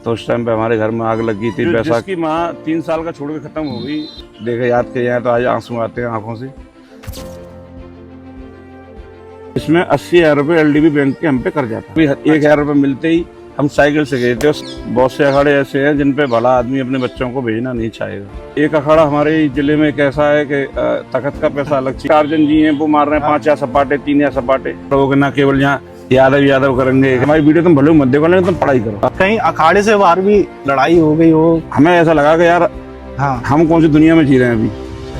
तो उस टाइम पे हमारे घर में आग लगी थी। बैसाख की माँ 3 साल का छोड़ के खत्म हो गई। देखे याद किए जाए तो आज आंसू आते हैं आंखों से। इसमें 80,000 रुपये एलडीबी बैंक के हम पे कर जाता। 1,000 रुपये मिलते ही हम साइकिल से गए थे। बहुत से अखाड़े ऐसे हैं जिन पे भला आदमी अपने बच्चों को भेजना नहीं चाहेगा। एक अखाड़ा हमारे जिले में कैसा है कि तखत का पैसा अलग चाहिए। टार्जन जी हैं वो मार रहे हैं 5 या सपाटे 3 या सपाटे। लोग ना केवल यहाँ यादव करेंगे। हमारी वीडियो तुम भले मत देखो लेकिन तुम पढ़ाई करो। कहीं अखाड़े से बाहर भी लड़ाई हो गई हो? हमें ऐसा लगा कि यार हाँ, हम कौन सी दुनिया में जी रहे हैं अभी,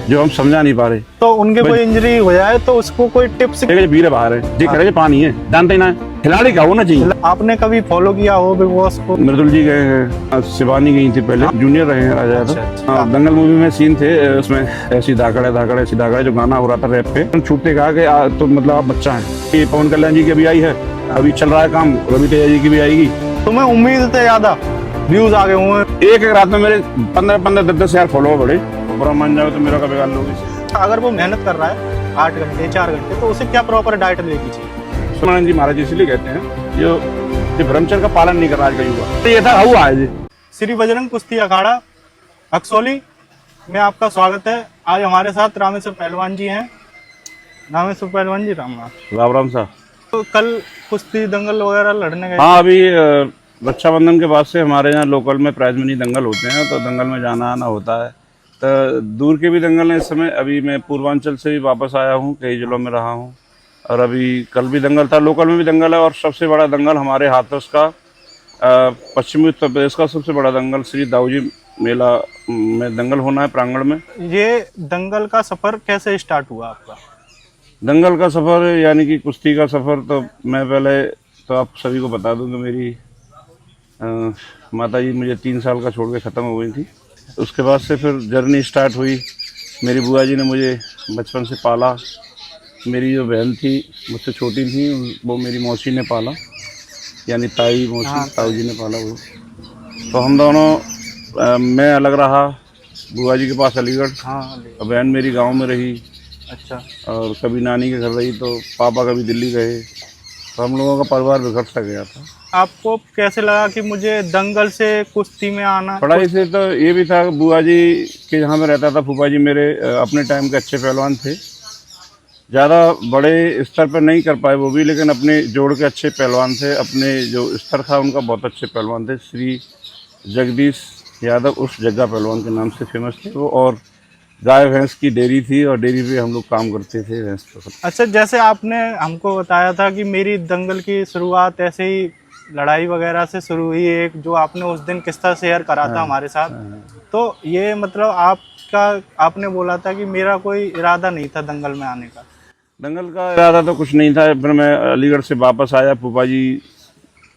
जो हम समझा नहीं पा रहे। तो उनके कोई इंजरी हो जाए तो उसको कोई टिप्स? वीर बाहर है जी, करे पानी है, जानते ही ना है। खिलाड़ी का होना चाहिए। आपने कभी फॉलो किया हो बिग बॉस को? मृदुल जी गए हैं, शिवानी गई थी पहले, जूनियर रहे हैं राजा। अच्छा। दंगल मूवी में सीन थे उसमें ऐसी धाकड़े जो गाना हो रहा था रैप पे, छूटते कहा कि तो मतलब आप बच्चा है। ये पवन कल्याण जी की अभी आई है, अभी चल रहा है काम, रवि तेजा जी की भी आएगी। तुम्हें उम्मीद थे ज्यादा व्यूज आ गए हुए? एक रात में मेरे 15-10 हजार फॉलोवर बढ़े। बुरा मान जाओ तो मेरा कभी गाल लोगे। अगर वो मेहनत कर रहा है 8 घंटे 4 घंटे, तो उसे क्या प्रॉपर डाइट लेनी चाहिए? सोनानंद जी महाराज इसलिए कहते हैं जो ब्रह्मचर्य का पालन नहीं कर रहा आज का युवा। ये था हुआ है जी। श्री बजरंग कुश्ती अखाड़ा अक्सौली में आपका स्वागत है। आज हमारे साथ रामेश्वर पहलवान जी हैं। रामेश्वर पहलवान जी राम राम साहब। तो कल कुश्ती दंगल वगैरह लड़ने गए? हाँ, अभी रक्षाबंधन के बाद से हमारे यहाँ लोकल में प्राइज मनी दंगल होते हैं, तो दंगल में जाना आना होता है। तो दूर के भी दंगल हैं इस समय। अभी मैं पूर्वांचल से भी वापस आया हूँ, कई जिलों में रहा हूँ, और अभी कल भी दंगल था। लोकल में भी दंगल है, और सबसे बड़ा दंगल हमारे हाथरस का पश्चिमी उत्तर प्रदेश का सबसे बड़ा दंगल श्री दाऊजी मेला में दंगल होना है प्रांगण में। ये दंगल का सफर कैसे स्टार्ट हुआ आपका? दंगल का सफ़र यानी कि कुश्ती का सफ़र, तो मैं पहले तो आप सभी को बता दूं कि मेरी माता जी मुझे 3 साल का छोड़ के ख़त्म हो गई थी। उसके बाद से फिर जर्नी स्टार्ट हुई। मेरी बुआ जी ने मुझे बचपन से पाला। मेरी जो बहन थी मुझसे छोटी थी, वो मेरी मौसी ने पाला, यानी ताई मौसी ताऊ जी ने पाला वो। तो हम दोनों मैं अलग रहा बुआ जी के पास अलीगढ़, और बहन मेरी गांव में रही। अच्छा। और कभी नानी के घर रही, तो पापा कभी दिल्ली गए, तो हम लोगों का परिवार बिखर सा गया था। आपको कैसे लगा कि मुझे दंगल से कुश्ती में आना? पढ़ाई से तो ये भी था, बुआ जी के यहाँ में रहता था। फूफा जी मेरे अपने टाइम के अच्छे पहलवान थे, ज़्यादा बड़े स्तर पर नहीं कर पाए वो भी, लेकिन अपने जोड़ के अच्छे पहलवान थे। अपने जो स्तर था उनका बहुत अच्छे पहलवान थे। श्री जगदीश यादव उस जग्गा पहलवान के नाम से फेमस थे वो। और गाय भैंस की डेयरी थी, और डेयरी पे हम लोग काम करते थे भैंस पर। अच्छा, जैसे आपने हमको बताया था कि मेरी दंगल की शुरुआत ऐसे ही लड़ाई वगैरह से शुरू हुई, एक जो आपने उस दिन किस्सा शेयर करा था हमारे साथ, तो ये मतलब आपने बोला था कि मेरा कोई इरादा नहीं था दंगल में आने का? दंगल का इरादा तो कुछ नहीं था। फिर मैं अलीगढ़ से वापस आया, फूफा जी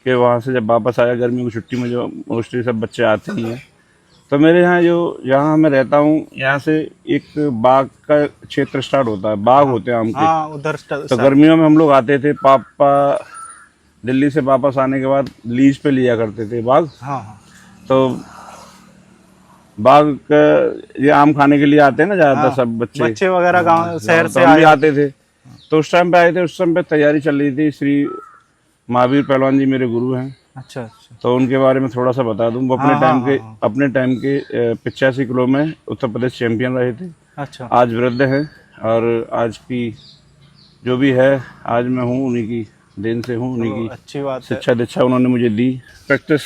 के वहाँ से जब वापस आया, गर्मियों की छुट्टी में जो मोस्टली सब बच्चे आते ही हैं, तो मेरे यहाँ यहाँ मैं रहता हूँ, यहाँ से एक बाग का क्षेत्र स्टार्ट होता है। बाग होते हैं आम के। हाँ, उधर तो गर्मियों में हम लोग आते थे। पापा दिल्ली से वापस आने के बाद लीज पे लिया करते थे बाग। हाँ। तो बाग ये आम खाने के लिए आते हैं ना ज़्यादातर सब बच्चे वगैरह गाँव शहर से आते थे। तो उस टाइम पे आए थे। उस टाइम पे तैयारी चल रही थी। श्री महावीर पहलवान जी मेरे गुरु हैं। अच्छा। तो उनके बारे में थोड़ा सा बता दूं। वो अपने टाइम के 85 किलो में उत्तर प्रदेश चैंपियन रहे थे। अच्छा। आज वृद्ध हैं, और आज की जो भी है, आज मैं हूँ उन्हीं की देन से हूँ। उन्हीं की अच्छी बात, शिक्षा दीक्षा उन्होंने मुझे दी। प्रैक्टिस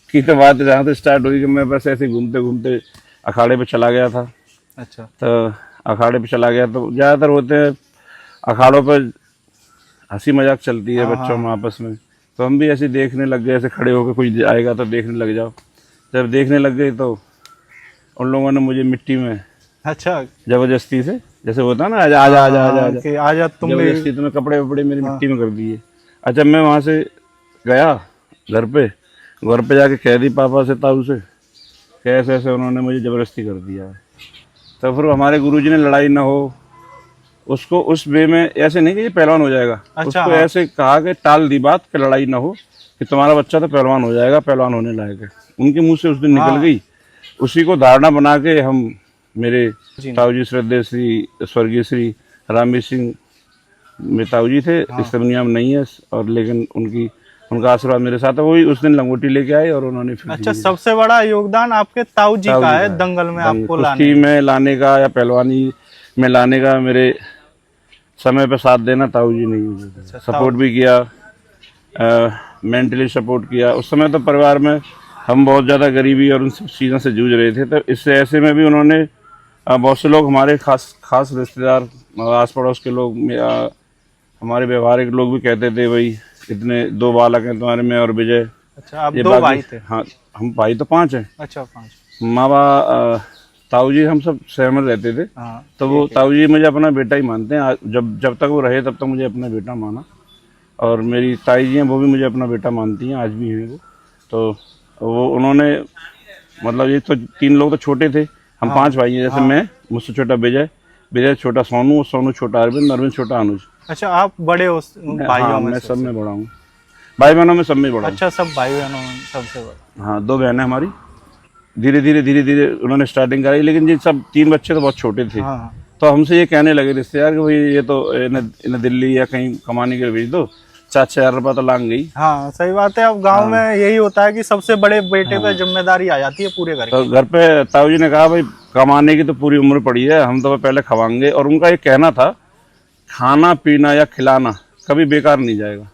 की तो बात जहाँ से स्टार्ट हुई कि मैं बस ऐसे घूमते घूमते अखाड़े पे चला गया था। अच्छा। तो अखाड़े पे चला गया, तो ज़्यादातर होते हैं अखाड़ों पर हंसी मजाक चलती है बच्चों में आपस में। तो हम भी ऐसे देखने लग गए, ऐसे खड़े होकर कोई आएगा तो देखने लग जाओ। जब देखने लग गए तो उन लोगों ने मुझे मिट्टी में अच्छा जबरदस्ती से, जैसे होता है ना आजा आजा आजा आजा आजा, तुम जबरदस्ती तुम्हें कपड़े वपड़े मेरी मिट्टी में कर दिए। अच्छा, मैं वहाँ से गया घर पे जाके कह दी पापा से ताऊ से, कैसे ऐसे उन्होंने मुझे ज़बरदस्ती कर दिया है। तो फिर हमारे गुरुजी ने लड़ाई ना हो उसको उस वे में, ऐसे नहीं कि ये पहलवान हो जाएगा। अच्छा, उसको ऐसे कहा कि टाल दी बात कि लड़ाई ना हो, कि तुम्हारा बच्चा तो पहलवान हो जाएगा, पहलवान होने लायक है। उनके मुंह से उस दिन निकल गई। उसी को धारणा बना के हम, मेरे ताऊ जी श्रद्धेय श्री स्वर्गीय श्री रामवीर सिंह मेरे ताऊ जी थे, इस दुनिया में नहीं है, और लेकिन उनकी उनका आशीर्वाद मेरे साथ है। वही उस दिन लंगोटी लेके आए और उन्होंने फिर अच्छा, सबसे बड़ा योगदान आपके ताऊ जी का है दंगल में आपको लाने कुश्ती में लाने का या पहलवानी में लाने का, मेरे समय पे साथ देना ताऊ जी ने सपोर्ट भी किया, मेंटली सपोर्ट किया। उस समय तो परिवार में हम बहुत ज़्यादा गरीबी और उन सब चीज़ों से जूझ रहे थे, तो इससे ऐसे में भी उन्होंने बहुत से लोग हमारे खास रिश्तेदार, आस पड़ोस के लोग, हमारे व्यवहारिक लोग भी कहते थे भाई इतने 2 बालक हैं तुम्हारे में और विजय। अच्छा, आप 2 भाई थे? हाँ, हम भाई तो 5 हैं। अच्छा, 5। माँ बाप ताऊ जी हम सब सहमत रहते थे। हाँ, तो वो ताऊ जी मुझे अपना बेटा ही मानते हैं। जब तक वो रहे तब तक मुझे अपना बेटा माना, और मेरी ताई जी हैं वो भी मुझे अपना बेटा मानती हैं, आज भी हैं वो। तो वो उन्होंने मतलब ये तो 3 लोग तो छोटे थे, हम 5 भाई हैं। जैसे मैं, मुझसे छोटा विजय छोटा सोनू छोटा अरविंद छोटा अनुज। अच्छा, आप बड़े हो भाइयों हाँ, में? मैं सब में बड़ा हूँ, भाई बहनों में सब में बड़ा हूँ। अच्छा, सब भाई बहनों में सबसे बड़ा? हाँ, 2 बहनें हमारी। धीरे धीरे उन्होंने स्टार्टिंग कराई, लेकिन ये सब 3 बच्चे तो बहुत छोटे थे। हाँ। तो हमसे ये कहने लगे रिश्तेदार कि भाई ये तो इन्हें दिल्ली या कहीं कमाने के लिए भेज दो, 4-4 रुपये तो लांग गई। हाँ, सही बात है। अब गांव में यही होता है कि सबसे बड़े बेटे पे जिम्मेदारी आ जाती है पूरे घर की। तो घर पे ताऊ जी ने कहा भाई कमाने की तो पूरी उम्र पड़ी है, हम तो पहले खवाएंगे। और उनका ये कहना था खाना पीना या खिलाना कभी बेकार नहीं जाएगा,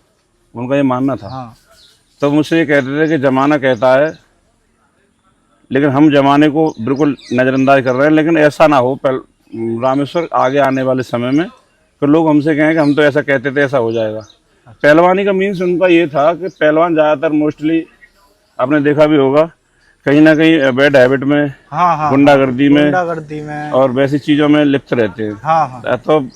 उनका ये मानना था। हाँ। तो मुझसे ये कहते थे कि जमाना कहता है, लेकिन हम जमाने को बिल्कुल नज़रअंदाज कर रहे हैं, लेकिन ऐसा ना हो रामेश्वर आगे आने वाले समय में तो लोग हमसे कहें कि हम तो ऐसा कहते थे, ऐसा हो जाएगा। पहलवानी का मीन्स उनका ये था कि पहलवान ज़्यादातर मोस्टली आपने देखा भी होगा कहीं ना कहीं बैड हैबिट में, हाँ, गुंडागर्दी में और वैसी चीज़ों में लिप्त रहते हैं। हाँ। तो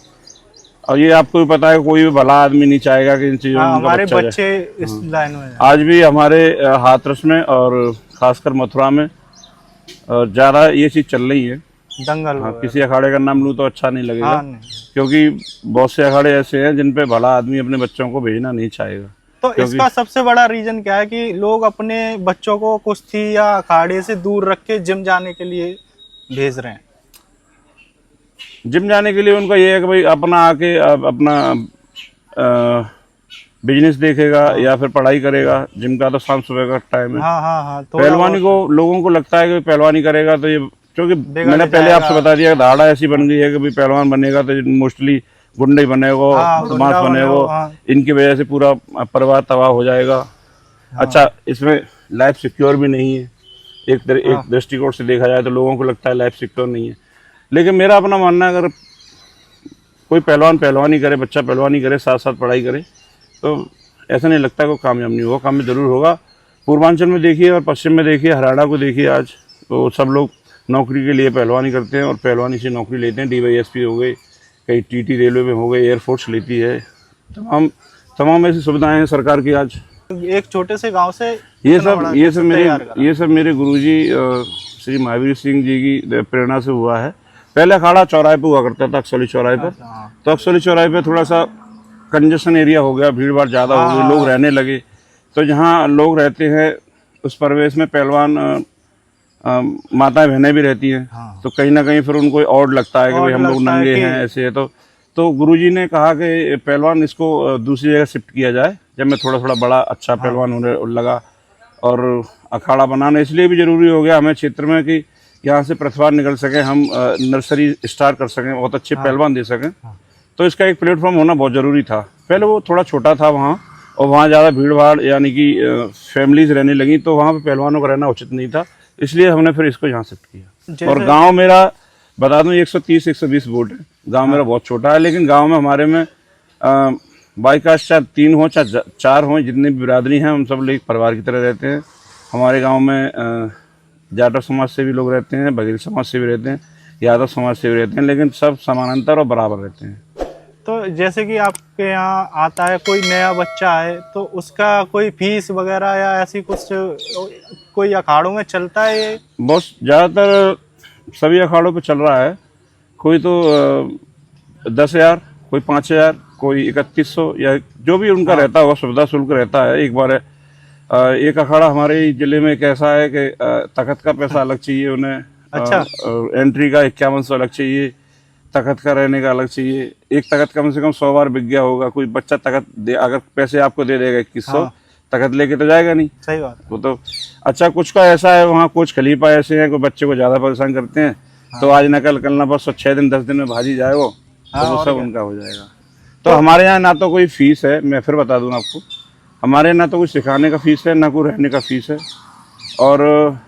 और ये आपको भी पता है, कोई भी भला आदमी नहीं चाहेगा कि इन चीज़ों में हमारे बच्चे इस लाइन में। आज भी हमारे हाथरस में और खासकर मथुरा में ज़्यादा ये चीज़ चल रही है, दंगल। हाँ, किसी अखाड़े का नाम लूँ तो अच्छा नहीं लगेगा। हाँ, नहीं। क्योंकि बहुत से अखाड़े ऐसे हैं जिन पे भला आदमी अपने बच्चों को भेजना नहीं चाहेगा। तो इसका सबसे बड़ा रीजन क्या है कि लोग अपने बच्चों को कुश्ती या अखाड़े से दूर रख के जिम जाने के लिए भेज रहे हैं? जिम जाने के लिए उनका ये है कि भाई अपना आके अपना बिजनेस देखेगा या फिर पढ़ाई करेगा। जिम का तो शाम सुबह का टाइम है। हाँ। पहलवानी को लोगों को लगता है कि पहलवानी करेगा तो ये, क्योंकि मैंने पहले आपसे बता दिया धारणा ऐसी बन गई है कि भाई पहलवान बनेगा तो मोस्टली गुंडे बनेगा, बदमाश बनेगा, इनकी वजह से पूरा परिवार तबाह हो जाएगा। अच्छा, इसमें लाइफ सिक्योर भी नहीं है। एक दृष्टिकोण से देखा जाए तो लोगों को लगता है लाइफ सिक्योर नहीं है, लेकिन मेरा अपना मानना है अगर कोई पहलवान पहलवानी करे, बच्चा पहलवानी करे, साथ साथ पढ़ाई करे, तो ऐसा नहीं लगता कि वो कामयाब नहीं होगा। कामयाब जरूर होगा। पूर्वांचल में देखिए और पश्चिम में देखिए, हरियाणा को देखिए, आज तो सब लोग नौकरी के लिए पहलवानी करते हैं और पहलवानी से नौकरी लेते हैं। DYSP हो गए, कहीं TT रेलवे में हो गए, एयरफोर्स लेती है, तमाम ऐसी सुविधाएं हैं सरकार की। आज एक छोटे से गांव से ये सब मेरे गुरुजी श्री महावीर सिंह जी की प्रेरणा से हुआ है। पहले अखाड़ा चौराहे पे हुआ करता था, अक्सौली चौराहे पे। तो अक्सौली चौराहे पे थोड़ा सा कंजेशन एरिया हो गया, भीड़ भाड़ ज़्यादा हो गई, लोग रहने लगे। तो जहाँ लोग रहते हैं उस परिवेश में पहलवान माताएं बहनें भी रहती हैं। तो कहीं ना कहीं फिर उनको ऑड लगता है कि भाई हम लोग नंगे हैं, ऐसे है। तो गुरुजी ने कहा कि पहलवान इसको दूसरी जगह शिफ्ट किया जाए। जब मैं थोड़ा बड़ा अच्छा पहलवान होने लगा और अखाड़ा बनाना इसलिए भी ज़रूरी हो गया हमें क्षेत्र में कि यहाँ से प्रतिभा निकल सके, हम नर्सरी स्टार्ट कर सकें, बहुत अच्छे पहलवान दे सकें। तो इसका एक प्लेटफॉर्म होना बहुत ज़रूरी था। पहले वो थोड़ा छोटा था वहाँ, और वहाँ ज़्यादा भीड़ भाड़ यानी कि फैमिलीज रहने लगी, तो वहाँ पे पहलवानों का रहना उचित नहीं था, इसलिए हमने फिर इसको यहाँ शिफ्ट किया। और गांव मेरा बता दूं 130-120 वोट है। गांव मेरा बहुत छोटा है, लेकिन गांव में हमारे में बाई कास्ट चाहे 3 हो चाहे 4 हो, जितनी भी बिरादरी हैं हम सब लोग परिवार की तरह रहते हैं। हमारे गाँव में जाटव समाज से भी लोग रहते हैं, बघेल समाज से भी रहते हैं, यादव समाज से भी रहते हैं, लेकिन सब समानांतर और बराबर रहते हैं। तो जैसे कि आपके यहाँ आता है कोई नया बच्चा है, तो उसका कोई फीस वगैरह या ऐसी कुछ कोई अखाड़ों में चलता है ये? बहुत ज़्यादातर सभी अखाड़ों पे चल रहा है। कोई तो 10,000, कोई 5,000, कोई 3100 या जो भी उनका रहता है सुविधा शुल्क रहता है। एक बार एक अखाड़ा हमारे ज़िले में एक ऐसा है कि तख्त का पैसा अलग चाहिए उन्हें। अच्छा। एंट्री का 5100 अलग चाहिए, तख्त का रहने का अलग चाहिए। एक तख्त कम से कम 100 बार बिक गया होगा। कोई बच्चा तख्त दे, अगर पैसे आपको दे देगा 2100, तखत लेके तो जाएगा नहीं सही बात। वो तो। अच्छा कुछ का ऐसा है वहाँ, कुछ खलीफा ऐसे हैं कोई बच्चे को ज़्यादा परेशान करते हैं, तो आज न कल ना बस 6 दिन 10 दिन में भाजी जाए वो, तो वो सब उनका हो जाएगा। तो हमारे यहाँ ना तो कोई फीस है, मैं फिर बता दूँ आपको, हमारे यहाँ ना तो कोई सिखाने का फीस है, ना कोई रहने का फीस है, और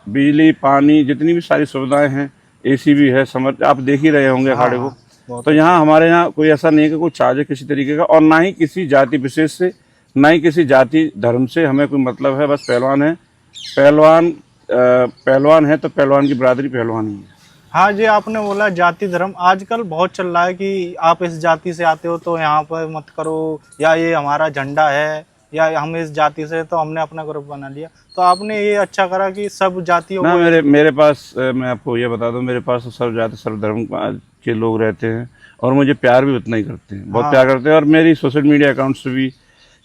बिजली पानी जितनी भी सारी सुविधाएं हैं, एसी भी है, समझ आप देख ही रहे होंगे अखाड़े को। तो यहाँ हमारे यहाँ कोई ऐसा नहीं है कि कोई चार्ज है किसी तरीके का, और ना ही किसी जाति विशेष से, ना ही किसी जाति धर्म से हमें कोई मतलब है। बस पहलवान है, पहलवान है तो पहलवान की बरादरी पहलवान ही है। हाँ जी, आपने बोला जाति धर्म, आजकल बहुत चल रहा है कि आप इस जाति से आते हो तो यहाँ पर मत करो, या ये हमारा झंडा है, या हम इस जाति से तो हमने अपना ग्रुप बना लिया। तो आपने ये अच्छा करा कि सब जातियों ना मेरे पास, मैं आपको ये बता दूं, मेरे पास तो सब जाति सर्व धर्म के लोग रहते हैं, और मुझे प्यार भी उतना ही करते हैं, बहुत प्यार करते हैं। और मेरी सोशल मीडिया अकाउंट से भी,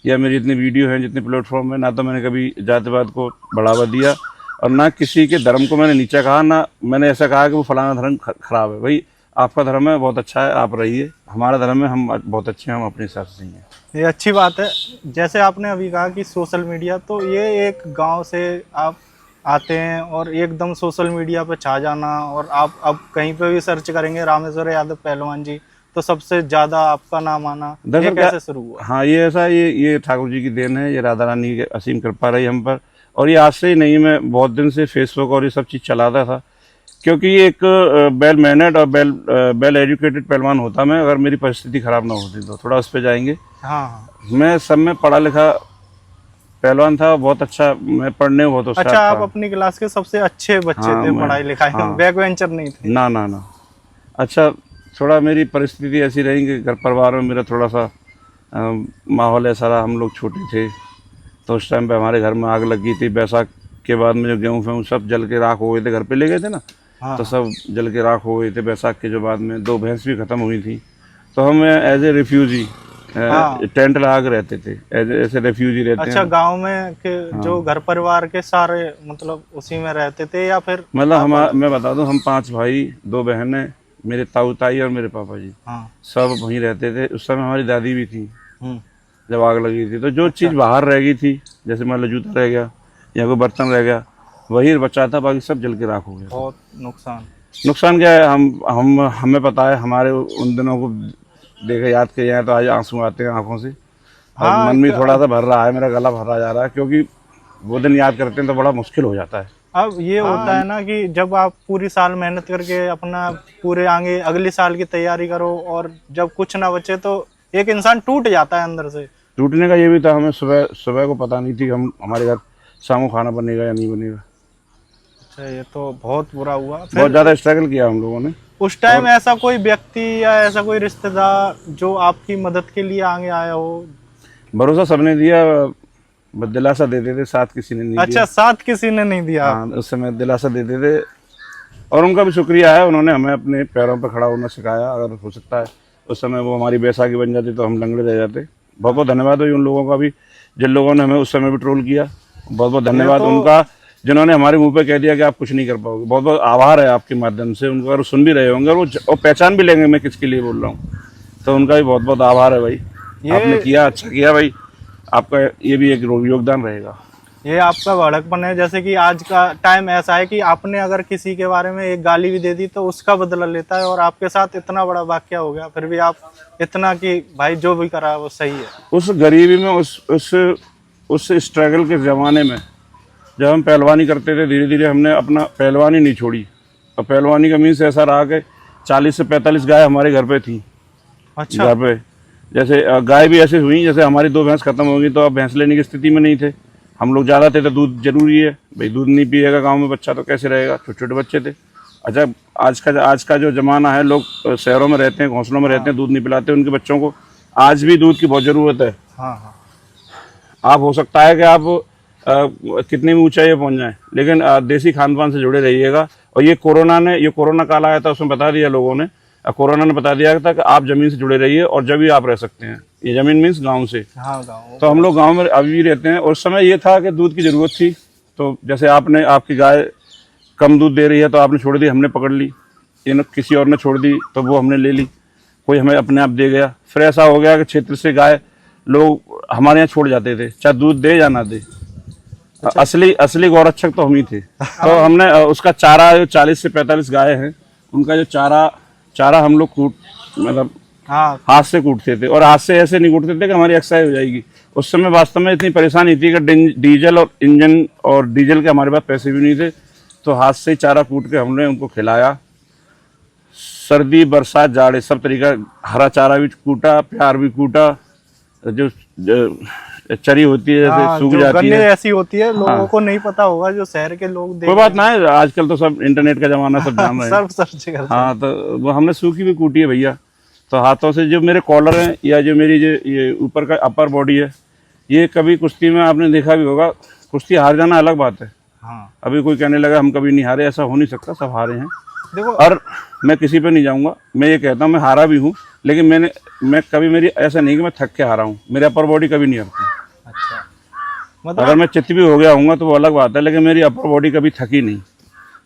या मेरी इतनी वीडियो हैं जितने प्लेटफॉर्म है, ना तो मैंने कभी जातिवाद को बढ़ावा दिया, और ना किसी के धर्म को मैंने नीचा कहा, ना मैंने ऐसा कहा कि वो फलाना धर्म खराब है। भाई आपका धर्म है बहुत अच्छा है, आप रहिए, हमारा धर्म है हम बहुत अच्छे हैं, हम अपने हिसाब से हैं। ये अच्छी बात है। जैसे आपने अभी कहा कि सोशल मीडिया, तो ये एक गांव से आप आते हैं और एकदम सोशल मीडिया पे छा जाना, और आप अब कहीं पे भी सर्च करेंगे रामेश्वर यादव पहलवान जी, तो सबसे ज़्यादा आपका नाम आना, ये कैसे शुरू हुआ? हाँ ये ऐसा, ये ठाकुर जी की देन है, ये राधा रानी की असीम कृपा रही हम पर। और ये आज से ही नहीं, मैं बहुत दिन से फेसबुक और ये सब चीज़ चलाता था, क्योंकि ये एक वेल मैनर्ड और वेल एजुकेटेड पहलवान होता मैं, अगर मेरी परिस्थिति खराब ना होती तो। थोड़ा उस पर जाएंगे। हाँ, मैं सब में पढ़ा लिखा पहलवान था, बहुत अच्छा, मैं पढ़ने में बहुत होशियार अच्छा, था। आप अपनी क्लास के सबसे अच्छे बच्चे थे, पढ़ाई लिखाई में, बैक वेंचर नहीं थे? ना ना ना। अच्छा थोड़ा मेरी परिस्थिति ऐसी रही कि घर परिवार में मेरा थोड़ा सा माहौल ऐसा रहा, हम लोग छोटे थे तो उस टाइम पे हमारे घर में आग लगी थी। बैसाख के बाद में जो गेहूँ सब जल के राख हो गए थे, घर पे ले गए थे ना, तो सब जल के राख हो गए थे। बैसाख के जो बाद में 2 भैंस भी ख़त्म हुई थी, तो हम एज ए रिफ्यूजी टेंट लगा के रहते थे, ऐसे रेफ्यूजी रहते हैं। अच्छा, गांव में के जो घर परिवार के सारे मतलब उसी में रहते थे, या फिर मतलब मैं बता दूं, हम 5 भाई 2 बहनें, मेरे ताऊ ताई और मेरे पापा जी, सब वहीं रहते थे। उस समय हमारी दादी भी थी जब आग लगी थी। तो जो चीज़ बाहर रह गई थी, जैसे मान लो जूता रह गया या कोई बर्तन रह गया, वही बचा था, बाकी सब जल के राख हो गया। बहुत नुकसान क्या है, हमें पता है, हमारे उन दिनों को देखे याद किए हैं तो आज आंसू आते हैं आंखों से। और मन भी थोड़ा सा भर रहा है, मेरा गला भरा जा रहा है, क्योंकि वो दिन याद करते हैं तो बड़ा मुश्किल हो जाता है। अब ये होता है ना कि जब आप पूरी साल मेहनत करके अपना पूरे आगे अगले साल की तैयारी करो, और जब कुछ ना बचे तो एक इंसान टूट जाता है अंदर से। टूटने का ये भी था, हमें सुबह को पता नहीं थी हमारे घर शाम को खाना बनेगा या नहीं बनेगा। अच्छा, ये तो बहुत बुरा हुआ। बहुत ज़्यादा स्ट्रगल किया हम लोगों ने। उस टाइम ऐसा कोई व्यक्ति या ऐसा कोई रिश्तेदार जो आपकी मदद के लिए आगे आया हो? भरोसा सबने दिया, दिलासा देते थे, साथ किसी ने नहीं अच्छा, साथ किसी ने नहीं दिया? हाँ, उस समय दिलासा देते थे, और उनका भी शुक्रिया है, उन्होंने हमें अपने पैरों पर खड़ा होना सिखाया। अगर हो सकता है उस समय वो हमारी बैसाखी बन जाती तो हम लंगड़े रह जाते। बहुत बहुत धन्यवाद हो उन लोगों का भी, जिन लोगों ने हमें उस समय भी ट्रोल किया। बहुत बहुत धन्यवाद उनका, जिन्होंने हमारे मुंह पे कह दिया कि आप कुछ नहीं कर पाओगे। बहुत बहुत आभार है आपके माध्यम से उनका, अगर सुन भी रहे होंगे और वो पहचान भी लेंगे मैं किसके लिए बोल रहा हूँ, तो उनका भी बहुत बहुत आभार है भाई। आपने किया, अच्छा किया भाई, आपका ये भी एक योगदान रहेगा। ये आपका भड़कपन है। जैसे कि आज का टाइम ऐसा है कि आपने अगर किसी के बारे में एक गाली भी दे दी तो उसका बदला लेता है, और आपके साथ इतना बड़ा वाकया हो गया, फिर भी आप इतना कि भाई जो भी करा वो सही है। उस गरीबी में, उस स्ट्रगल के ज़माने में जब हम पहलवानी करते थे, धीरे धीरे हमने अपना पहलवानी नहीं छोड़ी। और पहलवानी का मीन्स ऐसा रहा कि 40 से 45 गाय हमारे घर पे थी। अच्छा। घर पे जैसे गाय भी ऐसे हुई, जैसे हमारी 2 भैंस खत्म हो गई तो अब भैंस लेने की स्थिति में नहीं थे हम लोग। ज़्यादा थे तो दूध जरूरी है भाई, दूध नहीं पिएगा गांव में बच्चा तो कैसे रहेगा, छोटे छोटे बच्चे थे। अच्छा, आज का जो ज़माना है, लोग शहरों में रहते हैं, घोंसलों में रहते हैं, दूध नहीं पिलाते उनके बच्चों को। आज भी दूध की बहुत ज़रूरत है। हाँ। आप हो सकता है कि आप कितनी भी ऊंचाई पहुंच जाएं, लेकिन देसी खान पान से जुड़े रहिएगा। और ये कोरोना काल आया था, उसमें बता दिया लोगों ने, कोरोना ने बता दिया था कि आप ज़मीन से जुड़े रहिए और जब भी आप रह सकते हैं। ये ज़मीन मीन्स गांव से। हाँ, गाँव। तो हम लोग गांव में अभी भी रहते हैं। और उस समय ये था कि दूध की ज़रूरत थी, तो जैसे आपकी गाय कम दूध दे रही है तो आपने छोड़ दी, हमने पकड़ ली। किसी और ने छोड़ दी तो वो हमने ले ली, कोई हमें अपने आप दे गया। फिर ऐसा हो गया कि क्षेत्र से गाय लोग हमारे यहाँ छोड़ जाते थे, चाहे दूध दे या ना दे। असली गौरक्षक तो हम ही थे। तो हमने उसका चारा, जो 40 से 45 गाय हैं, उनका जो चारा हम लोग मतलब हाँ, हाथ से कूटते थे, और हाथ से ऐसे नहीं कूटते थे कि हमारी एक्सरसाइज हो जाएगी। उस समय वास्तव में इतनी परेशानी थी कि डीजल और इंजन और डीजल के हमारे पास पैसे भी नहीं थे, तो हाथ से ही चारा कूट के हमने उनको खिलाया। सर्दी बरसात जाड़े सब तरीका, हरा चारा भी कूटा, प्यार भी कूटा, जो चरी होती है जैसे सूख जो जाती गन्ने है। ऐसी होती है, लोगों को नहीं पता होगा, जो शहर के लोग कोई बात ना है, आजकल तो सब इंटरनेट का जमाना, सब जान रहे हैं। सर्फ सर्च करते हैं। हाँ, तो वो हमने सूखी भी कूटी है भैया। तो हाथों से जो मेरे कॉलर हैं, या जो मेरी जो ये ऊपर का अपर बॉडी है, ये कभी कुश्ती में आपने देखा भी होगा, कुश्ती हार जाना अलग बात है। हाँ, अभी कोई कहने लगा हम कभी नहीं हारे, ऐसा हो नहीं सकता, सब हारे हैं। देखो, और मैं किसी पे नहीं जाऊंगा, मैं ये कहता हूँ मैं हारा भी हूँ, लेकिन मैं कभी, मेरी ऐसा नहीं कि मैं थक के हारा हूँ, मेरे अपर बॉडी कभी नहीं हारती। अच्छा, अगर मतलब मैं चित्त भी हो गया हूँ तो वो अलग बात है, लेकिन मेरी अपर बॉडी कभी थकी नहीं।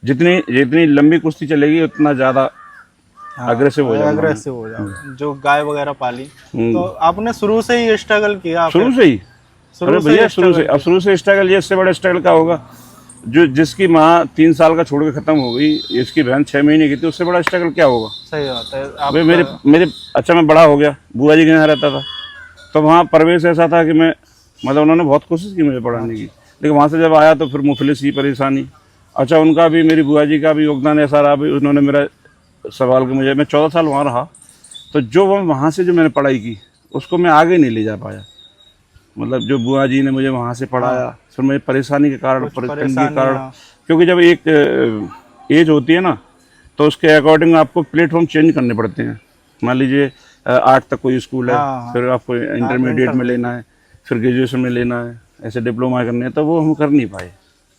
जितनी लंबी कुश्ती चलेगी उतना ज़्यादा अग्रेसिव हो जाऊंगा। अग्रेसिव हो जाओ। जो गाय वगैरह पाली, तो आपने शुरू से ही स्ट्रगल किया? शुरू से ही? अरे भैया शुरू से स्ट्रगल, ये इससे बड़ा स्ट्रगल का होगा? जो जिसकी माँ 3 साल का छोड़ के खत्म हो गई, इसकी बहन 6 महीने की थी, उससे बड़ा स्ट्रगल क्या होगा? सही बात है। अबे मेरे अच्छा, मैं बड़ा हो गया, बुआ जी के यहाँ रहता था, तो वहाँ परिवेश ऐसा था कि मैं, मतलब उन्होंने बहुत कोशिश की मुझे पढ़ाने की, लेकिन वहाँ से जब आया तो फिर मुफलिस की परेशानी। अच्छा, उनका भी, मेरी बुआ जी का भी योगदान ऐसा रहा, भी उन्होंने मेरा सवाल के मैं 14 साल वहाँ रहा, तो जो वहाँ से जो मैंने पढ़ाई की उसको मैं आगे नहीं ले जा पाया। मतलब जो बुआ जी ने मुझे वहाँ से पढ़ाया, फिर मेरी परेशानी के कारण, तंगी के कारण, क्योंकि जब एक एज होती है ना, तो उसके अकॉर्डिंग आपको प्लेटफॉर्म चेंज करने पड़ते हैं। मान लीजिए 8 तक कोई स्कूल है, फिर आपको इंटरमीडिएट में लेना है, फिर ग्रेजुएशन में लेना है, ऐसे डिप्लोमा करने हैं, तो वो हम कर नहीं पाए।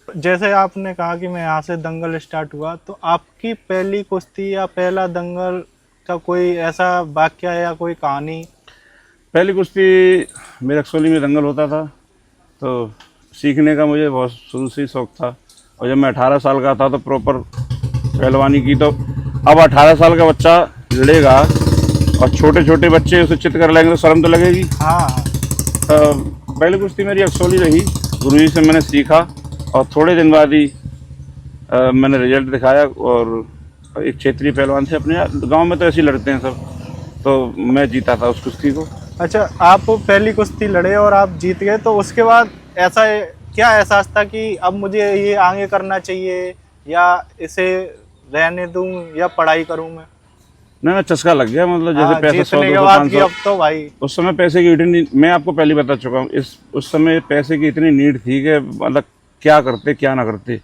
जैसे आपने कहा कि मैं यहाँ से दंगल स्टार्ट हुआ, तो आपकी पहली कुश्ती या पहला दंगल का कोई ऐसा वाक्य या कोई कहानी? पहली कुश्ती मेरे एक्चुअली में दंगल होता था, तो सीखने का मुझे बहुत शुरू से ही शौक था, और जब मैं 18 साल का था तो प्रॉपर पहलवानी की। तो अब 18 साल का बच्चा लड़ेगा और छोटे छोटे बच्चे उसे चित कर लेंगे तो शर्म तो लगेगी। हाँ, तो पहली कुश्ती मेरी एक्चुअली रही, गुरुजी से मैंने सीखा, और थोड़े दिन बाद ही मैंने रिजल्ट दिखाया, और एक क्षेत्रीय पहलवान थे अपने गांव में, तो ऐसे ही लड़ते हैं सब, तो मैं जीता था उस कुश्ती को। अच्छा, आप पहली कुश्ती लड़े और आप जीत गए, तो उसके बाद ऐसा क्या एहसास था कि अब मुझे ये आगे करना चाहिए, या इसे रहने दूं, या पढ़ाई करूं मैं? ना चस्का लग गया, मतलब जैसे पैसे 100 के 200 बाद 500, अब तो भाई उस समय पैसे की इतनी, मैं आपको पहले बता चुका हूँ, उस समय पैसे की इतनी नीड थी कि मतलब क्या करते क्या ना करते।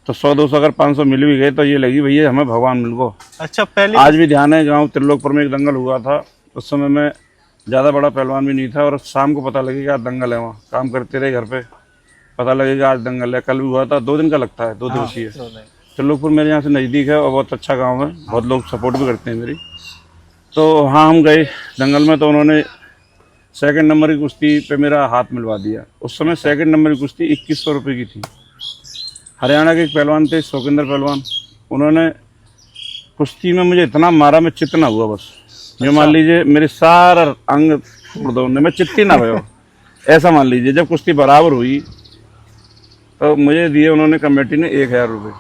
तो 100-200 अगर 500 मिल भी गए तो ये लगी भैया हमें भगवान मिल गो। अच्छा, पहले आज भी ध्यान है, गाँव त्रिलोकपुर में एक दंगल हुआ था, उस समय मैं ज़्यादा बड़ा पहलवान भी नहीं था, और शाम को पता लगेगा आज दंगल है, वहाँ काम करते रहे घर पे, पता लगेगा आज दंगल है। कल भी हुआ था, 2 दिन का लगता है, 2 दिवसीय। त्रिलोकपुर मेरे यहाँ से नज़दीक है और बहुत अच्छा गाँव है, बहुत लोग सपोर्ट भी करते हैं मेरी। तो हाँ, हम गए दंगल में, तो उन्होंने 2nd नंबर की कुश्ती पे मेरा हाथ मिलवा दिया। उस समय 2nd नंबर की कुश्ती 2100 रुपये की थी। हरियाणा के एक पहलवान थे, शोकिंदर पहलवान, उन्होंने कुश्ती में मुझे इतना मारा, मैं चित्त ना हुआ बस। जो मान लीजिए मेरे सारा अंग तोड़ दो, मैं चित्त ही ना भयो, ऐसा मान लीजिए। जब कुश्ती बराबर हुई तो मुझे दिए उन्होंने कमेटी ने 1000 रुपये।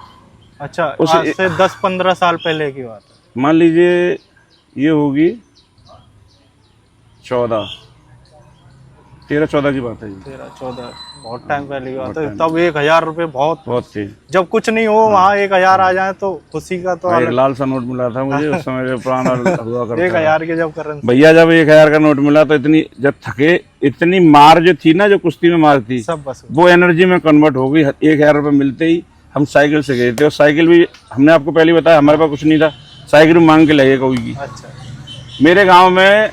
अच्छा, आज से 10-15 साल पहले की बात है। मान लीजिए ये होगी 13-14 की बात है, 13-14 बहुत टाइम पहले की बात है। तब 1000 रुपये बहुत थी। जब कुछ नहीं हो वहाँ 1000 आ जाए तो खुशी का तो एक लाल सा नोट मिला था मुझे उस समय, जो पुराना हुआ करता 1000 के जब करेंसी भैया, जब 1000 का नोट मिला तो इतनी, जब थके, इतनी मार जो थी ना, जो कुश्ती में मार थी, सब बस वो एनर्जी में कन्वर्ट हो गई। 1000 रुपये मिलते ही हम साइकिल से गए थे, और साइकिल भी हमने आपको पहले बताया हमारे पास कुछ नहीं था, साइकिल मांग के लगे कोई की। अच्छा, मेरे गाँव में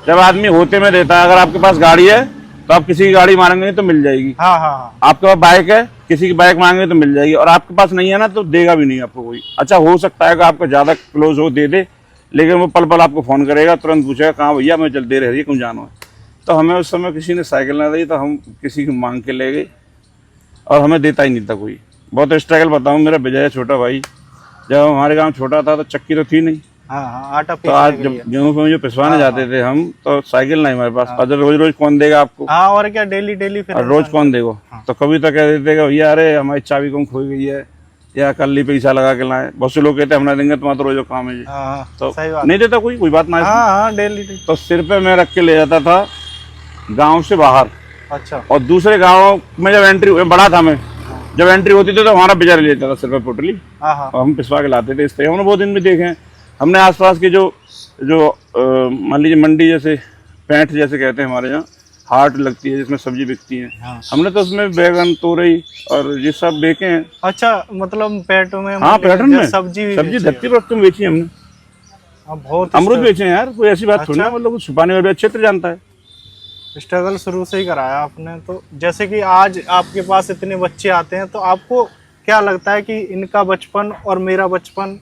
जब आदमी होते में देता है, अगर आपके पास गाड़ी है तो आप किसी की गाड़ी मांगेंगे तो मिल जाएगी। हाँ हाँ हाँ, आपके पास बाइक है, किसी की बाइक मांगेंगे तो मिल जाएगी, और आपके पास नहीं है ना तो देगा भी नहीं आपको कोई। अच्छा, हो सकता है कि आपको ज़्यादा क्लोज हो दे दे, लेकिन वो पल पल आपको फ़ोन करेगा, तुरंत पूछेगा कहाँ भैया, मैं जल्दी रह रही है, क्यों जाना है। तो हमें उस समय किसी ने साइकिल ना दी, तो हम किसी की मांग के ले गए, और हमें देता ही नहीं था कोई। बहुत स्ट्रगल बताऊँ, मेरा विजय छोटा भाई, जब हमारे गाँव छोटा था तो चक्की तो थी नहीं, हाँ हाँ, आटा तो आज पीसने के जब लिए। गेहूं जो पिसवाने जाते थे हम, तो साइकिल नहीं हमारे पास, और रोज रोज कौन देगा आपको, हाँ, और क्या, डेली डेली फिर और रोज इंसान कौन देगा। तो कभी तो कह देते कि भैया अरे हमारी चाबी गुम खो गई है, या कल ही पैसा लगा के लाए। बहुत से लोग कहते हैं हम ना देंगे, तुम्हारा तो रोज काम है जी। हाँ हाँ, तो सही बात। नहीं देता कोई बात ना। हाँ हाँ, डेली डेली। तो सिर पे मैं रख के ले जाता था गांव से बाहर, अच्छा, और दूसरे गांव में जब एंट्री, बड़ा था मैं, जब एंट्री होती थी तो हमारा बेचारे ले जाता था सिर पे पोटली, हाँ हाँ, और हम पिसवा के लाते थे। इस तरह हमने बहुत दिन भी देखे हैं। हमने आसपास के जो जो मान लीजिए मंडी जैसे पैंठ जैसे कहते हैं हमारे यहाँ, हाट लगती है जिसमें सब्जी बिकती है, हाँ। हमने तो उसमें बैगन, तोरई और ये सब बेचे हैं। अच्छा, मतलब पेट में, हाँ, पैटर्न में सब्जी भी सब्जी बेची है। धरती पर रख के बेची हमने। हाँ, बहुत अमरूद बेचे हैं यार, कोई ऐसी बात थोड़ी अच्छा। ना, मतलब छुपाने वाले क्षेत्र जानता है। स्ट्रगल शुरू से ही कराया आपने। तो जैसे कि आज आपके पास इतने बच्चे आते हैं, तो आपको क्या लगता है कि इनका बचपन और मेरा बचपन?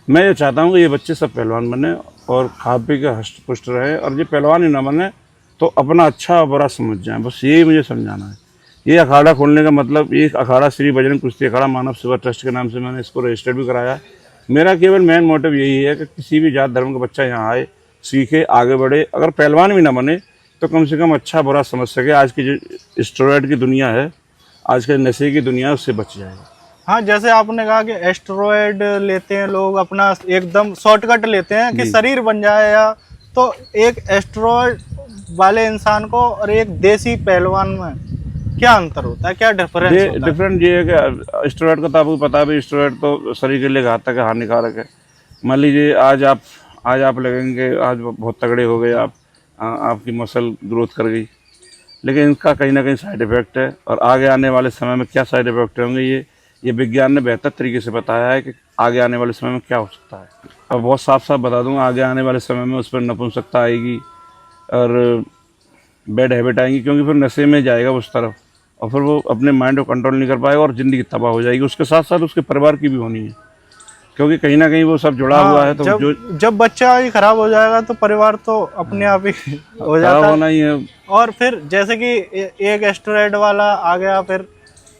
मैं ये चाहता हूँ कि ये बच्चे सब पहलवान बने और खा पी के हष्ट पुष्ट रहे, और ये पहलवान ही ना बने तो अपना अच्छा और बुरा समझ जाएं, बस यही मुझे समझाना है। ये अखाड़ा खोलने का मतलब, ये अखाड़ा श्री बजरंग कुश्ती अखाड़ा मानव सेवा ट्रस्ट के नाम से मैंने इसको रजिस्टर भी कराया। मेरा केवल मेन मोटिव यही है कि किसी भी जात धर्म का बच्चा यहाँ आए, सीखे, आगे बढ़े, अगर पहलवान भी ना बने तो कम से कम अच्छा बुरा समझ सके। आज की जो स्टेरॉयड की दुनिया है, आज के नशे की दुनिया है, उससे बच जाएगा। हाँ, जैसे आपने कहा कि एस्टेरॉयड लेते हैं लोग, अपना एकदम शॉर्टकट लेते हैं कि शरीर बन जाए, या तो एक एस्टेरॉयड वाले इंसान को और एक देसी पहलवान में क्या अंतर होता है, क्या डिफरेंस होता है? डिफरेंट ये है कि स्टेरॉयड का तो आपको पता है भाई, स्टेरॉयड तो शरीर के लिए घातक है, हानिकारक है। मान लीजिए आज आप लगेंगे, आज बहुत तगड़े हो गए आप, आपकी मसल ग्रोथ कर गई, लेकिन इनका कहीं ना कहीं साइड इफेक्ट है, और आगे आने वाले समय में क्या साइड इफेक्ट होंगे ये विज्ञान ने बेहतर तरीके से बताया है कि आगे आने वाले समय में क्या हो सकता है। और बहुत साफ साफ बता दूंगा, आगे आने वाले समय में उस पर नपुंसकता आएगी और बैड हैबिट आएंगी, क्योंकि फिर नशे में जाएगा उस तरफ, और फिर वो अपने माइंड को कंट्रोल नहीं कर पाएगा और ज़िंदगी तबाह हो जाएगी। उसके साथ साथ उसके परिवार की भी होनी है, क्योंकि कहीं ना कहीं वो सब जुड़ा हुआ है। तो जब बच्चा ही खराब हो जाएगा तो परिवार तो अपने आप ही हो जाता है। होना ही है। और फिर जैसे कि एक एस्टेरॉयड वाला आ गया, फिर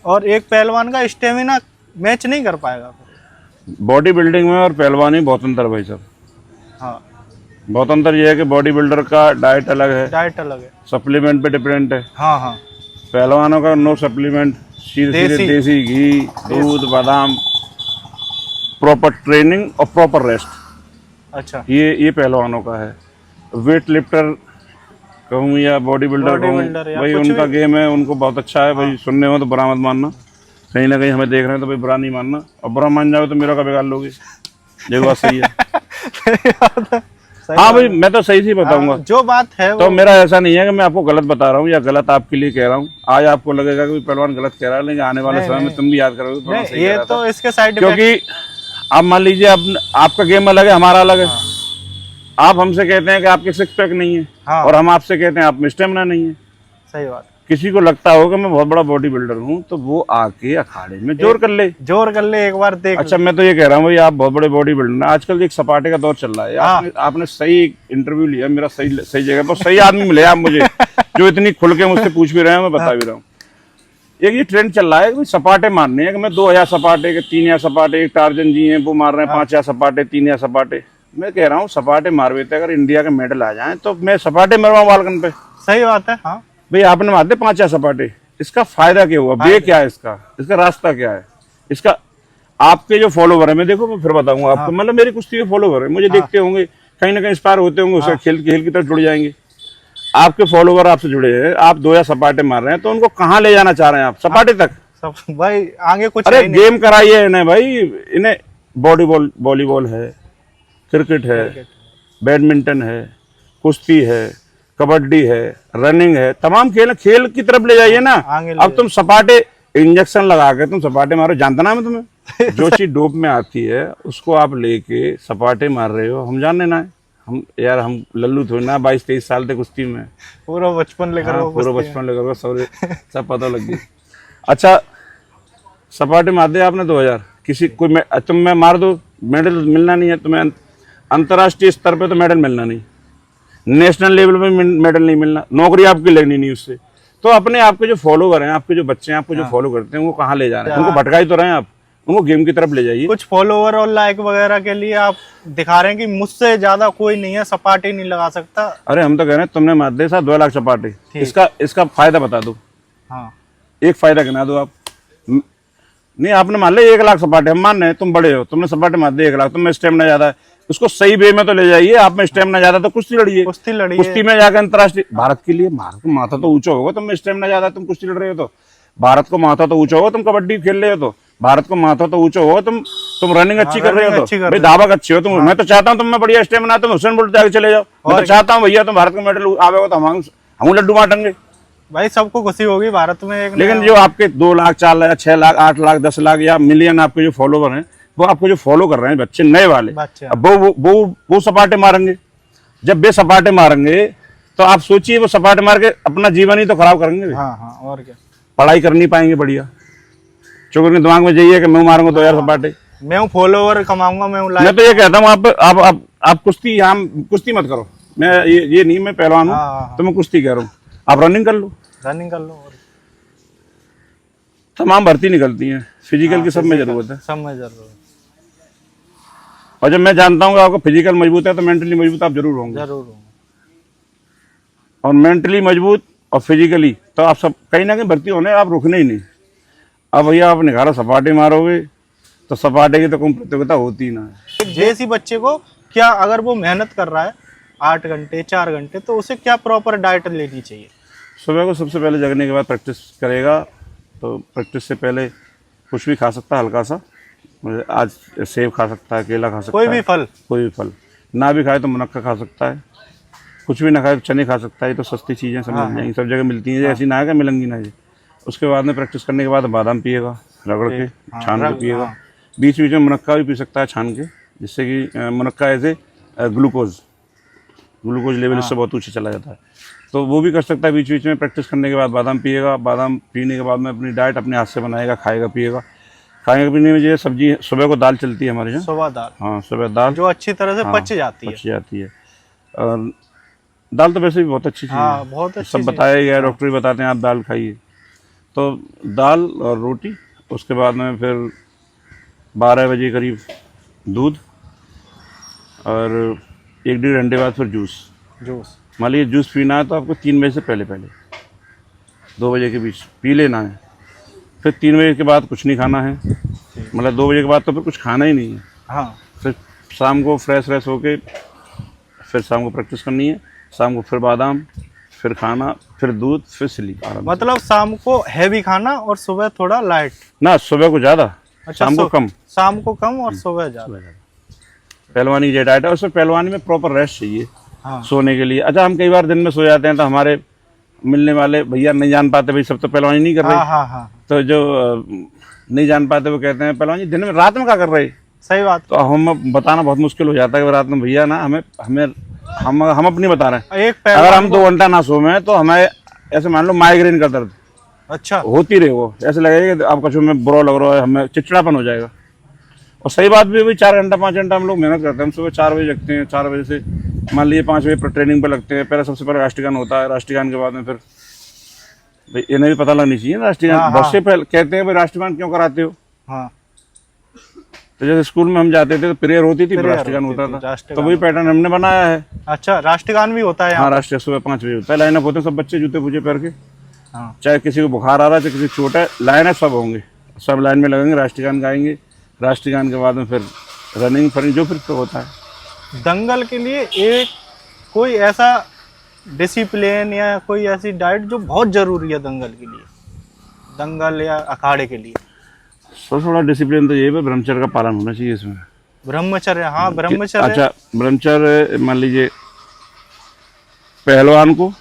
और एक पहलवान का स्टेमिना मैच नहीं कर पाएगा फिर। बॉडी बिल्डिंग में और पहलवानी में बहुत अंतर है भाई साहब। हाँ, बहुत अंतर ये है कि बॉडी बिल्डर का डाइट अलग है, डाइट अलग है। सप्लीमेंट पे डिपेंडेंट है। हाँ हाँ, पहलवानों का नो सप्लीमेंट, सीधे सीधे देसी घी, दूध, बादाम, प्रॉपर ट्रेनिंग और प्रॉपर रेस्ट। अच्छा, ये पहलवानों का है। वेट लिफ्टर कहूँ या बॉडी बिल्डर कहूँ, भाई उनका गेम है, उनको बहुत अच्छा है। भाई सुनने हो तो बुरा मत मानना, कहीं ना कहीं हमें देख रहे हैं तो भाई बुरा नहीं मानना, और बुरा मान जाओ तो मेरा का बिगाड़ लोगे। ये बात सही है। हाँ भाई, मैं तो सही से बताऊंगा जो बात है तो मेरा ऐसा नहीं है कि मैं आपको गलत बता रहा हूँ या गलत आपके लिए कह रहा हूँ। आज आपको लगेगा कि पहलवान गलत कह रहा है, लेकिन आने वाले समय में तुम भी याद करोगे थोड़ा सही ये तो इसके साइड, क्योंकि आप मान लीजिए आपका गेम अलग है, हमारा अलग है। आप हमसे कहते हैं कि आपके सिक्स पैक नहीं है, और हम आपसे कहते हैं आप में स्टेमिना नहीं है। सही बात। किसी को लगता होगा मैं बहुत बड़ा बॉडी बिल्डर हूँ, तो वो आके अखाड़े में जोर कर ले एक बार देख। अच्छा, मैं तो ये कह रहा हूँ भाई, आप बहुत बड़े बॉडी बिल्डर। आजकल एक सपाटे का दौर चल रहा है। आपने सही इंटरव्यू लिया मेरा, सही जगह पर सही आदमी मिले आप मुझे, जो इतनी खुल के मुझसे पूछ भी रहे हैं, मैं बता भी रहा हूँ। एक ये ट्रेंड चल रहा है कि सपाटे मारने हैं, कि मैं 2000 सपाटे के 3000 सपाटे, एक टार्जन जी हैं वो मार रहे हैं 5000 सपाटे, 3000 सपाटे। मैं कह रहा हूँ सपाटे मारवे थे, अगर इंडिया के मेडल आ जाए तो मैं सपाटे मरवाऊँ बालकन पे। सही बात है। हाँ भाई, आपने मार दे 5000 सपाटे, इसका फायदा क्या हुआ? बे क्या है इसका रास्ता क्या है इसका? आपके जो फॉलोवर है, मैं देखो मैं फिर बताऊंगा आपको, मतलब मेरी कुश्ती के फॉलोवर है, मुझे देखते होंगे, कहीं ना कहीं इंस्पायर होते होंगे, उसका खेल की तरफ जुड़ जाएंगे। आपके फॉलोवर आपसे जुड़े हैं, आप 2000 सपाटे मार रहे हैं, तो उनको कहाँ ले जाना चाह रहे हैं आप? सपाटे तक? सब भाई आगे कुछ अरे गेम कराइए इन्हें भाई, इन्हें वॉलीबॉल है, क्रिकेट है, बैडमिंटन है, कुश्ती है, कबड्डी है, रनिंग है, तमाम खेल की तरफ ले जाइए ना। अब तुम सपाटे इंजेक्शन लगा के तुम सपाटे मारो, जानता ना मैं तुम्हें। जो चीज डोप में आती है उसको आप लेके सपाटे मार रहे हो, हम जानने ना है। हम लल्लू थोड़ी ना, 22-23 साल तक कुश्ती में पूरा बचपन लेकर सब पता लग गई। अच्छा, सपाटे मार दे आपने 2000, किसी तुम मैं मार दो, मेडल मिलना नहीं है तुम्हें। अंतर्राष्ट्रीय स्तर पे तो मेडल मिलना नहीं, नेशनल लेवल पे मेडल नहीं मिलना, नौकरी आपकी लगनी नहीं उससे। तो अपने आपके जो फॉलोवर हैं, आपके जो बच्चे हैं, आपको जो फॉलो करते हैं, वो कहाँ ले जा रहे हैं? उनको भटका ही तो रहे हैं आप। उनको गेम की तरफ ले जाइए। कुछ फॉलोवर और लाइक वगैरह के लिए आप दिखा रहे हैं कि मुझसे ज्यादा कोई नहीं है, सपाटे नहीं लगा सकता। अरे हम तो कह रहे हैं तुमने मार दे साहब 2 लाख सपाटे, इसका फायदा बता दो। हाँ, एक फायदा गिना दो आप। नहीं आपने मान लिया 1 लाख सपाटे, हम मान रहे हैं तुम बड़े हो, तुमने सपाटे मार दिए 1 लाख, तुम में स्टेमिना ज्यादा है, उसको सही वे में तो ले जाइए। आप में स्टेमिना ज्यादा तो कुश्ती लड़िए, कुश्ती में जाकर अंतरराष्ट्रीय भारत के लिए माथा तो ऊंचा होगा। तुम में स्टेमिना ज्यादा, तुम कुश्ती लड़ रहे हो तो भारत को माथा तो ऊंचा होगा। तुम कबड्डी खेल रहे हो तो भारत को माथा तो ऊंचा होगा। तुम रनिंग अच्छी कर रहे हो तो भाई धावक अच्छे हो तुम। मैं तो चाहता हूँ तुम में बढ़िया स्टेमिना, तुम हुसैन बोल्ट आगे चले जाओ। मैं तो चाहता हूँ भैया तुम भारत का मेडल आवेगा तो हम लड्डू बांटेंगे भाई, सबको खुशी होगी भारत में एक। लेकिन जो आपके 2 लाख 4 लाख 6 लाख 8 लाख 10 लाख या मिलियन आपके जो फॉलोवर हैं, वो आपको जो फॉलो कर रहे हैं बच्चे नए वाले, अब वो सपाटे मारेंगे। जब वे सपाटे मारेंगे तो आप सोचिए वो सपाटे मार के अपना जीवन ही तो खराब करेंगे। हाँ हाँ, और क्या, पढ़ाई कर नहीं पाएंगे बढ़िया, क्योंकि उनके दिमाग में जाइए कि मैं मारूंगा 2000 सपाटे, मैं फॉलोवर कमाऊंगा, मैं तो ये कहता हूँ आप कुश्ती कुश्ती मत करो। मैं ये नहीं मैं पहलवान हूँ तो मैं कुश्ती कह रहा हूँ, आप रनिंग कर लो, रनिंग कर लो। और तमाम भर्ती निकलती है, फिजिकल की सब में जरूरत है, सब में जरूरत है। और जब मैं जानता हूँ कि आपका फिजिकल मजबूत है तो मेंटली मजबूत आप जरूर होंगे। और मेंटली मजबूत और फिजिकली तो आप सब कहीं ना कहीं भर्ती होने, आप रुकने ही नहीं। अब भैया आप निखारा सपाटे मारोगे तो सपाटे की तो कोई प्रतियोगिता होती ही ना है। जैसी बच्चे को क्या, अगर वो मेहनत कर रहा है 8 घंटे 4 घंटे, तो उसे क्या प्रॉपर डाइट लेनी चाहिए? सुबह को सबसे पहले जगने के बाद प्रैक्टिस करेगा, तो प्रैक्टिस से पहले कुछ भी खा सकता है हल्का सा, आज सेब खा सकता है, केला खा सकता है, कोई भी फल ना भी खाए तो मुनक्का खा सकता है, कुछ भी ना खाए तो चने खा सकता है। ये तो सस्ती चीज़ें समझ जाएंगी, सब जगह मिलती हैं, ऐसी ना है कि मिलेंगी ना जी। उसके बाद में प्रैक्टिस करने के बाद बादाम पिएगा, रगड़ के छान के पिएगा। बीच बीच में मुनक्का भी पी सकता है छान के, जिससे कि मुनक्का ऐसे ग्लूकोज लेवल इससे बहुत ऊँचे चला जाता है, तो वो भी कर सकता है बीच बीच में। प्रैक्टिस करने के बाद बादाम पिएगा, बादाम पीने के बाद में अपनी डाइट अपने हाथ से बनाएगा, खाएगा पिएगा। खाने पीने में जो सब्जी, सुबह को दाल चलती है हमारे यहाँ, सुबह दाल, हाँ सुबह दाल जो अच्छी तरह से पच जाती है। और दाल तो वैसे भी बहुत अच्छी चीज़ है, बहुत अच्छी, सब बताया गया है, डॉक्टर भी बताते हैं आप दाल खाइए। तो दाल और रोटी, उसके बाद में फिर 12 बजे करीब दूध, और 1-1.5 घंटे बाद फिर जूस। मान लीजिए जूस पीना है तो आपको 3 बजे से पहले 2 बजे के बीच पी लेना है। फिर 3 बजे के बाद कुछ नहीं खाना है, मतलब 2 बजे के बाद तो फिर कुछ खाना ही नहीं है। हाँ, फिर शाम को फ्रेश होके फिर शाम को प्रैक्टिस करनी है, शाम को फिर बादाम, फिर खाना, फिर दूध, फिर स्लीप। मतलब शाम को हैवी खाना और सुबह थोड़ा लाइट ना, सुबह को ज़्यादा, शाम को कम और सुबह ज़्यादा। पहलवानी की डाइट है, उसमें पहलवानी में प्रॉपर रेस्ट चाहिए सोने के लिए। अच्छा, हम कई बार दिन में सो जाते हैं तो हमारे मिलने वाले भैया नहीं जान पाते, भाई सब तो पहलवानी नहीं कर रहे, तो जो नहीं जान पाते वो कहते हैं पहलवानी दिन में रात में क्या कर रहे। सही बात। तो हम बताना बहुत मुश्किल हो जाता है कि रात में भैया ना हम अपनी बता रहे हैं, अगर हम 2 घंटा ना सोए तो हमें ऐसे मान लो माइग्रेन का दर्द अच्छा होती रहे, वो ऐसे लगेगा कि आपका जो में बुरा लग रहा है, हमें चिड़चिड़ापन हो जाएगा। और सही बात भी भाई 4 घंटा 5 घंटा हम लोग मेहनत करते हैं। हम सुबह 4 बजे जगते हैं, 4 बजे से मान लीजिए 5 बजे पर ट्रेनिंग पे लगते हैं। पहले सबसे पहले राष्ट्रगान होता है, राष्ट्रगान के बाद में फिर भाई इन्हें भी पता लगनी चाहिए राष्ट्रगान। बहुत से पहले कहते हैं भाई राष्ट्रगान क्यों कराते हो। तो जैसे स्कूल में हम जाते थे तो प्रेयर होती थी, राष्ट्रगान होता था, तो वही पैटर्न हमने बनाया है। अच्छा, राष्ट्रगान भी होता है? हाँ, राष्ट्रीय सुबह 5 बजे होता है, लाइन अप होते हैं सब बच्चे जूते पूजे पहन के, चाहे किसी को बुखार आ रहा है चाहे किसी चोट है, लाइन अप सब होंगे, सब लाइन में लगेंगे, राष्ट्रगान गाएंगे। राष्ट्रगान के बाद में फिर रनिंग फनिंग जो फिर तो होता है। दंगल के लिए एक कोई ऐसा डिसिप्लिन या कोई ऐसी डाइट जो बहुत जरूरी है दंगल के लिए, दंगल या अखाड़े के लिए? थोड़ा डिसिप्लिन तो ये है, ब्रह्मचर्य का पालन होना चाहिए इसमें। ब्रह्मचर्य? हाँ, ब्रह्मचर्य। अच्छा, ब्रह्मचर्य मान लीजिए पहलवान को,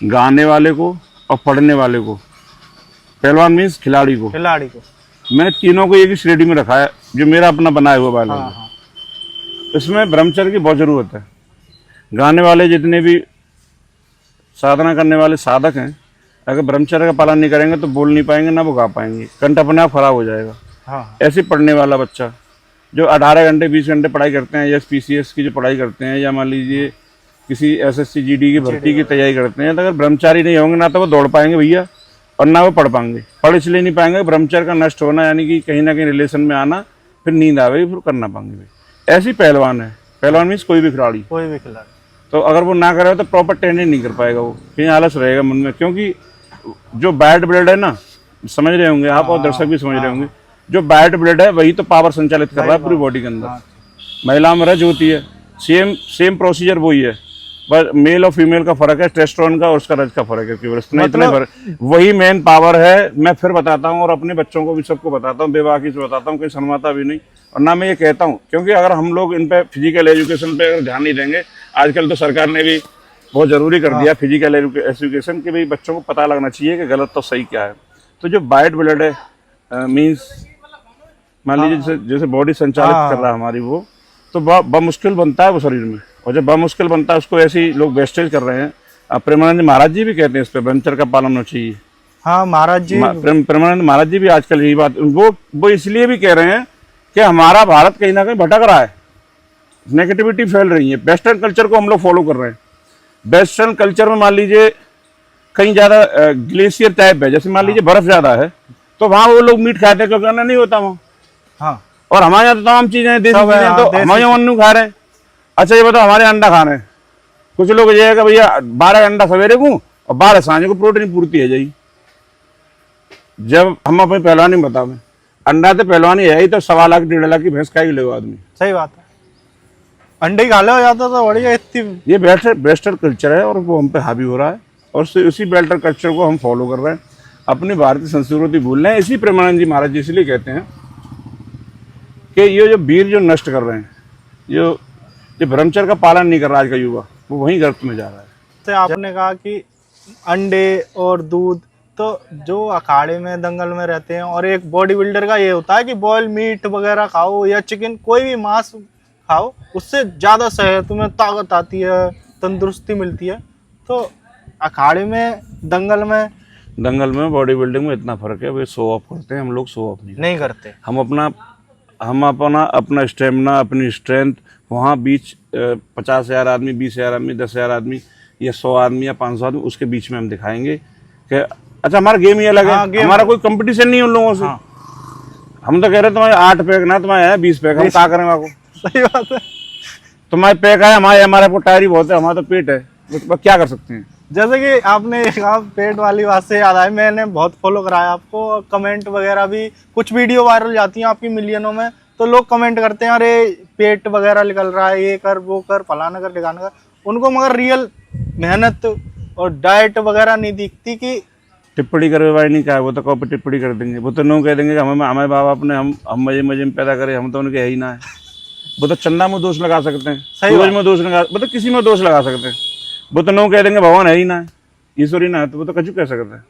गाने वाले को और पढ़ने वाले को। पहलवान मीन्स खिलाड़ी को मैंने तीनों को एक ही श्रेणी में रखा है, जो मेरा अपना बनाया हुआ बायोलॉजी। इसमें ब्रह्मचर्य की बहुत ज़रूरत है। गाने वाले जितने भी साधना करने वाले साधक हैं, अगर ब्रह्मचर्य का पालन नहीं करेंगे तो बोल नहीं पाएंगे, ना वो गा पाएंगे, कंठ अपने आप खराब हो जाएगा। ऐसे पढ़ने वाला बच्चा जो 18 घंटे 20 घंटे पढ़ाई करते हैं, या PCS की जो पढ़ाई करते हैं, या मान लीजिए किसी SSC GD की भर्ती की तैयारी करते हैं, तो अगर ब्रह्मचारी नहीं होंगे ना तो वो दौड़ पाएंगे भैया, और ना वो पढ़ पाएंगे। पढ़ इसलिए नहीं पाएंगे, ब्रह्मचर्य का नष्ट होना, यानी कि कहीं ना कहीं रिलेशन में आना, फिर नींद आवेगी, फिर करना पाएंगे। ऐसी पहलवान है। पहलवान मीन्स कोई भी खिलाड़ी, कोई भी खिलाड़ी। तो अगर वो ना करे तो प्रॉपर ट्रेनिंग नहीं कर पाएगा, वो कहीं आलस रहेगा मन में। क्योंकि जो बैट ब्लेड है ना, समझ रहे होंगे आप और दर्शक भी समझ रहे होंगे, जो बैट ब्लेड है वही तो पावर संचालित कर रहा है पूरी बॉडी के अंदर। महिला में रज होती है, सेम प्रोसीजर वही है, बस मेल और फीमेल का फर्क है, टेस्टोस्टेरोन का और उसका रज का फर्क है केवल, इतना इतने फर्क। वही मेन पावर है। मैं फिर बताता हूँ और अपने बच्चों को भी सबको बताता हूँ, बेबाकी से बताता हूँ, कोई शर्माता भी नहीं और ना मैं ये कहता हूँ। क्योंकि अगर हम लोग इन पे फिजिकल एजुकेशन पे अगर ध्यान नहीं देंगे, आजकल तो सरकार ने भी बहुत जरूरी कर दिया फिजिकल एजुकेशन, कि भाई बच्चों को पता लगना चाहिए कि गलत तो सही क्या है। तो जो वाइट ब्लड है मीन्स मान लीजिए जैसे बॉडी संचालित कर रहा है हमारी, वो तो बमुश्किल बनता है वो शरीर में, और जब बमुश्किल बनता है उसको ऐसे ही लोग वेस्टेज कर रहे हैं। प्रेमानंद महाराज जी भी कहते हैं इस पे ब्रह्मचर्य का पालन होना चाहिए। हाँ महाराज जी, प्रेमानंद महाराज जी भी आजकल यही बात वो इसलिए भी कह रहे हैं कि हमारा भारत कहीं ना कहीं भटक रहा है, नेगेटिविटी फैल रही है। वेस्टर्न कल्चर को हम लोग फॉलो कर रहे हैं। वेस्टर्न कल्चर में मान लीजिए कहीं ज्यादा ग्लेशियर टाइप है, जैसे मान लीजिए बर्फ ज्यादा है तो वहाँ वो लोग मीट खाते हैं क्योंकि अन्ना नहीं होता वहाँ। हाँ, और हमारे यहाँ तो तमाम चीजें देसी चीजें, तो हमारे यहाँ अन्नू खा रहे हैं। अच्छा ये बताओ, हमारे अंडा खा रहे हैं, कुछ लोग ये है कि भैया 12 अंडा सवेरे को और 12 सांझ को प्रोटीन पूर्ति है जाई। जब हम अपनी पहलवानी में बताओ, अंडा तो पहलवानी है ही, तो 1.25 लाख 1.5 लाख की भैंस खाई ले आदमी। सही बात है, अंडे खा ले हो जाता तो बढ़िया। इतनी ये वेस्टर्न कल्चर है और वो हम पे हावी हो रहा है, और उसी वेस्टर्न कल्चर को हम फॉलो कर रहे हैं, अपनी भारतीय संस्कृति भूल रहे हैं। इसी प्रेमानंद जी महाराज जी इसलिए कहते हैं कि ये जो वीर जो नष्ट कर रहे हैं, जो ब्रह्मचर्य का पालन नहीं कर रहा आज का युवा, वो वहीं गर्त में जा रहा है। तो आपने कहा कि अंडे और दूध, तो जो अखाड़े में दंगल में रहते हैं, और एक बॉडी बिल्डर का ये होता है कि बॉयल मीट वगैरह खाओ या चिकन, कोई भी मांस खाओ, उससे ज़्यादा सेहत तुम्हें ताकत आती है, तंदुरुस्ती मिलती है। तो अखाड़े में दंगल में बॉडी बिल्डिंग में इतना फर्क है, वे शो ऑफ करते हैं, हम लोग शो ऑफ नहीं करते। हम अपना स्टेमिना, अपनी स्ट्रेंथ वहाँ बीच 50,000 आदमी, 20,000 आदमी, 10,000 आदमी या 100 आदमी या 500 आदमी, उसके बीच में हम दिखाएंगे कि अच्छा हमारा गेम ही अलग है। हमारा कोई कंपटीशन नहीं है उन लोगों से। हम तो कह रहे तुम्हारे 8 पैक ना, तुम्हारे 20 पैक, हम क्या करेंगे आपको। सही बात है, तुम्हारे पैक है, हमारे को टायर ही बहुत है, हमारा तो पेट है, तो क्या कर सकते हैं। जैसे कि आपने कहा पेट वाली बात से याद आया, मैंने बहुत फॉलो कराया आपको, कमेंट वगैरह भी, कुछ वीडियो वायरल जाती हैं आपकी मिलियनों में, तो लोग कमेंट करते हैं अरे पेट वगैरह निकल रहा है, ये कर वो कर, फलाना कर ढिकाना कर, उनको मगर रियल मेहनत और डाइट वगैरह नहीं दिखती। कि टिप्पणी करे भाई नहीं, क्या वो तो कॉपी टिप्पणी कर देंगे, वो तो नो कह देंगे कि हमारे बाप बाप ने हम मजे में पैदा करे, हम तो उनके है ही ना है। वो तो चंदा में दोष लगा सकते हैं, सूरज में दोष लगा, वो तो किसी में दोष लगा सकते हैं। वो तो नो कह देंगे भगवान है ही ना है, ईश्वर ही ना है, तो वो तो कचू कह सकते हैं।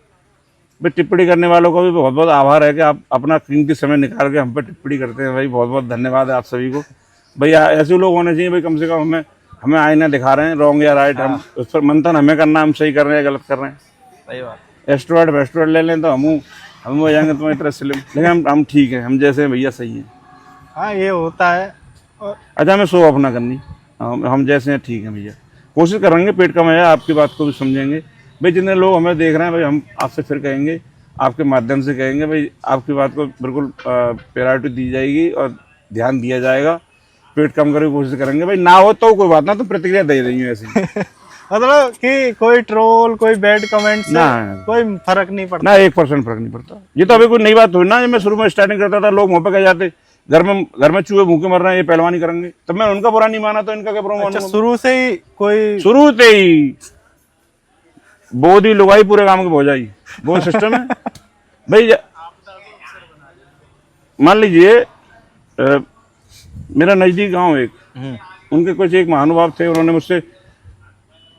भाई टिप्पणी करने वालों का भी बहुत बहुत आभार है कि आप अपना कीमती समय निकाल के हम पर टिप्पणी करते हैं। भाई बहुत बहुत धन्यवाद है आप सभी को। भैया ऐसे लोग होने चाहिए भाई, कम से कम हमें आईना दिखा रहे हैं, रॉन्ग या राइट, हम उस पर मंथन हमें करना, हम सही कर रहे हैं या गलत कर रहे हैं। सही बात, एस्ट्रॉइड वेस्ट्रॉइड ले लें तो हम हो जाएंगे तुम्हारी तरह स्लिम, लेकिन हम ठीक है, हम जैसे हैं भैया सही हैं। हाँ ये होता है। और अच्छा हमें शो ऑफ ना करनी, हम जैसे हैं ठीक है भैया, कोशिश करेंगे पेट कम है, आपकी बात को भी समझेंगे। भाई जितने लोग हमें देख रहे हैं भाई, हम आपसे फिर कहेंगे, आपके माध्यम से कहेंगे भाई, आपकी बात को बिल्कुल प्रायोरिटी दी जाएगी और ध्यान दिया जाएगा। पेट कम करने की कोशिश करेंगे भाई, ना हो तो कोई बात ना, तो प्रतिक्रिया दे रही हूँ ऐसी। मतलब कि कोई ट्रोल, कोई बैड कमेंट से ना, कोई फर्क नहीं पड़ता ना, 1% फर्क नहीं पड़ता। ये तो अभी कोई नई बात हुई ना, जब मैं शुरू में स्टार्टिंग करता था, लोग मुँह पे कह जाते घर में चूहे भूखे मर रहे हैं, ये पहलवानी करेंगे, तब मैं उनका बुरा नहीं माना, तो इनका क्या बुरा मानूंगा। अच्छा, शुरू से ही बोधी लुगाई पूरे काम की भौजाई, वो सिस्टम है भाई। मान लीजिए मेरा नजदीक गांव एक, उनके कुछ एक महानुभाव थे, उन्होंने मुझसे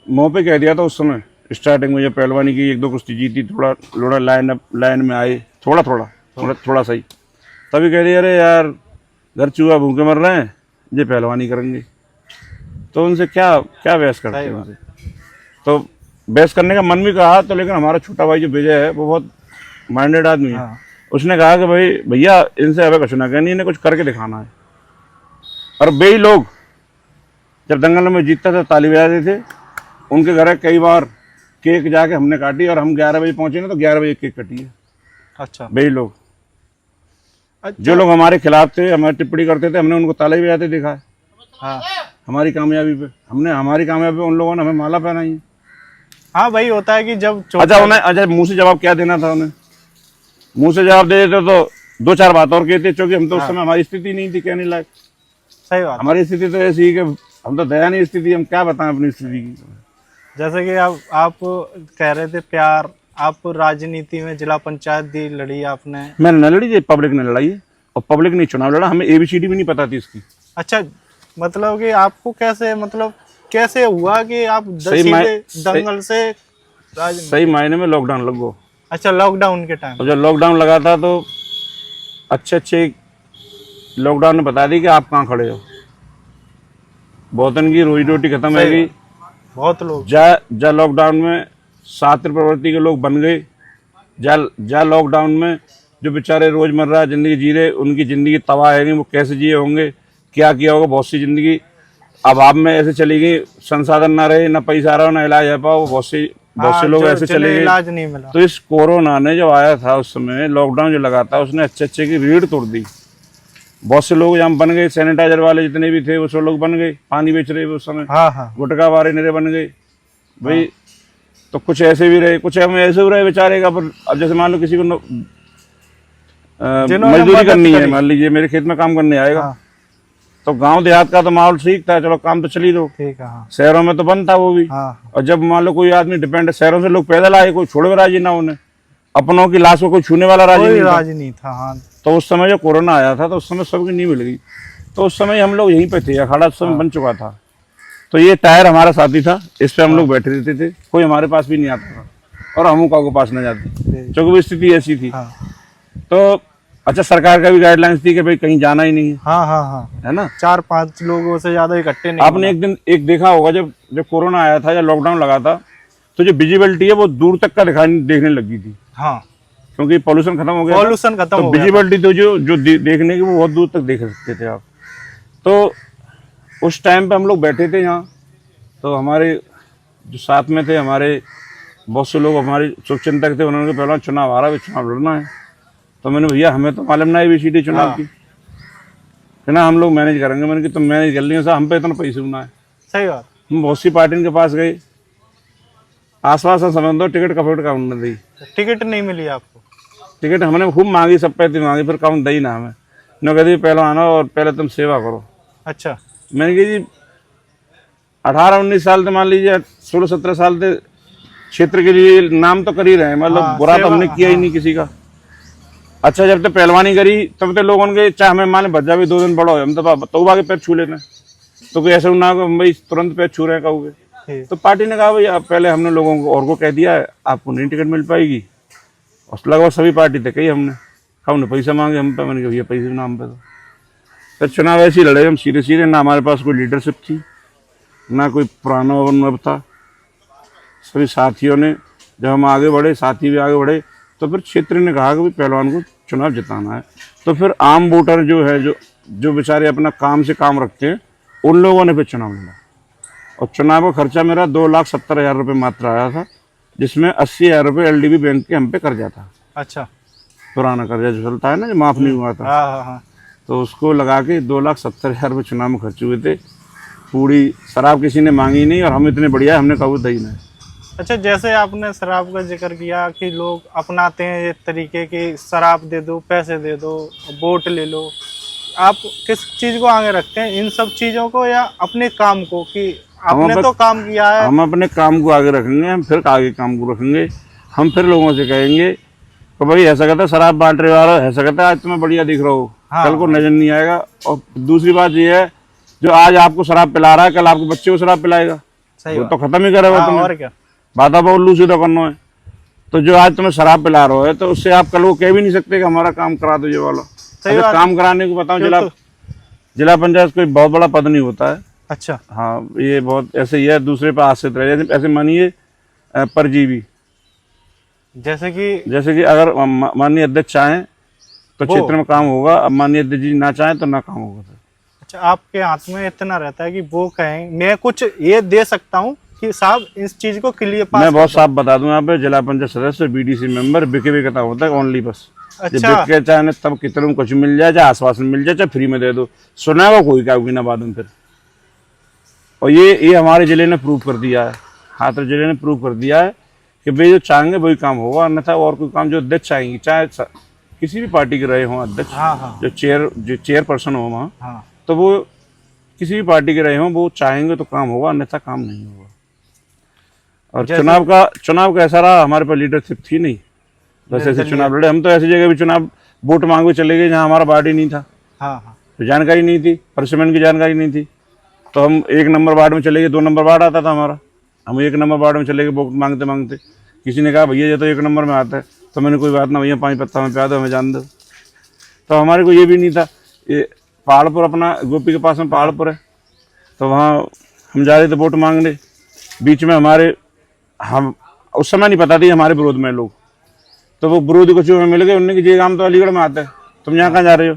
मुंह पे कह दिया था उस समय स्टार्टिंग में, जब पहलवानी की 1-2 कुश्ती जीती, थोड़ा लाइन में आए, थोड़ा सही, तभी कह दिया अरे यार घर चूहा भूखे मर रहे हैं, ये पहलवानी करेंगे। तो उनसे क्या बहस करते हैं उनसे, तो बहस करने का मन भी कहा, तो लेकिन हमारा छोटा भाई जो विजय है वो बहुत माइंडेड आदमी है। उसने कहा कि भाई भैया इनसे अब कुछ ना कहनी, इन्हें कुछ करके दिखाना है। और वही लोग जब दंगल में जीतता था ताली बजाते थे, उनके घर कई बार केक जाके हमने काटी और हम 11 बजे पहुंचे ना तो 11 बजे केक कटी है। अच्छा वही लोग अच्छा। जो लोग हमारे खिलाफ थे, हमारी टिप्पणी करते थे, हमने उनको ताले बजाते देखा है। हाँ हमारी कामयाबी पे हमारी कामयाबी पे उन लोगों ने हमें माला पहनाई है। हाँ वही होता है कि जब अच्छा मुंह से जवाब क्या देना था उन्हें? मुंह से जवाब दे देते तो 2-4 बात और कहते, क्योंकि हम तो उस समय हमारी स्थिति नहीं थी कहने लायक। सही बात। हमारी स्थिति तो ऐसी है कि हम तो दयनीय स्थिति, हम क्या बताएं अपनी स्थिति की। जैसे कि आप कह रहे थे प्यार, आप राजनीति में जिला पंचायत दी लड़ी आपने। मैंने न लड़ी, पब्लिक ने लड़ाई है और पब्लिक ने चुनाव लड़ा। हमें ABCD भी नहीं पता थी इसकी। अच्छा मतलब कि आपको कैसे, मतलब कैसे हुआ कि आप दंगल से सही मायने में लॉकडाउन लग गो। अच्छा लॉकडाउन के टाइम, और जब लॉकडाउन लगा था तो अच्छे लॉकडाउन ने बता दी कि आप कहाँ खड़े हो। बहुतन की रोजी रोटी खत्म हो गई। बहुत लोग जा लॉकडाउन में छात्र प्रवृत्ति के लोग बन गए। जा लॉकडाउन में जो बेचारे रोजमर्रा जिंदगी जी रहे, उनकी जिंदगी तबाह है, वो कैसे जिए होंगे, क्या किया होगा। बहुत सी जिंदगी अभाव में ऐसे चली गई, संसाधन ना रहे, ना पैसा रहा, ना इलाज आ पाओ। बहुत से लोग ऐसे चले गए, इलाज नहीं मिला। तो इस कोरोना ने जो आया था उस समय लॉकडाउन जो लगा था, उसने अच्छे की रीढ़ तोड़ दी। बहुत से लोग यहाँ बन गए, सैनिटाइजर वाले जितने भी थे वो सब लोग बन गए, पानी बेच रहे उस समय। हाँ गुटखा वाले नरे बन गए भाई। तो कुछ ऐसे भी रहे, कुछ हम ऐसे भी रहे बेचारे का। पर अब जैसे मान लो किसी को मजदूरी करनी है, मान लीजिए मेरे खेत में काम करने आएगा, तो गांव देहात का तो माहौल ठीक था, चलो काम तो चली दो। ठीक है। हाँ। शहरों में तो बंद था वो भी। और जब मान लो कोई आदमी डिपेंड, शहरों से लोग पैदल आए, कोई छोड़े राजी ना उन्हें, अपनों की लाश को कोई छूने वाला राजी नहीं था। हाँ। तो उस समय जो कोरोना आया था तो उस समय सबकी नींद मिल गई। तो उस समय हम लोग यहीं पे थे, अखाड़ा उस समय बन चुका था। तो ये टायर हमारा साथी था, इस पे हम लोग बैठे रहते थे, कोई हमारे पास भी नहीं आता था और हम के पास न जाते, क्योंकि स्थिति ऐसी थी। तो अच्छा सरकार का भी गाइडलाइंस थी कि भाई कहीं जाना ही नहीं है। हाँ है ना। 4-5 लोगों से ज्यादा इकट्ठे नहीं। आपने एक देखा होगा, जब कोरोना आया था या लॉकडाउन लगा था, तो जो विजिबिलिटी है वो दूर तक का देखने लगी थी। हाँ क्योंकि पॉल्यूशन खत्म हो गया, पॉल्यूशन खत्म हो गया। विजिबिलिटी तो जो देखने की वो बहुत दूर तक देख सकते थे आप। तो उस टाइम पे हम लोग बैठे थे यहाँ, तो हमारे जो साथ में थे, हमारे बहुत से लोग हमारे शुभचिंतक थे, उन्होंने पहला चुनाव आ रहा है, चुनाव लड़ना है। तो मैंने भैया हमें तो मालूम ना ABCD चुनाव की, है ना, हम लोग मैनेज करेंगे। मैंने कि तुम मैनेज कर लिया, हम पे इतना पैसे ना है। सही बात। हम बहुत सी पार्टियों के पास गए, आसपास समझ दो टिकट कफेट का उन्होंने दी। टिकट नहीं मिली आपको? टिकट हमने खूब मांगी, सब पैसे मांगी, फिर काउंट दी ना हमें। न कहती पहले आना और पहले तुम सेवा करो। अच्छा। मैंने कहा जी 18-19 साल से, मान लीजिए 16-17 साल से क्षेत्र के लिए नाम तो कर ही रहे हैं, मतलब बुरा तो हमने किया ही नहीं किसी का। अच्छा जब तक पहलवानी करी तब तो लोगों के, चाहे हमें माने बच्चा भी 2 दिन बड़ा हो, हम तो आगे पैर छू लेते हैं। तो कोई ऐसा ना हो भाई तुरंत पैर छू रहे हैं कहोगे। तो पार्टी ने कहा भाई आप पहले, हमने लोगों को और को कह दिया है आपको नहीं टिकट मिल पाएगी। और लगभग सभी पार्टी थे, कही हमने पैसा मांगे हम पे। मैंने कहा भैया पैसे नाम पे। तो फिर चुनाव ऐसे ही लड़े हम सीधे, ना हमारे पास कोई लीडरशिप थी, ना कोई पुराना अनुभव था। सभी साथियों ने, जब हम आगे बढ़े, साथी भी आगे बढ़े, तो फिर क्षेत्र ने कहा कि पहलवान को चुनाव जिताना है। तो फिर आम वोटर जो है, जो बेचारे अपना काम से काम रखते हैं, उन लोगों ने फिर चुनाव लड़ा। और चुनाव का खर्चा मेरा 2,70,000 रुपये मात्र आया था, जिसमें 80,000 रुपये LDB बैंक के हम पे कर्जा था। अच्छा। पुराना कर्जा जो चलता है ना, जो माफ नहीं हुआ था। हाँ। तो उसको लगा के 2,70,000 रुपये चुनाव में खर्च हुए थे। पूरी शराब किसी ने मांगी नहीं, और हम इतने बढ़िया, हमने कहा दही नहीं। अच्छा जैसे आपने शराब का जिक्र किया कि लोग अपनाते हैं ये तरीके की, शराब दे दो, पैसे दे दो, वोट ले लो, आप किस चीज़ को आगे रखते हैं, इन सब चीज़ों को या अपने काम को, कि आपने तो काम किया है? हम अपने काम को आगे रखेंगे, हम फिर आगे काम को रखेंगे। हम फिर लोगों से कहेंगे तो भाई ऐसा कहता है शराब बांट रहे वाला, ऐसा कहता है आज तुम्हें बढ़िया दिख रहा हो, कल को नजर नहीं आएगा। और दूसरी बात ये है, जो आज आपको शराब पिला रहा है कल आपके बच्चे को शराब पिलाएगा, वो तो खत्म ही करेगा तुम्हें। और क्या, बात आप उल्लू सीधा करना है। तो जो आज तुम्हें शराब पिला रहा है, तो उससे आप कल को कह भी नहीं सकते कि हमारा काम करा दो ये वाला। काम कराने को बताऊं, जिला पंचायत कोई बहुत बड़ा पद नहीं होता है। अच्छा। हाँ, ये बहुत ऐसे ही है, दूसरे पे आश्रित रहे। ऐसे मानिए परजीवी, जैसे कि अगर माननीय अध्यक्ष चाहें तो क्षेत्र में काम होगा, अब माननीय अध्यक्ष जी ना चाहें तो ना काम होगा। अच्छा, आपके हाथ में इतना रहता है कि वो कहें मैं कुछ ये दे सकता हूँ कि साहब इस चीज को क्लियर पास मैं बहुत साफ बता दूं, यहाँ पे जिला पंचायत सदस्य, बीडीसी मेंबर बिके बिकता होता है ओनली बस। जब अच्छा बिक के चाहे तब कितने में कुछ मिल जाए, चाहे आसपास में मिल जाए, चाहे फ्री में दे दो, सुनाएगा कोई क्या होगी ना बाद में फिर। और ये हमारे जिले ने प्रूव कर दिया है, हाथरस जिले ने प्रूव कर दिया है कि भाई जो चाहेंगे वही काम होगा, अन्यथा और कोई काम जो अध्यक्ष चाहेंगे, चाहे किसी भी पार्टी के रहे हों अध्यक्ष, हाँ हाँ जो चेयरपर्सन हो वहाँ, हाँ तो वो किसी भी पार्टी के रहे हों, वो चाहेंगे तो काम होगा, अन्यथा काम नहीं होगा। और चुनाव का ऐसा रहा, हमारे पास लीडरशिप थी नहीं, बस ऐसे चुनाव लड़े। हम तो ऐसी जगह भी चुनाव वोट मांगे चले गए जहाँ हमारा वार्ड ही नहीं था, हाँ हाँ तो जानकारी नहीं थी, परसिमेंट की जानकारी नहीं थी, तो हम 1 नंबर वार्ड में चले गए, 2 नंबर वार्ड आता था हमारा, हम 1 नंबर वार्ड में चले गए वोट मांगते मांगते। किसी ने कहा भैया ये तो 1 नंबर में आता है, तो मैंने कोई बात ना भैया 5 पत्ता में प्याद दो, हमें जान दो। तो हमारे को ये भी नहीं था, ये पहाड़पुर अपना गोपी के पास में पहाड़पुर है, तो वहाँ हम जा रहे थे वोट मांगने, बीच में हम उस समय नहीं पता थी हमारे विरोध में लोग, तो वो विरोधी कुछ में मिल गए, उन्होंने कि ये काम तो अलीगढ़ में आता है, तुम यहाँ कहाँ जा रहे हो?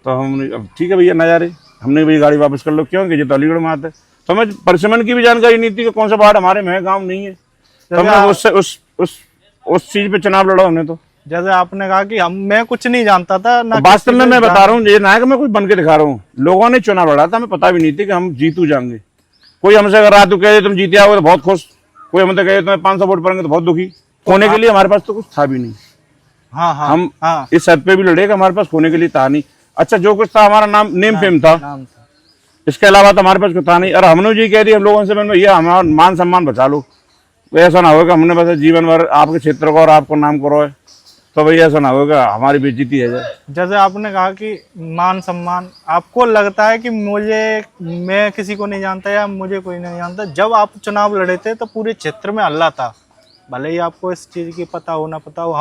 तो हमने अब ठीक है भैया ना जा रहे, हमने भैया गाड़ी वापस कर लो, क्यों कि ये तो अलीगढ़ में आता है। तो हमें परसिमन की भी जानकारी नहीं थी कि कौन सा वार्ड हमारे में है, गाँव नहीं है, तो हमने उससे उस चीज पे चुनाव लड़ा हमने। तो जैसे आपने कहा कि मैं कुछ नहीं जानता था ना, वास्तव में मैं बता रहा हूँ, ये ना है कि मैं कुछ बन के दिखा रहा हूँ, लोगों ने चुनाव लड़ा था, हमें पता भी नहीं थी कि हम जीतू जाएंगे। कोई हमसे अगर रात को कहे तुम जीते आओगे तो बहुत खुश, कोई हमसे कहे तुम्हें 500 वोट पड़ेंगे तो बहुत दुखी। खोने के लिए हमारे पास तो कुछ था भी नहीं। हाँ हाँ हम हाँ इस सद पे भी लड़े कि हमारे पास खोने के लिए था नहीं। अच्छा जो कुछ था हमारा नेम फेम था, इसके अलावा तो हमारे पास कुछ था नहीं। और हमने जी कह दिया हम लोगों से, भैया हमारा मान सम्मान बचा लो, ऐसा ना होगा हमने बस जीवन भर आपके क्षेत्र को और आपको नाम करो है, तो भैया ऐसा ना होगा हमारी बेइज्जती है जाए। जैसे आपने कहा कि मान सम्मान, आपको लगता है कि मैं किसी को नहीं जानता या मुझे कोई नहीं जानता, जब आप चुनाव लड़े थे तो पूरे क्षेत्र में हल्ला था, भले ही आपको इस चीज की पता हो ना पता हो,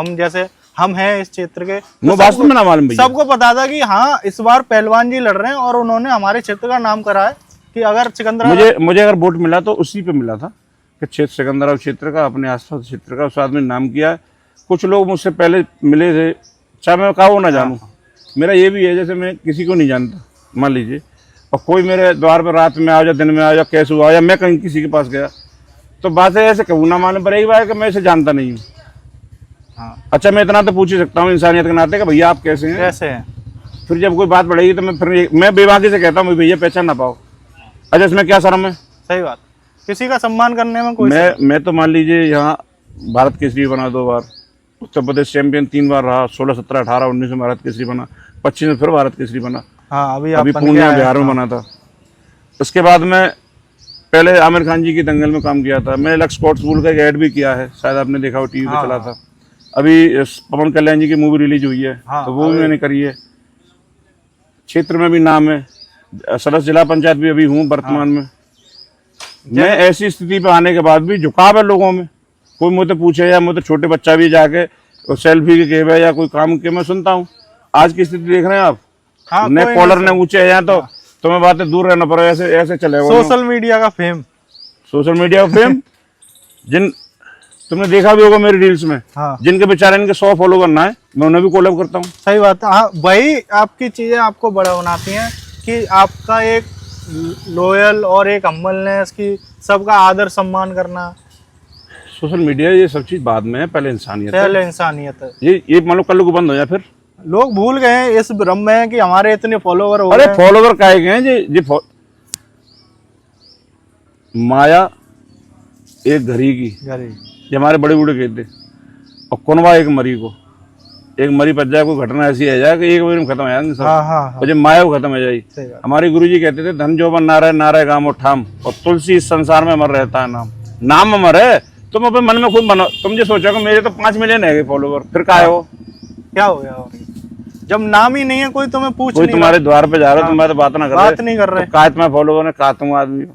हम हैं इस क्षेत्र के, तो वास्तव में ना मालूम भैया, सबको पता था कि हाँ इस बार पहलवान जी लड़ रहे हैं और उन्होंने हमारे क्षेत्र का नाम करा है कि अगर सिकंदरा मुझे अगर वोट मिला तो उसी पे मिला था कि क्षेत्र सिकंदराबाद क्षेत्र का, अपने आसपास क्षेत्र का, उस आदमी ने नाम किया। कुछ लोग मुझसे पहले मिले थे, चाहे मैं कहा वो ना जानूं, मेरा ये भी है जैसे मैं किसी को नहीं जानता मान लीजिए, और कोई मेरे द्वार पर रात में आ जाए, दिन में आ जाए, कैसे हुआ, या मैं कहीं किसी के पास गया, तो बात है ऐसे कहूँ ना मालूम पर एक बार कि मैं इसे जानता नहीं हूँ। हाँ अच्छा मैं इतना तो पूछ ही सकता हूँ इंसानियत के नाते कि भैया आप कैसे हैं, कैसे हैं, फिर जब कोई बात बढ़ेगी तो मैं बेबाकी से कहता हूँ भैया पहचान ना पाओ। अच्छा इसमें क्या शर्म है? सही बात, किसी का सम्मान करने में कोई मैं तो मान लीजिए यहाँ भारत केसरी बना 2 बार, उत्तर प्रदेश चैंपियन 3 बार रहा, 16, 17, 18, 19 में भारत केसरी बना, 25 में फिर भारत केसरी बना, हाँ अभी पूर्णिया बिहार में बना था। उसके बाद में पहले आमिर खान जी की दंगल में काम किया था, मैंने लक्ष्य स्पोर्ट्स स्कूल का एक ऐड भी किया है, शायद आपने देखा हो, टीवी पे चला था। अभी पवन कल्याण जी की मूवी रिलीज हुई है, तो वो भी मैंने करी है। क्षेत्र में भी नाम है, सदस्य जिला पंचायत भी अभी हूँ वर्तमान में। मैं ऐसी स्थिति पे आने के बाद भी झुकाव है लोगों में, कोई मुझे पूछे या मुझे छोटे बच्चा भी जाके सेल्फी के कहे या कोई काम के मैं सुनता हूँ। आज की स्थिति देख रहे हैं आप, ने कॉलर ने ऊंचे हैं तो तुम्हें बातें दूर रहना पड़ेगा, ऐसे चलेगा। सोशल मीडिया का फेम, जिन तुमने देखा भी होगा मेरी रील्स में, हाँ। जिनके बेचारे इनके 100 फॉलो करना है, मैं उन्हें भी कोलैब करता हूँ। सही बात है, हाँ वही आपकी चीजें आपको बड़ा बनाती हैं कि आपका एक लॉयल और एक हम्बलनेस की सबका आदर सम्मान करना। सोशल मीडिया ये सब चीज बाद में है, पहले इंसानियत है। ये मान लो कल को बंद हो जाए फिर लोग भूल गए हैं इस भ्रम में कि हमारे इतने फॉलोवर हो अरे फॉलोवर काहे गए जी माया एक घड़ी की, ये हमारे बड़े बूढ़े कहते, और कुनवा एक मरी को, एक मरी पच जाए, कोई घटना ऐसी है जाए कि एक बार में खत्म हो जाएंगे सब। और जब माया वो खत्म हो जाएगी। हमारे गुरुजी कहते थे धन जोबन नाराय नाराय गाम और ठाम, और तुलसी इस संसार में अमर रहता है नाम अमर है। तुम अपने मन में खुद बनाओ, तुम जो सोचोगे मेरे तो 5 मिलियन है फॉलोवर, फिर क्या हो, क्या हो गया? जब नाम ही नहीं है, कोई तुम्हें पूछ कोई तुम्हारे द्वार पे जा रहा है, तुम्हारे तो बात नहीं कर रहे, का तुम्हारे फॉलोवर है, का तुम आदमी हो।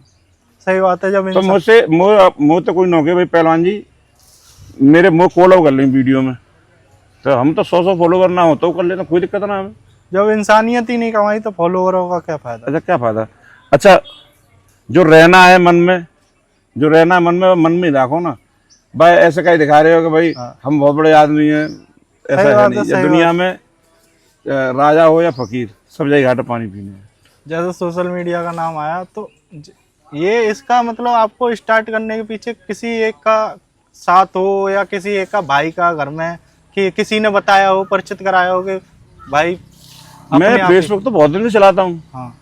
सही बात है। जब तो मुझसे मुँह तो कोई नौके भाई पहलवान जी मेरे मुँह कॉल कर लें वीडियो में, तो हम तो 100 फॉलोवर ना हो तो कर लेते, कोई दिक्कत ना हमें। जब इंसानियत ही नहीं कमाई तो फॉलोवरों का क्या फायदा? अच्छा क्या फायदा? अच्छा जो रहना है मन में, मन में रखो ना भाई, ऐसे कहीं दिखा रहे हो कि भाई हम बहुत बड़े आदमी हैं, ऐसा है नहीं। दुनिया में राजा हो या फकीर, सब जाए घाट पानी पीने। जैसे सोशल मीडिया का नाम आया तो ये इसका मतलब आपको स्टार्ट करने के पीछे किसी एक का साथ हो या किसी एक का भाई का घर में कि किसी ने बताया हो, परिचित कराया हो कि भाई मैं अपने आप ही- फेसबुक तो बहुत दिन से चलाता हूँ। हाँ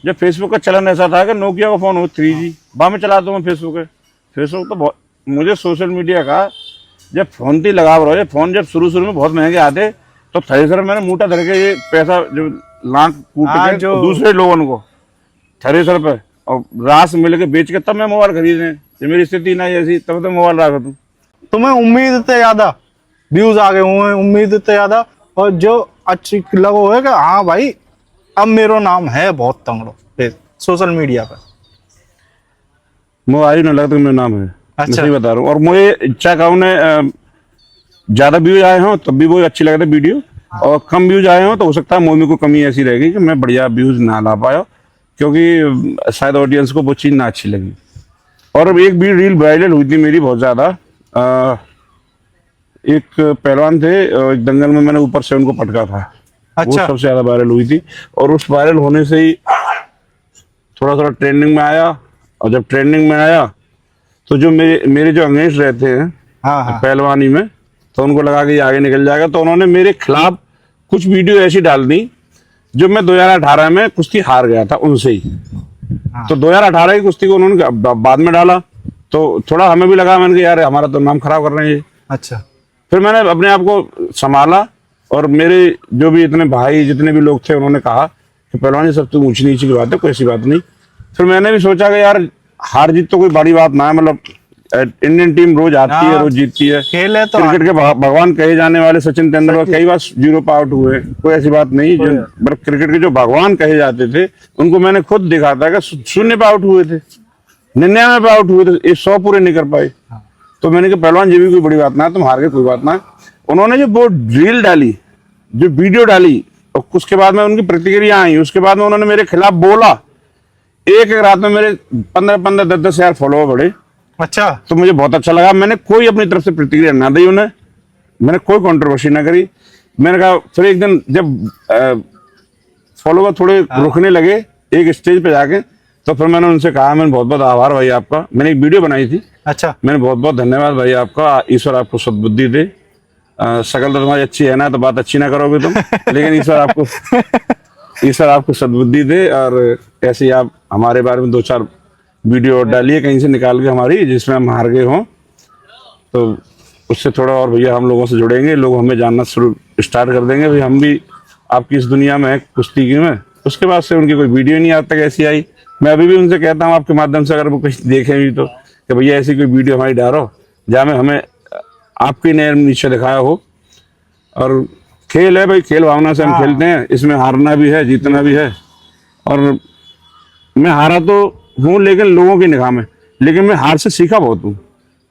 जब फेसबुक का चलन ऐसा था कि नोकिया का फोन हो 3G, वहाँ में चलाता हूँ मैं फेसबुक है। फेसबुक तो बहुत, मुझे सोशल मीडिया का जब फोन थी लगाव रहो, ये फोन जब शुरू में बहुत महंगे आते तो थ्रेसर मैंने मूठा धर के ये पैसा जो लाख कूट हाँ, के जो- दूसरे लोगों को थ्रेसर पे और रास मिल के बेच के तब मैं मोबाइल खरीदे। जब मेरी स्थिति ना ऐसी तब तो मोबाइल रखा तू। तुम्हें उम्मीद से ज्यादा व्यूज आ गए हुए हैं, उम्मीद से ज्यादा, और जो अच्छी लगो है कि हाँ भाई अब मेरा नाम है बहुत तंगड़ो पे सोशल मीडिया पर। मोबाइल ही ना लगता मेरा नाम है। अच्छा। मैं सही बता रहा हूँ। और मुझे इच्छा का उन्हें ज्यादा व्यूज आए हों तब भी वो अच्छी लगता है वीडियो, और कम व्यूज आए हों तो हो सकता है मुझ में कोई कमी ऐसी रहेगी कि मैं बढ़िया व्यूज ना ला पाया, क्योंकि शायद ऑडियंस को वो चीज़ ना अच्छी लगी। और अब एक भी रील वायरल हुई थी मेरी बहुत ज़्यादा। एक पहलवान थे, एक दंगल में मैंने ऊपर से उनको पटका था। वो अच्छा। सबसे ज़्यादा वायरल हुई थी, और उस वायरल होने से ही थोड़ा थोड़ा ट्रेंडिंग में आया। और जब ट्रेंडिंग में आया तो जो मेरे मेरे जो अगेंस्ट रहते हैं हाँ हाँ पहलवानी में, तो उनको लगा कि ये आगे निकल जाएगा, तो उन्होंने मेरे खिलाफ कुछ वीडियो ऐसी डाल दी जो मैं 2018 में कुश्ती हार गया था उनसे ही। हाँ। तो 2018 की कुश्ती को उन्होंने बाद में डाला, तो थोड़ा हमें भी लगा, मैंने कहा यार हमारा तो नाम खराब कर रहे हैं ये। अच्छा। फिर मैंने अपने आप को संभाला, और मेरे जो भी इतने भाई जितने भी लोग थे उन्होंने कहा कि पहलवान ये सब तो ऊंची नीची की बात है, कोई ऐसी बात नहीं। फिर मैंने भी सोचा कि यार हार जीत तो कोई बड़ी बात ना है, मतलब इंडियन टीम रोज आती है, हाँ, रोज जीतती है। खेल है तो क्रिकेट के भगवान कहे जाने वाले सचिन तेंदुलकर कई बार 0 पे आउट हुए, कोई ऐसी बात नहीं। जो मतलब क्रिकेट के जो भगवान कहे जाते थे उनको मैंने खुद देखा था कि 0 पे आउट हुए थे, 99 पे आउट हुए थे, ये 100 पूरे नहीं कर पाए। तो मैंने कहा पहलवान ये भी कोई बड़ी बात ना है, तुम हार गए कोई बात ना है। उन्होंने जो वो रील डाली, जो वीडियो डाली, और उसके बाद में उनकी प्रतिक्रिया आई, उसके बाद में उन्होंने मेरे खिलाफ बोला। एक रात में मेरे 15-15, 10-10 हजार फॉलोवर बढ़े। अच्छा। तो मुझे बहुत अच्छा लगा। मैंने कोई अपनी तरफ से प्रतिक्रिया ना दी उन्हें, मैंने कोई कंट्रोवर्सी ना करी। मैंने कहा फिर एक दिन जब फॉलोवर थोड़े रुकने लगे एक स्टेज पे जाके, तो फिर मैंने उनसे कहा, मैंने बहुत बहुत आभार भाई आपका। मैंने एक वीडियो बनाई थी, अच्छा। मैंने बहुत बहुत धन्यवाद भाई आपका, ईश्वर आपको सद्बुद्धि दे। शकल तो तुम्हारी अच्छी है ना, तो बात अच्छी ना करोगे तुम, लेकिन ईश्वर आपको सद्बुद्धि दे। और ऐसे ही आप हमारे बारे में 2-4 वीडियो डालिए कहीं से निकाल के हमारी, जिसमें हम हार गए हों, तो उससे थोड़ा और भैया हम लोगों से जुड़ेंगे, लोग हमें जानना शुरू स्टार्ट कर देंगे भाई हम भी आपकी इस दुनिया में है कुश्ती की में। उसके बाद से उनकी कोई वीडियो नहीं आज तक ऐसी आई। मैं अभी भी उनसे कहता हूँ आपके माध्यम से, अगर वो कहीं देखें भी तो, कि भैया ऐसी कोई वीडियो हमारी डालो जहाँ में हमें आपके नए नीचे दिखाया हो। और खेल है भाई, खेल भावना से हम खेलते हैं, इसमें हारना भी है जीतना भी है। और मैं हारा तो हूँ लेकिन लोगों की निगाह में, लेकिन मैं हार से सीखा बहुत हूँ।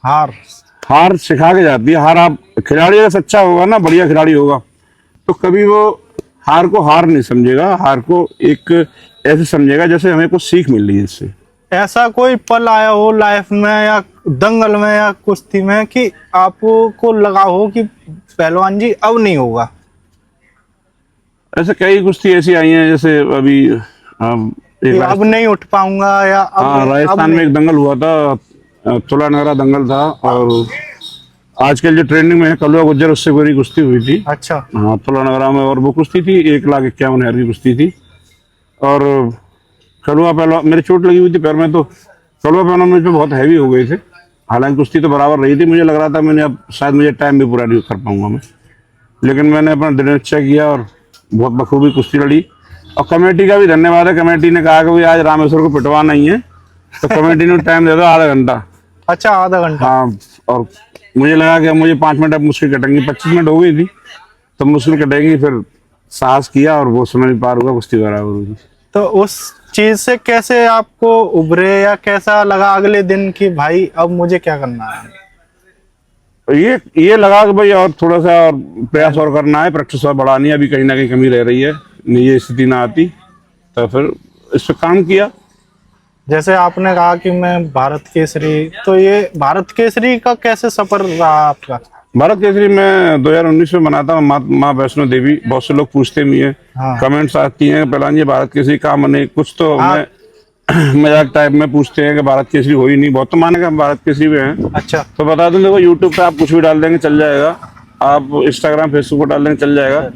हार सिखा के जाती है। हार, आप खिलाड़ी अगर सच्चा होगा ना, बढ़िया खिलाड़ी होगा, तो कभी वो हार को हार नहीं समझेगा, हार को एक ऐसे समझेगा जैसे हमें कुछ सीख मिल रही है इससे। ऐसा कोई पल आया हो लाइफ में या दंगल में या कुश्ती में कि आपको लगा हो कि पहलवान जी अब नहीं होगा? ऐसे कई कुश्ती ऐसी आई हैं, जैसे अभी कि अब नहीं उठ पाऊंगा या अब राजस्थान में एक दंगल हुआ था, तुला नगरा दंगल था। और आजकल जो ट्रेंडिंग में है कलवा गुज्जर, उससे मेरी कुश्ती हुई थी। अच्छा। हाँ, तुला नगरा में, और वो कुश्ती थी 1,51,000 की कुश्ती थी। और कलवा पहलवान, मेरे चोट लगी हुई थी पैर में, तो कलवा पहलवान मुझ पे बहुत हैवी हो गए थे। हालांकि कुश्ती तो बराबर रही थी, मुझे लग रहा था मैंने अब शायद मुझे टाइम भी पूरा नहीं कर पाऊंगा मैं, लेकिन मैंने अपना दृढ़ निश्चय किया और बहुत बखूबी कुश्ती लड़ी। और कमेटी का भी धन्यवाद है, कमेटी ने कहा कि भाई आज रामेश्वर को पिटवा नहीं है, तो कमेटी ने टाइम दे दो आधा घंटा। अच्छा, आधा घंटा। हाँ, और मुझे लगा कि मुझे 5 मिनट अब मुश्किल कटेंगे, 25 मिनट हो गई थी तो मुश्किल कटेंगी। फिर साहस किया और वो समय भी पार हुआ, कुश्ती बराबर हुई। तो उस चीज से कैसे आपको उभरे या कैसा लगा अगले दिन कि भाई अब मुझे क्या करना है? ये लगा कि भाई और थोड़ा सा और प्रयास और करना है, प्रैक्टिस और बढ़ानी है, अभी कहीं ना कहीं कमी रह रही है, नहीं ये स्थिति ना आती तो फिर इस पर काम किया। जैसे आपने कहा कि मैं भारत केसरी, तो ये भारत केसरी का कैसे सफर रहा आपका? भारत केसरी में 2019 में बनाता हूँ, माँ वैष्णो देवी। बहुत से लोग पूछते भी हैं, हाँ। कमेंट्स आती हैं पहलवान जी भारत केसरी कहाँ बने, कुछ तो हाँ। मैं मजाक टाइप में पूछते हैं कि भारत केसरी हो ही नहीं, बहुत तो माने कि हम भारत केसरी में हैं। अच्छा। तो बता दूं, देखो यूट्यूब पे आप कुछ भी डाल देंगे चल जाएगा, आप इंस्टाग्राम फेसबुक पर डाल देंगे चल जाएगा।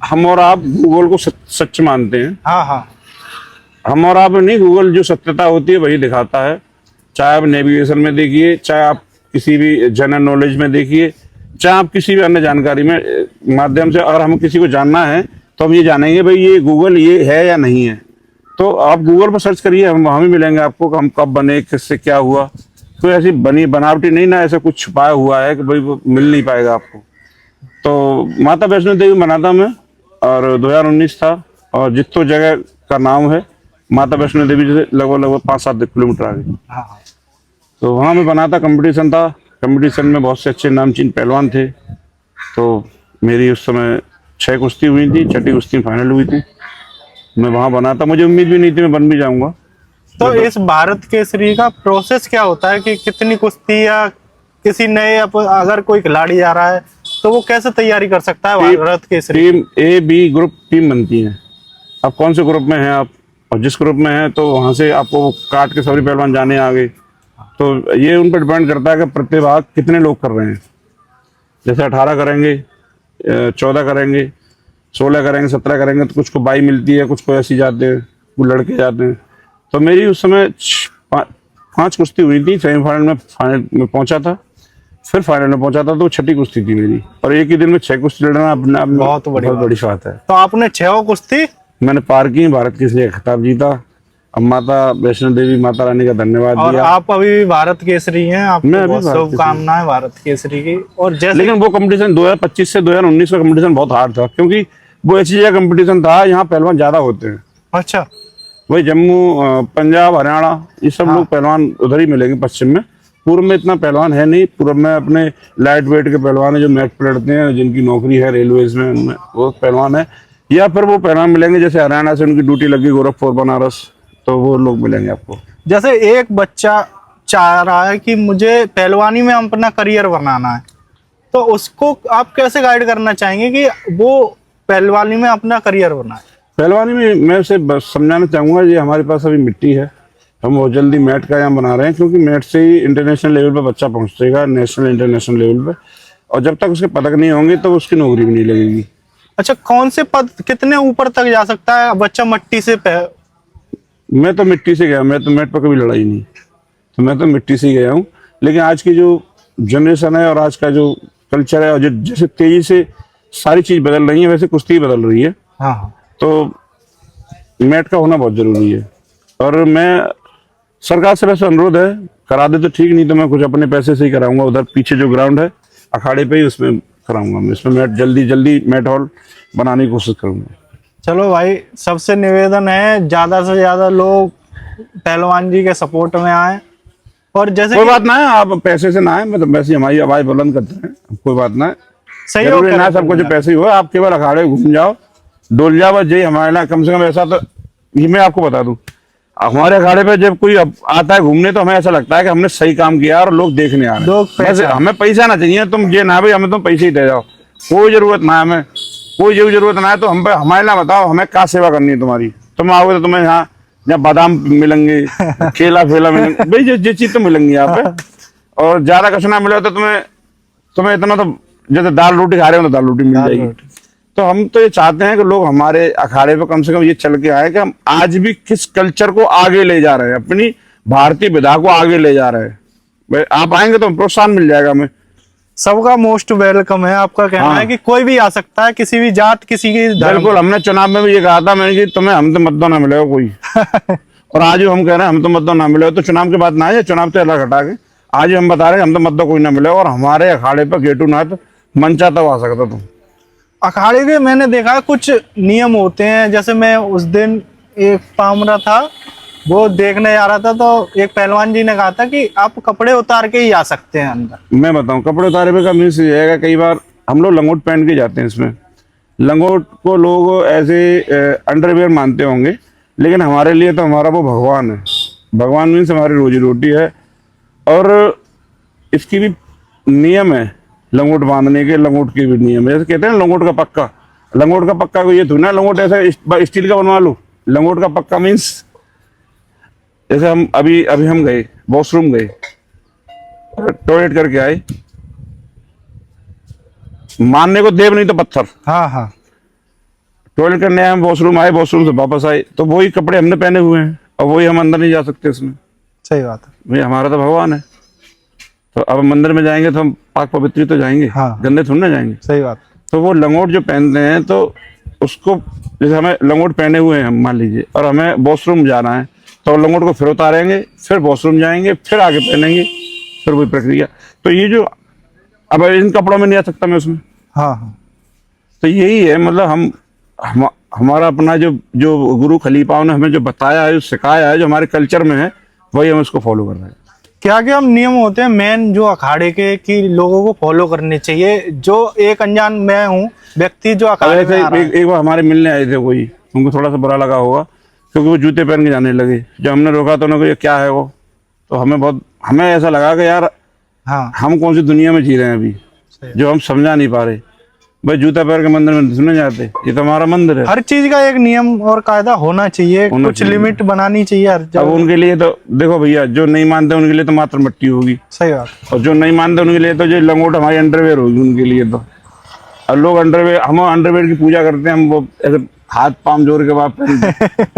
हम और आप गूगल को सच मानते हैं। हाँ हाँ। हम और आप नहीं, गूगल जो सत्यता होती है वही दिखाता है। चाहे आप नेविगेशन में देखिए, चाहे आप किसी भी जनरल नॉलेज में देखिए, चाहे आप किसी भी अन्य जानकारी में माध्यम से, अगर हम किसी को जानना है तो हम ये जानेंगे भाई ये गूगल ये है या नहीं है। तो आप गूगल पर सर्च करिए, हम वहाँ भी मिलेंगे आपको कि हम कब बने, किससे क्या हुआ। कोई ऐसी बनावटी नहीं ना, ऐसा कुछ छुपाया हुआ है कि भाई वो मिल नहीं पाएगा आपको। तो माता वैष्णो देवी बना था मैं, और 2019 था, और जितो जगह का नाम है माता वैष्णो देवी से लगभग 5-7 किलोमीटर आगे। हाँ। तो वहाँ मैं बना था, कंपटीशन था। कंपटीशन में बहुत से अच्छे नामचीन पहलवान थे। तो मेरी उस समय 6 कुश्ती हुई थी, 6ठी कुश्ती फाइनल हुई थी। मैं वहाँ बना था, मुझे उम्मीद भी नहीं थी मैं बन भी जाऊंगा। तो इस भारत केसरी का प्रोसेस क्या होता है कि कितनी कुश्ती, या किसी नए अगर कोई खिलाड़ी आ रहा है तो वो कैसे तैयारी कर सकता है Bharat Kesari? Team A B group team बनती है। अब कौन से ग्रुप में हैं आप, और जिस ग्रुप में हैं तो वहाँ से आपको काट के सभी पहलवान जाने आगे। तो ये उन पर डिपेंड करता है कि प्रतिभाग कितने लोग कर रहे हैं। जैसे 18 करेंगे, 14 करेंगे, 16 करेंगे, 17 करेंगे, तो कुछ को 22 मिलती है, कुछ को ऐसी जाते हैं, वो लड़के जाते हैं। तो मेरी उस समय 5 कुश्ती हुई थी। सेमीफाइनल में फाइनल में पहुंचा था, फिर फाइनल में पहुंचा था। तो 6ठी कुश्ती थी मेरी, और एक ही दिन में 6 कुश्ती लड़ना अपने आप में बहुत बड़ी बात है। तो आपने 6 कुश्ती मैंने पार की, भारत केसरी का खिताब जीता। अब माता वैष्णो देवी माता रानी का धन्यवाद और दिया। आप अभी भी भारत केसरी हैं, आपको मैं अभी बहुत भारत शुभकामनाएं भारत केसरी की। और जैसे लेकिन वो कंपटीशन 2025 से 2019 का कंपटीशन बहुत हार्ड था, क्योंकि वो ऐसी जगह कंपटीशन था यहाँ पहलवान ज्यादा होते हैं। अच्छा। वही जम्मू, पंजाब, हरियाणा, ये सब लोग पहलवान उधर ही मिलेंगे। पश्चिम में, पूर्व में इतना पहलवान है नहीं। पूर्व में अपने लाइट वेट के पहलवान है जो मैट पे लड़ते हैं, जिनकी नौकरी है रेलवेज में, उनमें वो पहलवान है। या फिर वो पहलवान मिलेंगे जैसे हरियाणा से उनकी ड्यूटी लगी गोरखपुर, बनारस, तो वो लोग मिलेंगे आपको। जैसे एक बच्चा चाह रहा है कि मुझे पहलवानी में अपना करियर बनाना है, तो उसको आप कैसे गाइड करना चाहेंगे कि वो पहलवानी में अपना करियर बनाए? पहलवानी में मैं उसे बस समझाना चाहूँगा, ये हमारे पास अभी मिट्टी है, हम बहुत जल्दी मैट का यहाँ बना रहे हैं, क्योंकि मैट से ही इंटरनेशनल लेवल पे बच्चा पहुँचेगा, नेशनल इंटरनेशनल लेवल पे। और जब तक उसके पदक नहीं होंगे तो उसकी नौकरी भी नहीं लगेगी। अच्छा, कौन से पद कितने ऊपर तक जा सकता है बच्चा मट्टी से? मैं तो मिट्टी से गया, मैं तो मैट पर कभी लड़ाई नहीं, तो मैं तो मिट्टी से गया हूँ। लेकिन आज की जो जनरेशन है और आज का जो कल्चर है, और जैसे तेजी से सारी चीज बदल रही है, वैसे कुश्ती बदल रही है। हाँ। तो मैट का होना बहुत जरूरी है। और मैं सरकार से वैसे अनुरोध है, करा दे तो ठीक, नहीं तो मैं कुछ अपने पैसे से ही कराऊंगा। उधर पीछे जो ग्राउंड है अखाड़े पे ही, उसमें कराऊंगा मैं। इसमें मैट जल्दी मैट हॉल बनाने की कोशिश करूंगा। चलो भाई, सबसे निवेदन है ज्यादा से ज्यादा लोग पहलवान जी के सपोर्ट में आए। और जैसे कोई बात ना है, आप पैसे से ना आए, मतलब वैसे हमारी आवाज बुलंद करते हैं, कोई बात ना है। सहयोग जरूरी ना सबको जो पैसे ही हो, आप केवल अखाड़े घूम जाओ, डोल जाओ, बस यही हमारे ना कम से कम। ऐसा तो ये मैं आपको बता दूं, हमारे अखाड़े पे जब कोई आता है घूमने, तो हमें ऐसा लगता है कि हमने सही काम किया और लोग देखने आ रहे हैं। हमें पैसा ना चाहिए, तुम ये ना भाई हमें तुम पैसे ही दे जाओ, कोई जरूरत ना है हमें, कोई जरूरत ना है। तो हम हमारे ना बताओ हमें क्या सेवा करनी है तुम्हारी। तुम आओगे तो तुम्हें यहाँ जहाँ बादाम मिलेंगे, केला फेला मिलेंगे, भाई जो चीज तो मिलेंगी यहाँ पे। और ज्यादा कुछ ना मिले तो तुम्हें इतना तो, जैसे दाल रोटी खा रहे हो तो दाल रोटी मिल जाएगी। तो हम तो ये चाहते हैं कि लोग हमारे अखाड़े पे कम से कम ये चल के आए कि हम आज भी किस कल्चर को आगे ले जा रहे हैं, अपनी भारतीय विधा को आगे ले जा रहे हैं। आप आएंगे तो प्रोत्साहन मिल जाएगा हमें। सबका मोस्ट वेलकम है। आपका कहना है कि कोई भी आ सकता है, किसी भी जात, किसी की धर्म। बिल्कुल, हमने चुनाव में भी ये कहा था मैंने कि तुम्हें हम तो मतदान ना मिलेगा कोई। और आज भी हम कह रहे हैं हम तो मतदान ना मिलेगा। तो चुनाव के बाद ना है, चुनाव से अलग हटा के आज हम बता रहे हैं हम तो मतदान कोई ना मिलेगा। और हमारे अखाड़े पर गेटू नाथ मन चाहता आ सकता तुम। अखाड़े के मैंने देखा कुछ नियम होते हैं। जैसे मैं उस दिन एक पामरा था, वो देखने जा रहा था, तो एक पहलवान जी ने कहा था कि आप कपड़े उतार के ही आ सकते हैं अंदर। मैं बताऊं, कपड़े उतारे पे का मीन्स ये है, कई बार हम लोग लंगोट पहन के जाते हैं। इसमें लंगोट को लोग ऐसे अंडरवियर मानते होंगे, लेकिन हमारे लिए तो हमारा वो भगवान है। भगवान मीन्स हमारी रोजी रोटी है। और इसकी भी नियम है, लंगोट बांधने के, लंगोट के भी नियम है। जैसे कहते हैं लंगोट का पक्का, लंगोट का पक्का को ये थोड़ा ना लंगोट ऐसा स्टील का बनवा लो। लंगोट का पक्का मीन्स जैसे हम अभी अभी हम गए वॉशरूम गए, टॉयलेट करके आए, मानने को देव नहीं तो पत्थर। हाँ हाँ टॉयलेट करने आए, हम वॉशरूम आए, वॉशरूम से वापस आए, तो वही कपड़े हमने पहने हुए हैं और वही हम अंदर नहीं जा सकते इसमें। सही बात है। भाई हमारा तो भगवान है, तो अब मंदिर में जाएंगे तो हम पाक पवित्र तो जाएंगे, हाँ। गंदे थोड़ी ना जाएंगे। सही बात। तो वो लंगोट जो पहनते हैं, तो उसको जैसे हमें लंगोट पहने हुए हैं हम मान लीजिए, और हमें वॉशरूम जाना है, तो लंगोट को फिर उतारेंगे, फिर वॉशरूम जाएंगे, फिर आगे पहनेंगे, फिर वही प्रक्रिया। तो ये जो अब इन कपड़ों में नहीं आ सकता मैं उसमें। हाँ हाँ तो यही है, मतलब हमारा अपना जो जो गुरु खलीफाओं ने हमें जो बताया है, जो सिखाया है, जो हमारे कल्चर में है, वही हम उसको फॉलो कर रहे हैं। क्या क्या नियम होते हैं मेन जो अखाड़े के कि लोगों को फॉलो करने चाहिए, जो एक अनजान मैं हूँ व्यक्ति जो अब अखाड़े ऐसे में आ रहा है? एक बार हमारे मिलने आए थे कोई, उनको थोड़ा सा बुरा लगा होगा क्योंकि वो जूते पहन के जाने लगे। जब हमने रोका तो उन्होंने कहा ये क्या है वो, तो हमें ऐसा लगा कि यार हाँ हम कौन सी दुनिया में जी रहे हैं अभी, सही। जो हम समझा नहीं पा रहे। भाई जूता पैर के मंदिर में सुने जाते, ये तो हमारा मंदिर है। हर चीज का एक नियम और कायदा होना चाहिए, होना कुछ चाहिए। लिमिट बनानी चाहिए हर अब जगह। उनके लिए तो देखो भैया, जो नहीं मानते उनके लिए तो मात्र मिट्टी होगी, सही बात। और जो नहीं मानते उनके लिए तो जो लंगोट हमारी अंडरवेयर होगी उनके लिए। तो और लोग अंडरवेयर, हम अंडरवेयर की पूजा करते हैं, हम वो ऐसे हाथ पांव जोड़ के बाद पहनते हैं।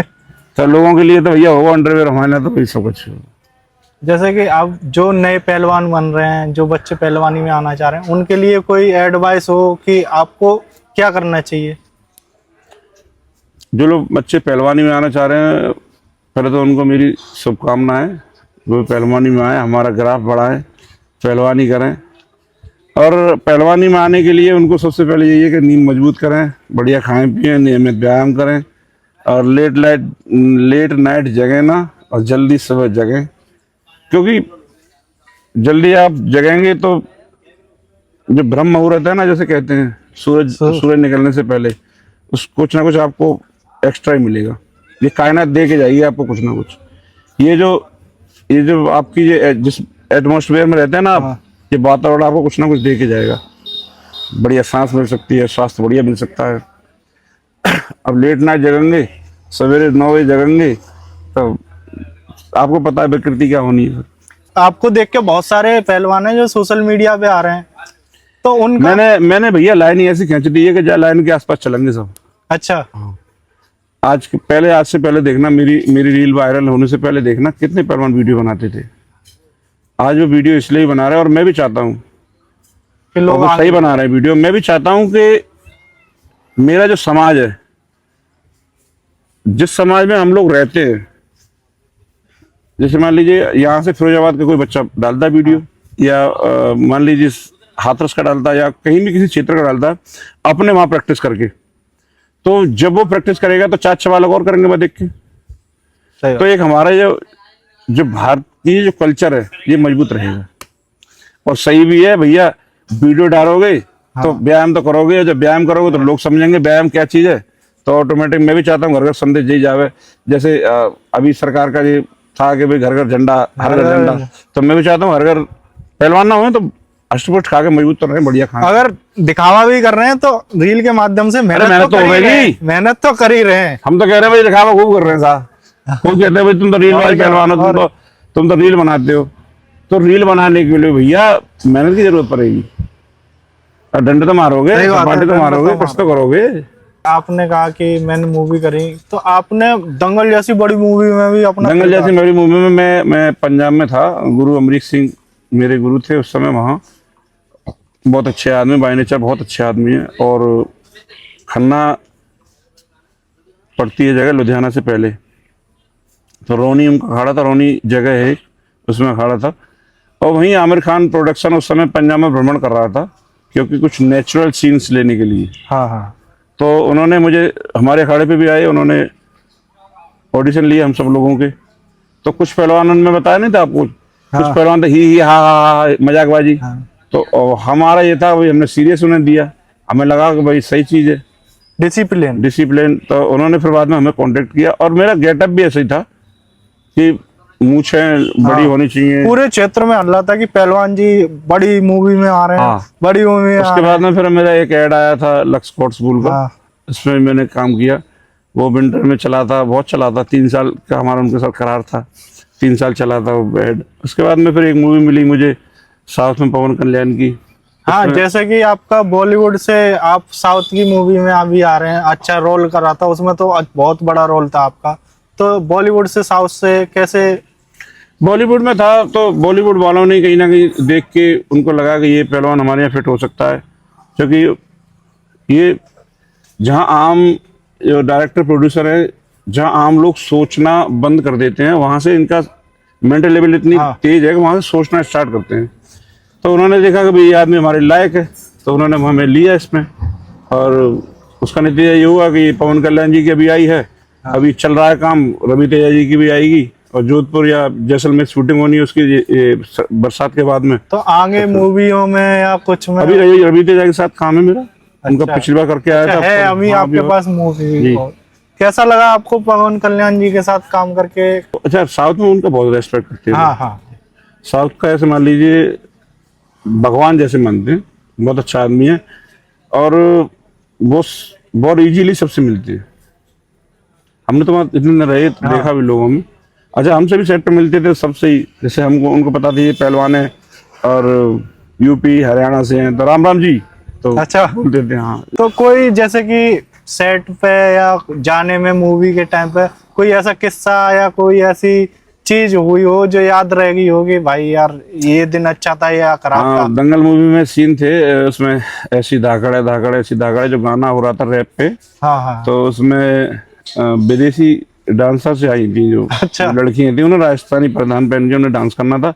तो लोगों के लिए तो भैया होगा अंडरवेयर, हमारे लिए तो वही सब कुछ। जैसे कि अब जो नए पहलवान बन रहे हैं, जो बच्चे पहलवानी में आना चाह रहे हैं, उनके लिए कोई एडवाइस हो कि आपको क्या करना चाहिए? जो लोग बच्चे पहलवानी में आना चाह रहे हैं, पहले तो उनको मेरी शुभकामनाएं, वो पहलवानी में आए, हमारा ग्राफ बढ़ाएं, पहलवानी करें। और पहलवानी में आने के लिए उनको सबसे पहले यही है कि नींद मजबूत करें, बढ़िया खाएं पिएं, नियमित व्यायाम करें, और लेट नाइट जगें ना, और जल्दी सुबह जगें। क्योंकि जल्दी आप जगेंगे तो जो ब्रह्म मुहूर्त है ना, जैसे कहते हैं, सूरज निकलने से पहले उस कुछ ना कुछ आपको एक्स्ट्रा ही मिलेगा। ये कायनात दे के जाइए आपको कुछ ना कुछ। ये जो आपकी जिस एटमॉस्फेयर में रहते हैं ना आप, ये वातावरण आपको कुछ ना कुछ दे के जाएगा। बढ़िया सांस मिल सकती है, स्वास्थ्य बढ़िया मिल सकता है। अब लेट नाइट जगेंगे, सवेरे 9 बजे जगेंगे, तो आपको पता है प्रकृति क्या होनी है। आपको देख के बहुत सारे पहलवान हैं जो सोशल मीडिया पे आ रहे हैं, तो उनका मैंने भैया लाइन ही ऐसी खींच दी है कि जहाँ लाइन के आसपास चलेंगे सब। अच्छा। आज से पहले देखना, मेरी रील वायरल होने से पहले देखना कितने पहलवान वीडियो बनाते थे। आज वो वीडियो इसलिए बना रहे हैं, और मैं भी चाहता हूँ कि लोग वो सही बना रहे हैं वीडियो। मैं भी चाहता हूँ कि मेरा जो समाज है, जिस समाज में हम लोग रहते हैं, जैसे मान लीजिए यहाँ से फिरोजाबाद का कोई बच्चा डालता है वीडियो, या मान लीजिए हाथरस का डालता है, या कहीं भी किसी क्षेत्र का डालता है, अपने वहां प्रैक्टिस करके, तो जब वो प्रैक्टिस करेगा तो 4-6 बालक और करेंगे वह देख के। तो एक हमारा जो भारतीय जो कल्चर है, ये मजबूत रहेगा। और सही भी है भैया, वीडियो डालोगे तो व्यायाम तो करोगे, जब व्यायाम करोगे तो लोग समझेंगे व्यायाम क्या चीज है, तो ऑटोमेटिक मैं भी चाहता हूँ घर घर संदेश यही जावे। जैसे अभी सरकार का ये था कि भाई घर घर झंडा, हर घर झंडा, तो मैं भी चाहता हूँ हर घर पहलवान ना हो तो अष्टपुष्ट खा के मजबूत तो रहे, बढ़िया खाएं। अगर दिखावा भी कर रहे हैं तो रील के माध्यम से मेहनत तो होगी, मेहनत तो कर ही रहे हैं। हम तो कह रहे हैं भाई दिखावा खूब कर रहे हैं साहब। वो कहते हैं भाई तुम तो रील वाले पहलवान हो, तुम तो रील बनाते हो। तो रील बनाने के लिए भैया मेहनत की जरूरत पड़ेगी, और डंडे तो मारोगे, सपाटे तो मारोगे, कुछ तो करोगे। आपने कहा कि मैंने मूवी करी, तो आपने दंगल जैसी बड़ी मूवी में भी अपना दंगल जैसी बड़ी मूवी में मैं पंजाब में था, गुरु अमरीक सिंह मेरे गुरु थे उस समय वहाँ। बहुत अच्छे आदमी, बाय नेचर बहुत अच्छे आदमी है। और खन्ना पड़ती है जगह लुधियाना से पहले, तो रोनी उनका अखाड़ा था, रोनी जगह है उसमें अखाड़ा था। और वहीं आमिर खान प्रोडक्शन उस समय पंजाब में भ्रमण कर रहा था, क्योंकि कुछ नेचुरल सीन्स लेने के लिए। हाँ हाँ। तो उन्होंने मुझे, हमारे अखाड़े पे भी आए, उन्होंने ऑडिशन लिए हम सब लोगों के। तो कुछ पहलवान में बताया नहीं था आपको, कुछ पहलवान तो ही हा मजाकबाजी। तो हमारा ये था भाई, हमने सीरियस उन्हें दिया, हमें लगा कि भाई सही चीज है, डिसिप्लिन। तो उन्होंने फिर बाद में हमें कांटेक्ट किया, और मेरा गेटअप भी ऐसा ही था कि मूंछें बड़ी होनी चाहिए। पूरे क्षेत्र में हल्ला था कि पहलवान जी बड़ी मूवी में आ रहे हैं, बड़ी मूवी में। उसके बाद में फिर मेरा एक ऐड आया था लक्स स्पोर्ट्स स्कूल का, इसमें मैंने काम किया। वो विंटर में चला था, बहुत चला था, 3 साल का हमारा उनके साथ करार था, 3 साल चला था वो बैड। उसके बाद में फिर एक मूवी मिली मुझे साउथ में पवन कल्याण की। हाँ, जैसे कि आपका बॉलीवुड से आप साउथ की मूवी में अभी आ रहे हैं, अच्छा रोल कर रहा था उसमें, तो बहुत बड़ा रोल था आपका। तो बॉलीवुड से साउथ से कैसे? बॉलीवुड में था तो बॉलीवुड वालों ने कहीं ना कहीं देख के उनको लगा कि ये पहलवान हमारे यहाँ फिट हो सकता है, क्योंकि ये जहाँ आम जो डायरेक्टर प्रोड्यूसर है, जहाँ आम लोग सोचना बंद कर देते हैं, वहाँ से इनका मेंटल लेवल इतनी तेज है कि वहाँ से सोचना स्टार्ट करते हैं। तो उन्होंने देखा कि भाई ये आदमी हमारे लायक है, तो उन्होंने हमें लिया इसमें। और उसका नतीजा ये हुआ कि पवन कल्याण जी की अभी आई है, अभी चल रहा है काम, रवि तेजा जी की भी आएगी, और जोधपुर या जैसलमेर शूटिंग होनी है उसकी ये बरसात के बाद में। तो आगे मूवियों में या कुछ में? अभी रवि तेजा के साथ काम है मेरा। उनका पिछली बार करके आया था। है अभी आपके पास मूवी। कैसा लगा आपको पवन कल्याण जी के साथ काम करके? अच्छा, साउथ में उनका बहुत रेस्पेक्ट करते हैं। हाँ हाँ, साउथ का ऐसे मान लीजिए भगवान जैसे मानते हैं, बहुत अच्छा आदमी है, और वो बहुत इजीली सबसे मिलती है। हमने तो वहाँ इतने रहे देखा भी लोगों में। अच्छा, हमसे भी सेट पे मिलते थे सबसे ही, जैसे हमको उनको पता था ये पहलवान है और यूपी हरियाणा से हैं, तो राम राम जी तो अच्छा बोलते थे। हाँ, तो कोई जैसे कि सेट पे या जाने में मूवी के टाइम पे कोई ऐसा किस्सा या कोई ऐसी चीज हुई हो जो याद रहेगी होगी, भाई यार ये दिन अच्छा था या खराब था? हाँ, दंगल मूवी में सीन थे, उसमें ऐसी धाकड़ धाकड़ ऐसी धाकड़ जो गाना हो रहा था रैप पे। हाँ हाँ, तो उसमें विदेशी डांसर से आई थी, जो अच्छा, लड़कियां थी, उन्होंने राजस्थानी प्रधान पहन के उन्हें डांस करना था।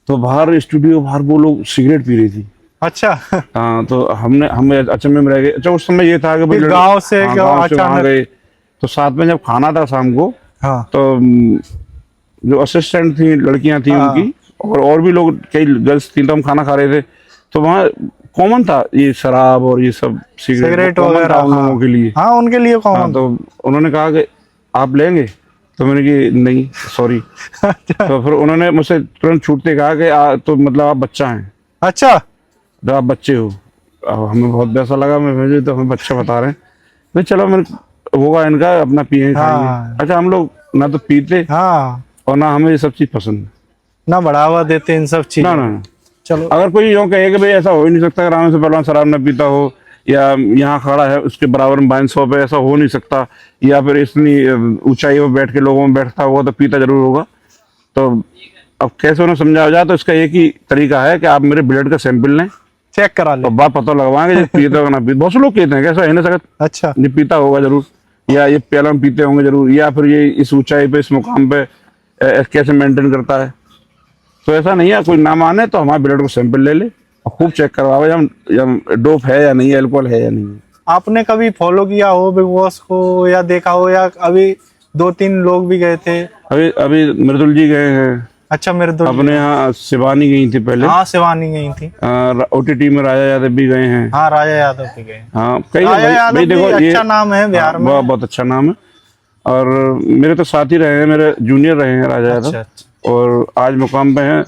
तो बाहर स्टूडियो बाहर वो लोग सिगरेट पी रही थी। अच्छा हाँ, तो हमें अचंभे में रह गए। अच्छा, उस समय ये था कि भाई गांव से हाँ, क्या गाँव से वहाँ अचानक? गए, तो साथ में जब खाना था शाम को, हाँ तो जो असिस्टेंट थी लड़कियां थी हाँ, उनकी, और भी लोग कई गर्ल्स थी, तो हम खाना खा रहे थे। तो वहाँ कॉमन था ये शराब और ये सब सिगरेट कॉमन था वगैरह, उन लोगों के लिए। हाँ उनके लिए हाँ, कॉमन। तो उन्होंने कहा कि आप लेंगे, तो मैंने कि नहीं सॉरी। तो फिर उन्होंने मुझसे तुरंत छूटते कहा कि तो मतलब आप बच्चा हैं, अच्छा, तो आप बच्चे हो। अब हमें बहुत पैसा लगा, मैं तो हमें बच्चा बता रहे हैं, तो चलो मैंने होगा इनका, अपना पिए खाएंगे। हाँ अच्छा, हम लोग ना तो पीते हाँ, और ना हमें ये सब चीज पसंद है, ना बढ़ावा देते इन सब चीज। ना ना। चलो, अगर कोई यूँ कहे कि भाई ऐसा हो ही नहीं सकता राम से पहलवान शराब न पीता हो, या यहाँ खड़ा है उसके बराबर में वाइन शॉप है, ऐसा हो नहीं सकता, या फिर इतनी ऊंचाई पर बैठ के लोगों में बैठता होगा तो पीता जरूर होगा। तो अब कैसे उन्हें समझाया जाए, तो इसका एक ही तरीका है कि आप मेरे ब्लड का सैंपल लें, चेक करा ले। तो बात पता लगवाएंगे जो पीता होगा ना पीता। बहुत से लोग कहते हैं कि ऐसा है ना सकत, अच्छा, ये पीता होगा जरूर, या ये पहलवान पीते होंगे जरूर, या फिर ये इस ऊंचाई पे इस मुकाम पे कैसे मेंटेन करता है। तो ऐसा नहीं है, कोई ना माने तो हमारे ब्लड को सैंपल ले ले और खूब चेक करवावे हम डोप है या नहीं है, अल्कोहल है या नहीं है। आपने कभी फॉलो किया हो बिग बॉस को या देखा हो, या अभी 2-3 लोग भी गए थे? अभी अभी मृदुल जी गए हैं। अच्छा, मेरे दो अपने यहाँ शिवानी गई थी पहले। हाँ, शिवानी गई थी। OTT में राजा यादव भी गए हैं। हाँ, राजा यादव भी गए। हाँ, कई राजा यादव भी देखो ये अच्छा नाम है बिहार में। बहुत अच्छा नाम है, और मेरे तो साथी रहे हैं, मेरे जूनियर रहे हैं राजा यादव। अच्छा, और आज मुकाम पे हैं,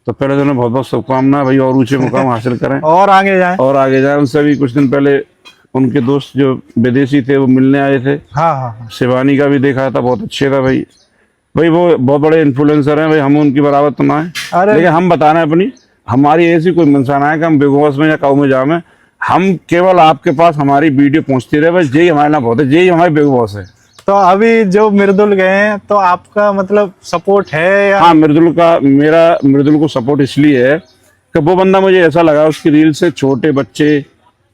तो पहले तो उन्हें बहुत बहुत शुभकामना भाई, और ऊंचे मुकाम हासिल करें और आगे जाए। और आगे जाए। उनसे भी कुछ दिन पहले उनके दोस्त जो विदेशी थे वो मिलने आए थे। हाँ हाँ हाँ, शिवानी का भी देखा था, बहुत अच्छे था भाई। भाई वो बहुत बड़े इन्फ्लुएंसर हैं भाई, हम उनकी बराबर तो ना है, अरे लेकिन हम बता रहे हैं अपनी, हमारी ऐसी कोई मंशा ना है कि हम बिग बॉस में या काऊ में जामे। हम केवल आपके पास हमारी वीडियो पहुंचती रहे, बस यही हमारे ना बहुत है, यही हमारे बिग बॉस है। तो अभी जो मृदुल गए हैं, तो आपका मतलब सपोर्ट है या? हाँ, मेरा मृदुल को सपोर्ट इसलिए है कि वो बंदा मुझे ऐसा लगा, उसकी रील से छोटे बच्चे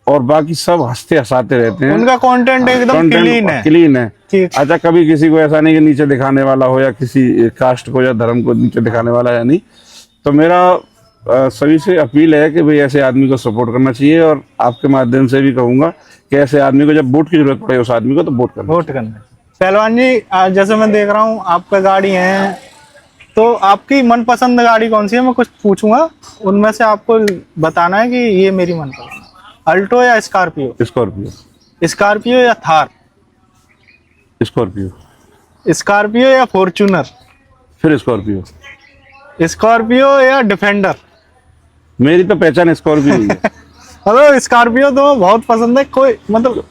और बाकी सब हंसते हंसाते रहते हैं। उनका कंटेंट एकदम क्लीन है। क्लीन है। ठीक। अच्छा, कभी किसी को ऐसा नहीं कि नीचे दिखाने वाला हो, या किसी कास्ट को या धर्म को नीचे दिखाने वाला है नहीं। तो मेरा सभी से अपील है कि भाई ऐसे आदमी को सपोर्ट करना चाहिए, और आपके माध्यम से भी कहूंगा कि ऐसे आदमी को जब वोट की जरूरत पड़े उस आदमी को, तो वोट करना। पहलवान जी, जैसे मैं देख रहा हूँ आपका गाड़ी है, तो आपकी मनपसंद गाड़ी कौन सी है? मैं कुछ पूछूंगा, उनमें से आपको बताना है कि ये मेरी मनपसंद। अल्टो या स्कॉर्पियो? स्कॉर्पियो। स्कॉर्पियो या थार? स्कॉर्पियो। स्कॉर्पियो या फॉर्च्यूनर? फिर स्कॉर्पियो। स्कॉर्पियो या डिफेंडर? मेरी तो पहचान स्कॉर्पियो ही है। मतलब स्कॉर्पियो तो बहुत पसंद है, कोई मतलब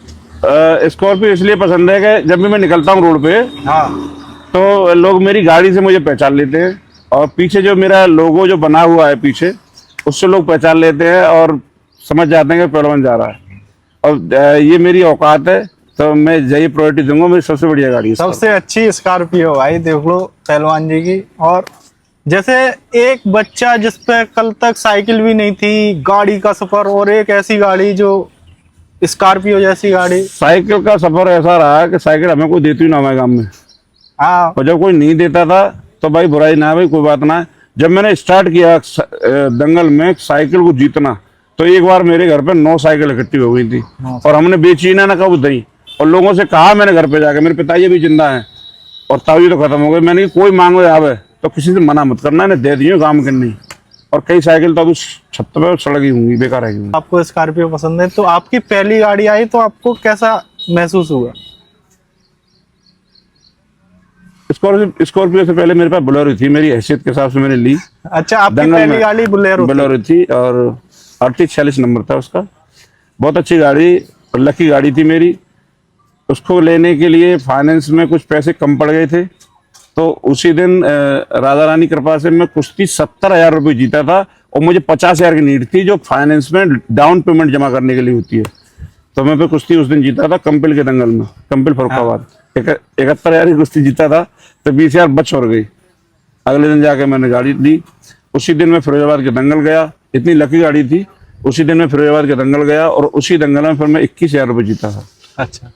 स्कॉर्पियो इसलिए पसंद है कि जब भी मैं निकलता हूँ रोड पे हाँ। तो लोग मेरी गाड़ी से मुझे पहचान लेते हैं, और पीछे जो मेरा लोगो जो बना हुआ है पीछे, उससे लोग पहचान लेते हैं और समझ जाते हैं कि पहलवान जा रहा है। और ये मेरी औकात है, तो मैं यही प्रायोरिटी दूंगा। मेरी सबसे बढ़िया गाड़ी है सबसे अच्छी स्कॉर्पियो भाई, देख लो पहलवान जी की। और जैसे एक बच्चा जिस पे कल तक साइकिल भी नहीं थी, गाड़ी का सफर, और एक ऐसी गाड़ी जो स्कॉर्पियो जैसी गाड़ी। साइकिल का सफर ऐसा रहा कि साइकिल हमें कोई देती ना हमारे गाँव में, हाँ। और जब कोई नहीं देता था तो भाई बुराई ना है, भाई कोई बात ना है। जब मैंने स्टार्ट किया दंगल में साइकिल को जीतना, तो एक बार मेरे घर पे 9 साइकिल इकट्ठी हो गई थी, और हमने बेची ना कब दई, और लोगों से कहा मैंने घर पे जाके, मेरे पिताजी भी जिंदा हैं और ताऊ तो खत्म हो गए, मैंने कोई मांगो आवे तो किसी से मना मत करना, इन्हें दे दिए काम करनी। और कई साइकिल तो अभी छत पे सड़ गई होंगी, बेकार है। आपको स्कॉर्पियो पसंद है, तो आपकी पहली गाड़ी आई तो आपको कैसा महसूस हुआ? स्कॉर्पियो से पहले मेरे पास बोलेरो थी, मेरी हैसियत के हिसाब से मैंने ली। अच्छा, आपकी पहली गाड़ी बोलेरो थी और 3846 नंबर था उसका। बहुत अच्छी गाड़ी, लकी गाड़ी थी मेरी। उसको लेने के लिए फाइनेंस में कुछ पैसे कम पड़ गए थे, तो उसी दिन राधा रानी कृपा से मैं कुश्ती 70,000 रुपये जीता था, और मुझे 50,000 की नीड थी जो फाइनेंस में डाउन पेमेंट जमा करने के लिए होती है। तो मैं फिर कुश्ती उस दिन जीता था कंपिल के दंगल में, कंपिल फरुखाबाद। 71,000 की कुश्ती जीता था, तो 20,000 बच हो गई। अगले दिन जाके मैंने गाड़ी ली। उसी दिन मैं फिरोजाबाद के दंगल गया, इतनी लकी गाड़ी थी। उसी दिन मैं फिरोजाबाद के दंगल गया, और उसी दंगल में फिर मैं 21,000 रुपये जीता था। अच्छा।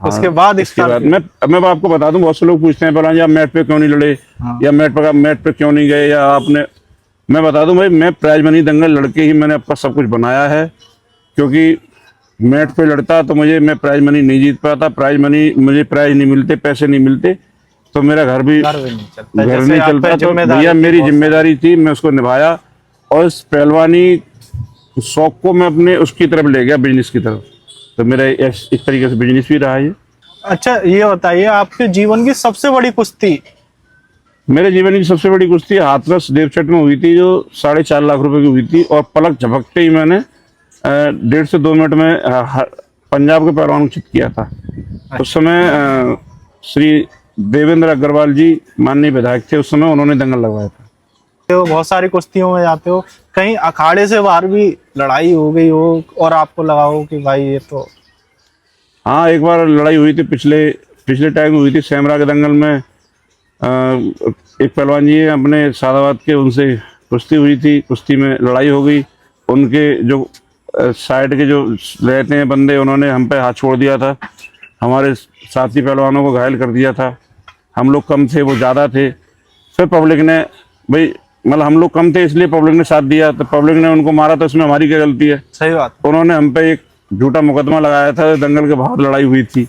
उसके बाद मैं आपको बता दूं, बहुत से लोग पूछते हैं पहले आप मैट पे क्यों नहीं लड़े, या मैट पे क्यों नहीं गए, या आपने, मैं बता दूं भाई, मैं प्राइज मनी दंगल लड़के ही मैंने आपका सब कुछ बनाया है। क्योंकि मैट पे लड़ता तो मैं प्राइज मनी नहीं जीत पाता, मुझे प्राइज नहीं मिलते, पैसे नहीं मिलते, तो मेरा घर नहीं चलता। तो भैया मेरी जिम्मेदारी थी, मैं उसको निभाया, और इस पहलवानी शौक को मैं अपने उसकी तरफ ले गया, बिजनेस की तरफ। तो मेरा इस तरीके से बिजनेस भी रहा है। अच्छा, ये बताइए आपके जीवन की सबसे बड़ी कुश्ती? मेरे जीवन की सबसे बड़ी कुश्ती हाथरस देवचट में हुई थी, जो 4.5 लाख रुपए की हुई थी, और पलक झपकते ही मैंने 1.5 से 2 मिनट में पंजाब के पहलवान को चित किया था। उस समय श्री देवेंद्र अग्रवाल जी माननीय विधायक थे, उस समय उन्होंने दंगल लगवाया था। तो बहुत सारी कुश्तियों में जाते हो, कहीं अखाड़े से बाहर भी लड़ाई हो गई हो और आपको लगा हो कि भाई ये तो? हाँ, एक बार लड़ाई हुई थी, पिछले टाइम हुई थी सेमरा के दंगल में। एक पहलवान जी अपने सादाबाद के, उनसे कुश्ती हुई थी, कुश्ती में लड़ाई हो गई। उनके जो साइड के जो रहते हैं बंदे, उन्होंने हम पे हाथ छोड़ दिया था, हमारे साथी पहलवानों को घायल कर दिया था। हम लोग कम थे, वो ज़्यादा थे। फिर पब्लिक ने, भाई मतलब हम लोग कम थे इसलिए पब्लिक ने साथ दिया, तो पब्लिक ने उनको मारा, तो इसमें हमारी क्या गलती है? सही बात। उन्होंने हम पे एक झूठा मुकदमा लगाया था, दंगल के बाहर लड़ाई हुई थी,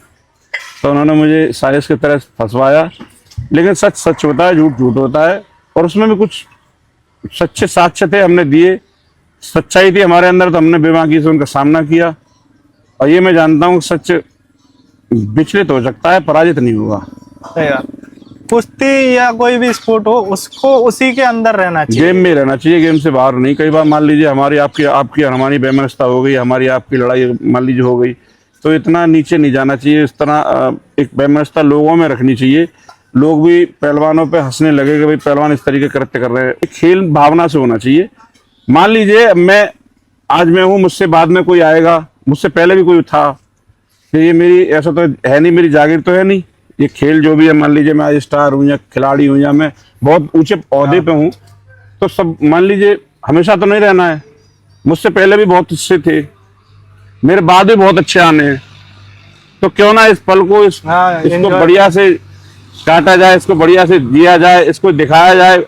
तो उन्होंने मुझे साजिश की तरह फंसवाया। लेकिन सच सच होता है, झूठ झूठ होता है, और उसमें भी कुछ सच्चे साक्ष्य थे, हमने दिए, सच्चाई थी हमारे अंदर, तो हमने बेबाकी से उनका सामना किया। और ये मैं जानता हूँ सच विचलित हो सकता है, पराजित नहीं होगा। सही बात। कुश्ती या कोई भी स्पोर्ट हो, उसको उसी के अंदर रहना चाहिए, गेम में रहना चाहिए, गेम से बाहर नहीं। कई बार मान लीजिए हमारी आपकी हमारी बेमनस्ता हो गई, हमारी आपकी लड़ाई मान लीजिए हो गई, तो इतना नीचे नहीं जाना चाहिए। इस तरह एक बेमनस्ता लोगों में रखनी चाहिए, लोग भी पहलवानों पे हंसने लगे कि भाई पहलवान इस तरीके कृत्य कर रहे हैं। एक खेल भावना से होना चाहिए। मान लीजिए आज मैं हूँ, मुझसे बाद में कोई आएगा, मुझसे पहले भी कोई था, कि ये मेरी ऐसा तो है नहीं, मेरी जागीर तो है नहीं। ये खेल जो भी है, मान लीजिए मैं आज स्टार हूँ या खिलाड़ी हूँ, या मैं बहुत ऊंचे ओहदे पे हूँ, तो सब मान लीजिए हमेशा तो नहीं रहना है। मुझसे पहले भी बहुत अच्छे थे, मेरे बाद भी बहुत अच्छे आने हैं, तो क्यों ना इस पल को इसको बढ़िया से काटा जाए, इसको बढ़िया से जिया जाए, इसको दिखाया जाए।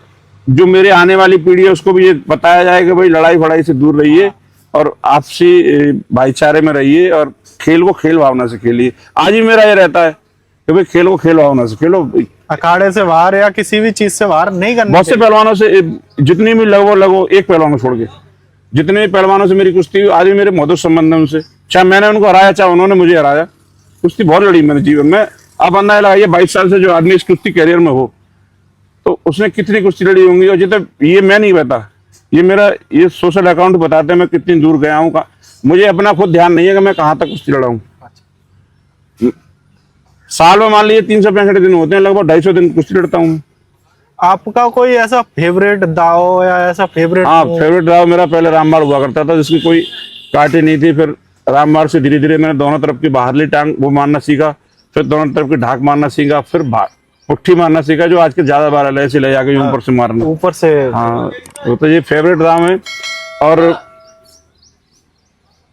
जो मेरे आने वाली पीढ़ी है उसको भी ये बताया जाए कि भाई लड़ाई फड़ाई से दूर रहिए, और आपसी भाईचारे में रहिए, और खेल को खेल भावना से खेलिए। आज भी मेरा ये रहता है कि भाई खेल को खेल भावना से खेलो, अखाड़े से बाहर या किसी भी चीज से बाहर नहीं करना। बहुत से पहलवानों से, जितनी भी लगो एक पहलवान को छोड़ के, जितने भी पहलवानों से मेरी कुश्ती, आज भी मेरे मधुर संबंध है उनसे। चाहे मैंने उनको हराया, चाहे उन्होंने मुझे हराया, कुश्ती बहुत लड़ी मैंने जीवन में। अब अंदाजा लगाइए 22 साल से जो आदमी इस कुश्ती कैरियर में हो, तो उसने कितनी कुश्ती लड़ी होंगी। और जितना ये मैं नहीं बता, ये सोशल अकाउंट बताते हैं मैं कितनी दूर गया हूँ। मुझे अपना खुद ध्यान नहीं है कि मैं कहाँ तक कुश्ती लड़ा हूँ। साल में मान लीजिए 365 दिन होते हैं, लगभग 250 दिन कुश्ती लड़ता हूँ। आपका कोई ऐसा फेवरेट दाव या ऐसा फेवरेट? हाँ, फेवरेट दाव मेरा पहले रामबाण हुआ करता था, जिसकी कोई काटे नहीं थी। फिर रामबाण से धीरे धीरे मैंने दोनों तरफ की बाहरली टांग वो मारना सीखा, फिर दोनों तरफ की ढाक मारना सीखा, फिर पुट्ठी मारना सीखा, जो आज के ज्यादा बार ऐसे ले जाके ऊपर से मारना। ऊपर से? हाँ, वो तो ये फेवरेट दाव है। और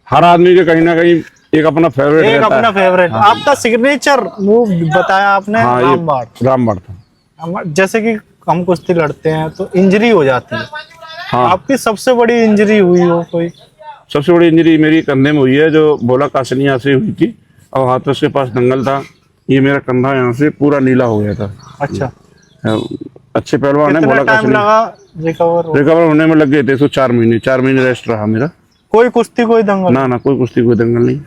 हर आदमी के कहीं ना कहीं एक अपना फेवरेट एक रहता अपना है। फेवरेट। हाँ। आपका सिग्नेचर मूव बताया आपने, हाँ, रामबाण। रामबाण था। जैसे कि हम कुश्ती लड़ते हैं तो इंजरी हो जाती है, हाँ, आपकी सबसे बड़ी इंजरी हुई हो कोई? सबसे बड़ी इंजरी मेरी कंधे में हुई है, जो बोला कासनिया से हुई थी, और हाथ में उसके पास दंगल था। ये मेरा कंधा यहाँ से पूरा नीला हो गया था। अच्छा, अच्छे पहलवान है, कितना बोला टाइम कासनिया। लगा रिकवर होने में लग गए थे, 4 महीने। 4 महीने रेस्ट रहा मेरा। कोई कुश्ती कोई दंगल? ना, कोई कुश्ती कोई दंगल नहीं।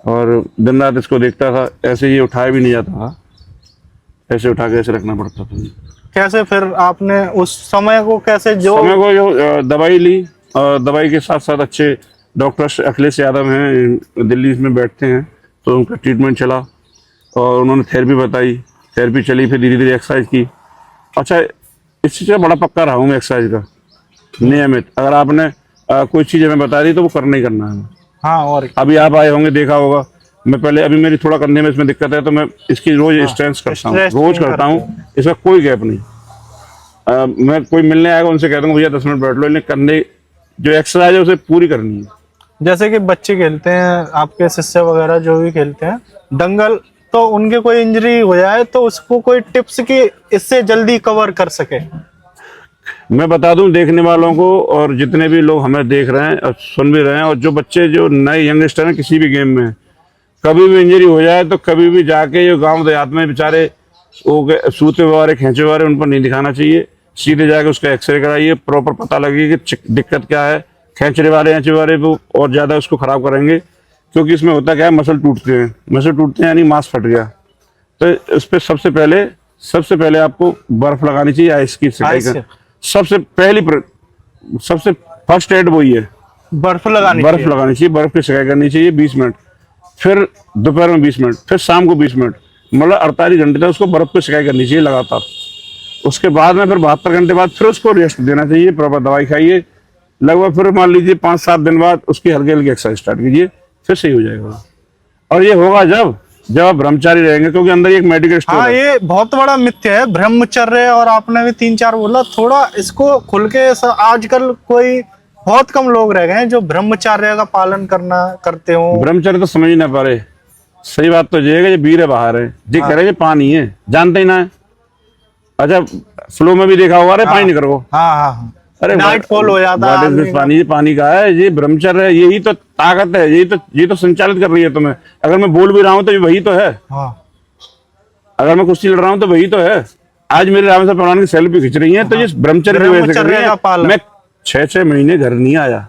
और दिन रात इसको देखता था, ऐसे ये उठाया भी नहीं जाता था, ऐसे उठा के ऐसे रखना पड़ता था। कैसे फिर आपने उस समय को कैसे जो दवाई ली, और दवाई के साथ साथ अच्छे डॉक्टर अखिलेश यादव हैं, दिल्ली में बैठते हैं, तो उनका ट्रीटमेंट चला और उन्होंने थेरेपी बताई, थेरेपी चली, फिर धीरे धीरे एक्सरसाइज की। अच्छा, इस चीज़ का बड़ा पक्का रहा हूँ मैं, एक्सरसाइज का नियमित। अगर आपने कोई चीज़ हमें बता दी तो वो करना ही करना है। हाँ, और अभी आप आए होंगे, देखा होगा, मैं पहले, अभी मेरी थोड़ा कंधे में इसमें दिक्कत है, तो मैं इसकी रोज स्ट्रेंथ करता हूँ, रोज करता हूँ, इसका कोई गैप नहीं। मैं कोई मिलने आएगा उनसे कहता हूँ भैया 10 मिनट बैठ लो, लेकिन कंधे जो एक्सरसाइज है उसे पूरी करनी है। जैसे कि बच्चे खेलते हैं, आपके शिष्य वगैरह जो भी खेलते हैं दंगल, तो उनके कोई इंजरी हो जाए तो उसको कोई टिप्स की इससे जल्दी कवर कर सके? मैं बता दूं देखने वालों को, और जितने भी लोग हमें देख रहे हैं और सुन भी रहे हैं, और जो बच्चे जो नए यंगस्टर हैं किसी भी गेम में, कभी भी इंजरी हो जाए तो कभी भी जाके जो गांव देहात में बेचारे वो सूते वाले खींचे वाले, उन पर नहीं दिखाना चाहिए। सीधे जाके उसका एक्सरे कराइए, प्रॉपर पता लगे कि दिक्कत क्या है। खींचने वाले वो और ज्यादा उसको खराब करेंगे, क्योंकि इसमें होता क्या है, मसल टूटते हैं, यानी मांस फट गया। तो इस पर सबसे पहले आपको बर्फ लगानी चाहिए, आइस की सिकाई का सबसे फर्स्ट एड वही है, बर्फ लगानी चाहिए, बर्फ की सिकाई करनी चाहिए 20 मिनट, फिर दोपहर में 20 मिनट, फिर शाम को 20 मिनट, मतलब 48 घंटे तक उसको बर्फ की सिकाई करनी चाहिए लगातार। उसके बाद में फिर 72 घंटे बाद फिर उसको रेस्ट देना चाहिए, प्रॉपर दवाई खाइए। लगभग फिर मान लीजिए 5-7 दिन बाद उसकी हल्की हल्की एक्सरसाइज स्टार्ट कीजिए, फिर सही हो जाएगा। और ये होगा जब आप ब्रह्मचारी रहेंगे, क्योंकि अंदर एक मेडिकल स्टोर है। ये बहुत बड़ा मिथ्य है ब्रह्मचर्य, और आपने भी 3-4 बोला, थोड़ा इसको खुल के। आजकल कोई बहुत कम लोग रह गए हैं जो ब्रह्मचर्य का पालन करते हो। ब्रह्मचर्य तो समझ ही ना पा रहे। सही बात तो ये है कि वीर है बाहर है जी, कह रहे पानी है, जानते ही ना है। अच्छा, फ्लो में भी देखा होगा, अरे पानी नहीं करो। हाँ, अरे नाइट फॉल हो जाता है। पानी का है, ये ब्रह्मचर्य है, यही तो ताकत है, ये तो संचालित कर रही है तुम्हें। अगर मैं बोल भी रहा हूँ तो वही तो है। अगर मैं कुश्ती लड़ रहा हूँ तो वही तो है। आज मेरे राम साहब पहलवान की सेल्फी खींच रही है, तो ये ब्रह्मचर्य की वजह से कर रही है। मैं 6 महीने घर नहीं आया।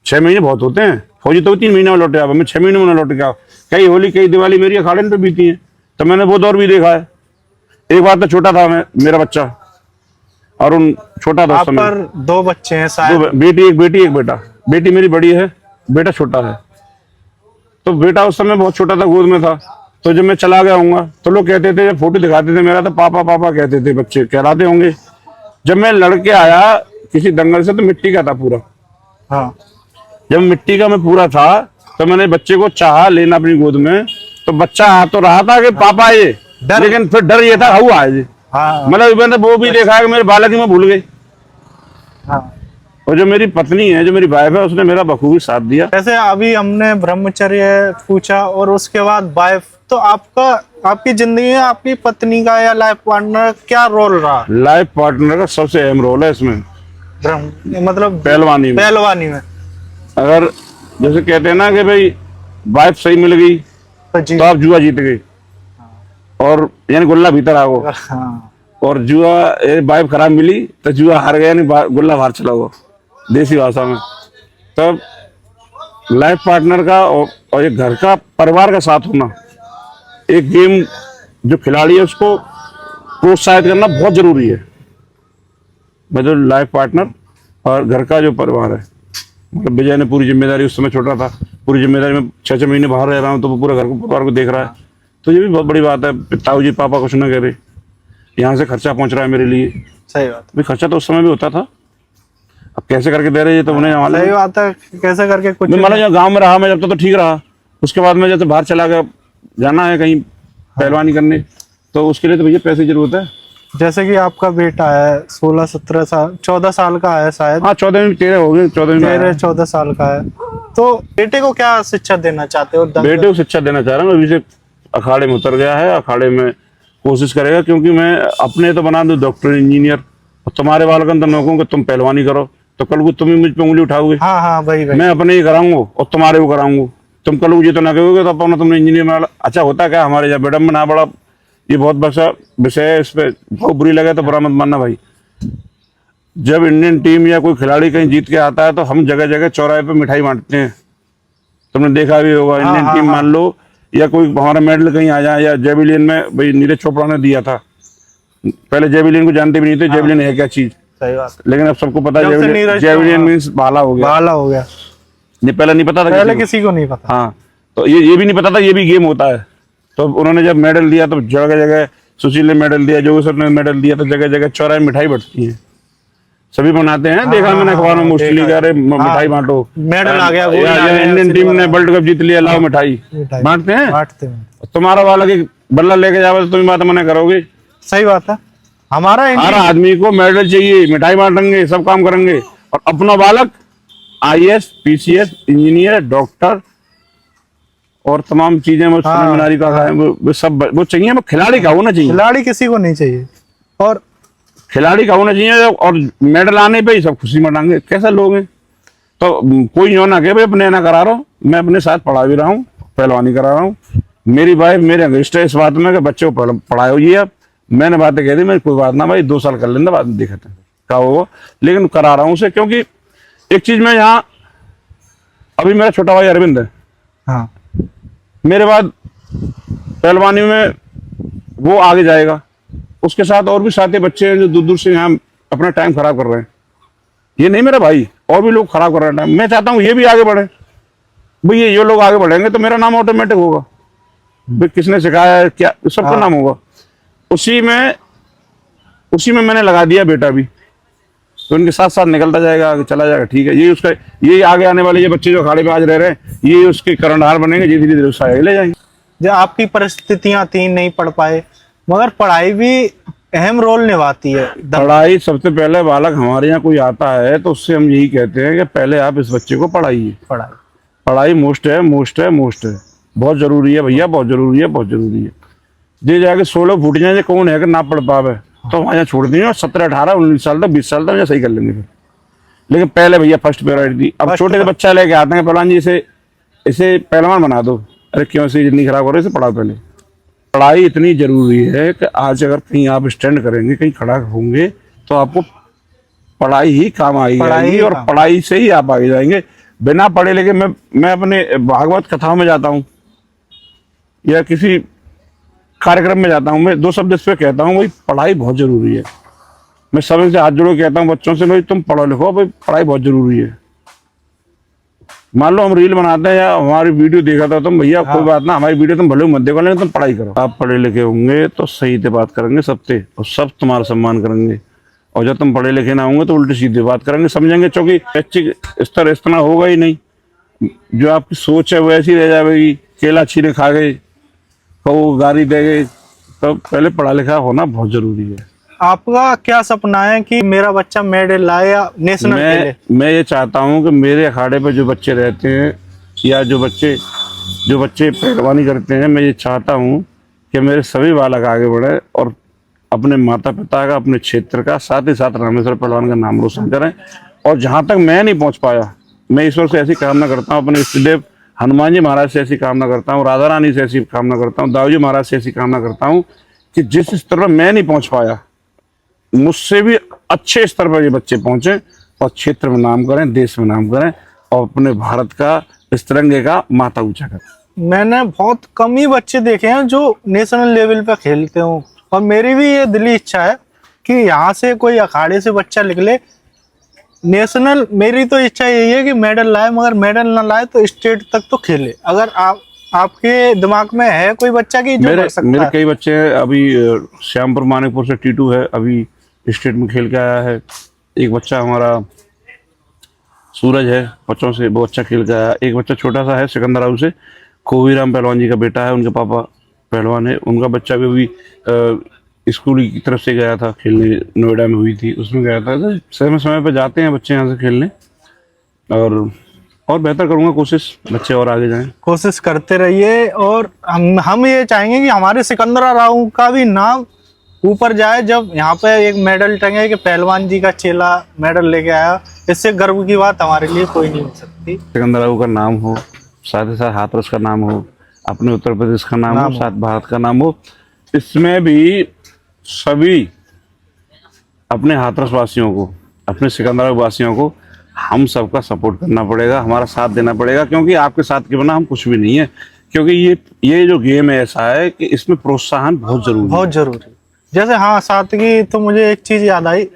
6 महीने बहुत होते हैं, फौजी तो 3 महीने में लौटे, मैं 6 महीने में लौट गया। कई होली कई दिवाली मेरी अखाड़े पे बीती है, तो मैंने वो दौर भी देखा है। एक बार तो छोटा था मेरा बच्चा, और उन छोटा था। आप पर 2 बच्चे हैं शायद? 2 बेटी एक बेटा। बेटी मेरी बड़ी है, बेटा छोटा है। तो बेटा उस समय बहुत छोटा था, गोद में था। तो जब मैं चला गया हूँगा तो लोग कहते थे, जब फोटो दिखाते थे मेरा, तो पापा पापा कहते थे, बच्चे कहलाते होंगे। जब मैं लड़के आया किसी दंगल से, तो मिट्टी का था पूरा। जब मिट्टी का मैं पूरा था, तो मैंने बच्चे को चाहा लेना अपनी गोद में, तो बच्चा आ तो रहा था कि पापा ये, लेकिन फिर डर ये था हुआ है जी। मतलब मैंने वो भी देखा कि मेरे बालक ही मैं भूल गई। और जो मेरी पत्नी है, जो मेरी वाइफ है, उसने मेरा बखूबी साथ दिया। ऐसे अभी हमने ब्रह्मचर्य पूछा, और उसके बाद वाइफ, तो आपकी जिंदगी में आपकी पत्नी का या लाइफ पार्टनर क्या रोल रहा? लाइफ पार्टनर का सबसे अहम रोल है इसमें, मतलब पहलवानी में। अगर जैसे कहते हैं ना कि भाई वाइफ सही मिल गई तो आप जुआ जीत गए, और यानी गुल्ला भीतर आ गो। और जुआ वाइफ खराब मिली तो जुआ हार गया, यानी गुल्ला बाहर चला गो, देसी भाषा में। तब लाइफ पार्टनर का और एक घर का, परिवार का साथ होना, एक गेम जो खिलाड़ी है उसको प्रोत्साहित करना बहुत जरूरी है। मतलब लाइफ पार्टनर और घर का जो परिवार है, मतलब विजय ने पूरी जिम्मेदारी, उस समय छोटा था, पूरी जिम्मेदारी में 6-6 महीने बाहर रह रहा हूँ तो वो पूरा घर को परिवार को देख रहा है, तो ये भी बहुत बड़ी बात है। ताऊ जी पापा कुछ ना करे, यहाँ से खर्चा पहुँच रहा है मेरे लिए। सही बात भाई खर्चा तो उस समय भी होता था, अब कैसे करके दे रहे हैं ये तो उन्हें मालूम। सही बात है, कैसे करके कुछ मैं मतलब गाँव में रहा मैं जब तक तो ठीक रहा, उसके बाद में जैसे बाहर चला गया, जाना है कहीं पहलवानी करने, तो उसके लिए तो भैया पैसे की जरूरत है। जैसे कि आपका बेटा है 16-17 साल 14 साल का है शायद, हाँ 14 में 13 हो गए, 14 में 13-14 साल का है, तो बेटे को क्या शिक्षा देना चाहते हो? बेटे को शिक्षा देना चाह रहा हूँ। अभी से अखाड़े में उतर गया है, अखाड़े में कोशिश करेगा, क्योंकि मैं अपने तो बना दूं डॉक्टर इंजीनियर, और तुम्हारे बालकन तो नौकों कि तुम पहलवानी करो, तो कल को तुम ही मुझ पे उंगली उठाओगे। हाँ हाँ भाई भाई, मैं अपने ही कराऊंगा और तुम्हारे को कराऊंगा, तुम कल को ये तो ना कहोगे तो अपना तुमने इंजीनियर बना। अच्छा होता क्या हमारे यहाँ मैडम बना, बड़ा ये बहुत बड़ा विषय है, इस पे बहुत बुरी लगे तो बुरा मत मानना भाई। जब इंडियन टीम या कोई खिलाड़ी कहीं जीत के आता है तो हम जगह जगह चौराहे पे मिठाई बांटते हैं, तुमने देखा भी होगा। इंडियन टीम मान लो या कोई हमारा मेडल कहीं आ जाए, या जेवलिन में भाई नीरज चोपड़ा ने दिया था, पहले जेवलिन को जानते भी नहीं थे जेवलिन है क्या चीज, सही बात, लेकिन अब सबको पता है जेवलिन मीन्स भाला हो गया, भाला हो गया। ये पहले नहीं पता था, पहले किसी को नहीं पता। हाँ तो ये भी नहीं पता था ये भी गेम होता है। तो उन्होंने जब मेडल दिया तो जगह जगह, सुशील ने मेडल दिया, जोगेश्वर ने मेडल दिया, तो जगह जगह चौराहे मिठाई बटती है, सभी बनाते हैं। देखा मैंने अखबार में मोस्टली कह रहे मिठाई बांटो, मेडल आ गया, इंडियन टीम ने वर्ल्ड कप जीत लिया, लाओ मिठाई, बांटते हैं। तुम्हारा वाला की बल्ला लेके जाओ तो तुम बात मना करोगे। सही बात है, हर आदमी को मेडल चाहिए, मिठाई बांटेंगे, सब काम करेंगे, और अपना बालक IAS PCS इंजीनियर डॉक्टर और तमाम चीजें मीनारी का वो सब वो चाहिए। वो खिलाड़ी का होना चाहिए, खिलाड़ी किसी को नहीं चाहिए, और खिलाड़ी का होना चाहिए, और मेडल आने पे ही सब खुशी मनाएंगे। कैसे लोग हैं तो कोई यो ना कहे भाई अपने ना करा रहा हूँ, मैं अपने साथ पढ़ा भी रहा हूँ, पहलवानी करा रहा हूँ। मेरी वाइफ मेरे अगेंस्ट है इस बात में कि बच्चे को पढ़ाओ। ये अब मैंने बातें कह दी, मैं कोई बात ना भाई 2 साल कर लेना, बाद में देखते हैं क्या होगा, लेकिन करा रहा हूँ उसे। क्योंकि एक चीज में यहाँ अभी मेरा छोटा भाई अरविंद है, हाँ मेरे बाद पहलवानी में वो आगे जाएगा, उसके साथ और भी साथी बच्चे हैं जो दूर दूर से यहाँ अपना टाइम खराब कर रहे हैं। ये नहीं मेरा भाई, और भी लोग खराब कर रहे हैं टाइम। मैं चाहता हूँ ये भी आगे बढ़े भाई, ये लोग आगे बढ़ेंगे तो मेरा नाम ऑटोमेटिक होगा भाई, किसने सिखाया है क्या, सबका नाम होगा। उसी में मैंने लगा दिया बेटा भी, तो उनके साथ साथ निकलता जाएगा, आगे चला जाएगा। ठीक है, ये उसका, ये आगे आने वाले ये बच्चे जो अखाड़े पे आज रह रहे हैं, ये उसके कर्णधार बनेंगे, धीरे धीरे उसका आगे ले जाएंगे। जो आपकी परिस्थितियां थी, नहीं पढ़ पाए, मगर पढ़ाई भी अहम रोल निभाती है। पढ़ाई सबसे पहले बालक हमारे यहाँ कोई आता है तो उससे हम यही कहते हैं कि पहले आप इस बच्चे को पढ़ाइए। पढ़ाई मोस्ट है, बहुत जरूरी है भैया, बहुत जरूरी है, बहुत जरूरी है। जे जाके 16 फूट जाए कौन है कि ना पढ़ पावे, तो वहाँ छोड़ दिए, और 17, 18, 19 साल तक, 20 साल तक सही कर लेंगे फिर। लेकिन पहले भैया फर्स्ट प्रायोरिटी। अब छोटे से बच्चा लेके आते हैं पहलवान जी, इसे पहलवान बना दो, अरे क्यों से जिंदगी खराब हो रही है, इसे पढ़ाओ। पहले पढ़ाई इतनी जरूरी है कि आज अगर कहीं आप स्टैंड करेंगे, कहीं खड़ा होंगे, तो आपको पढ़ाई ही काम आएगी, और पढ़ाई से ही आप आगे जाएंगे। बिना पढ़े लिखे मैं अपने भागवत कथाओं में जाता हूँ या किसी कार्यक्रम में जाता हूँ, मैं 2 शब्द इस पे कहता हूँ भाई, पढ़ाई बहुत जरूरी है। मैं सभी से हाथ जोड़ के कहता हूँ बच्चों से, भाई तुम पढ़ो लिखो भाई, पढ़ाई बहुत जरूरी है। मान लो हम रील बनाते हैं या हमारी वीडियो देखा था तुम, भैया कोई बात ना, हमारी वीडियो तुम भले मत देखो, लेकिन तुम पढ़ाई करो। आप पढ़े लिखे होंगे तो सही से बात करेंगे सबसे, और सब तुम्हारा सम्मान करेंगे। और जब तुम पढ़े लिखे ना होंगे तो उल्टी सीधी बात करेंगे, समझेंगे, क्योंकि अच्छी स्तर इतना होगा ही नहीं। जो आपकी सोच है वो ऐसी रह जाएगी, केला छीने खा गए, कहो गाड़ी दे गए। तो पहले पढ़ा लिखा होना बहुत जरूरी है। आपका क्या सपना है कि मेरा बच्चा मेडल लाए या नेशनल खेले? मैं ये चाहता हूँ कि मेरे अखाड़े पे जो बच्चे रहते हैं या जो बच्चे पहलवानी करते हैं, मैं ये चाहता हूँ कि मेरे सभी बालक आगे बढ़े और अपने माता पिता का, अपने क्षेत्र का, साथ ही साथ रामेश्वर पहलवान का नाम रोशन करें। और जहाँ तक मैं नहीं पहुँच पाया, मैं ईश्वर से ऐसी कामना करता हूँ, अपने इष्टदेव हनुमान जी महाराज से ऐसी कामना करता हूँ, राधा रानी से ऐसी कामना करता हूँ, दाऊ जी महाराज से ऐसी कामना करता हूँ कि जिस स्तर पर मैं नहीं पहुँच पाया, मुझसे भी अच्छे स्तर पर ये बच्चे पहुंचे और क्षेत्र में नाम करें, देश में नाम करें, और अपने भारत का, इस तिरंगे का माथा ऊंचा करें। मैंने बहुत कम ही बच्चे देखे हैं जो नेशनल लेवल पे खेलते हो, और मेरी भी ये दिली इच्छा है कि यहाँ से कोई अखाड़े से बच्चा निकले नेशनल, मेरी तो इच्छा यही है कि मेडल लाए, मगर मेडल ना लाए तो स्टेट तक तो खेले। अगर आपके दिमाग में है कोई बच्चा की जो कर सकता मेरे है? कई बच्चे हैं अभी, श्यामपुर मानिकपुर से टीटू है, अभी स्टेट में खेल के आया है। एक बच्चा हमारा सूरज है बच्चों से, वो अच्छा खेल के आया। एक बच्चा छोटा सा है सिकंदराबाद से, खोवीराम पहलवान जी का बेटा है, उनके पापा पहलवान है, उनका बच्चा भी अभी स्कूल की तरफ से गया था खेलने, नोएडा में हुई थी उसमें गया था। तो समय समय पर जाते हैं बच्चे यहाँ से खेलने, और बेहतर करूँगा कोशिश, बच्चे और आगे जाएं। कोशिश करते रहिए। और हम ये चाहेंगे कि हमारे सिकंदरा राव का भी नाम ऊपर जाए, जब यहाँ पे एक मेडल टंगे कि पहलवान जी का चेला मेडल लेके आया। इससे गर्व की बात हमारे लिए कोई नहीं हो सकती। सिकंदराबाद का नाम हो, साथ ही साथ हाथरस का नाम हो, अपने उत्तर प्रदेश का नाम हो, साथ भारत का नाम हो। इसमें भी सभी अपने हाथरस वासियों को, अपने सिकंदराबाद वासियों को हम सबका सपोर्ट करना पड़ेगा, हमारा साथ देना पड़ेगा, क्योंकि आपके साथ के बिना हम कुछ भी नहीं है। क्योंकि ये जो गेम है ऐसा है कि इसमें प्रोत्साहन बहुत जरूरी है। बहुत जरूरी। जैसे हाँ, सादगी, तो मुझे एक चीज याद आई,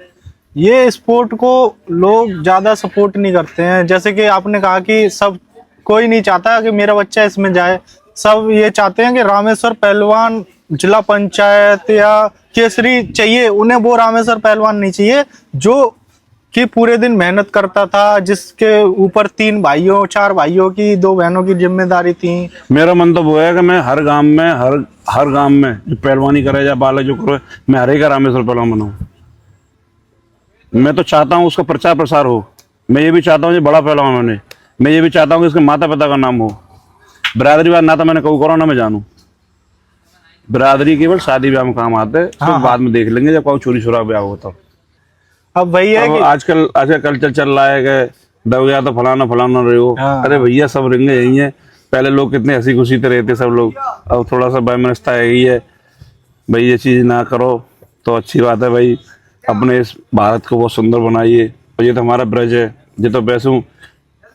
ये स्पोर्ट को लोग ज्यादा सपोर्ट नहीं करते हैं। जैसे कि आपने कहा कि सब कोई नहीं चाहता कि मेरा बच्चा इसमें जाए, सब ये चाहते हैं कि रामेश्वर पहलवान जिला पंचायत या केसरी चाहिए उन्हें, वो रामेश्वर पहलवान नहीं चाहिए जो कि पूरे दिन मेहनत करता था, जिसके ऊपर 3 भाइयों 4 भाइयों की 2 बहनों की जिम्मेदारी थी। मेरा मन तो वो है कि मैं हर गांव में हर गांव में जो पहलवानी करे या बालक जो करे, मैं हर एक रामेश्वर पहलवान बनाऊं। मैं तो चाहता हूं उसका प्रचार प्रसार हो। मैं ये भी चाहता हूँ बड़ा पहलवान बने। मैं ये भी चाहता हूँ कि इसके माता पिता का नाम हो। बिरादरीवाद ना तो मैंने कभी करो ना मैं जानू। बिरादरी केवल शादी ब्याह में काम आते हैं, तो बाद में देख लेंगे जब कोई चोरी छुरा ब्याह होता। अब वही है कि आजकल कल्चर चल रहा है कि दब गया तो फलाना फलाना रहे हो। अरे भैया, सब रिंगे यही है। पहले लोग कितने हंसी खुशी से रहते सब लोग, अब थोड़ा सा वैमनस्यता यही है भाई, ये चीज ना करो तो अच्छी बात है भाई। अपने इस भारत को बहुत सुंदर बनाइए। और ये तो हमारा ब्रज है, ये तो वैसे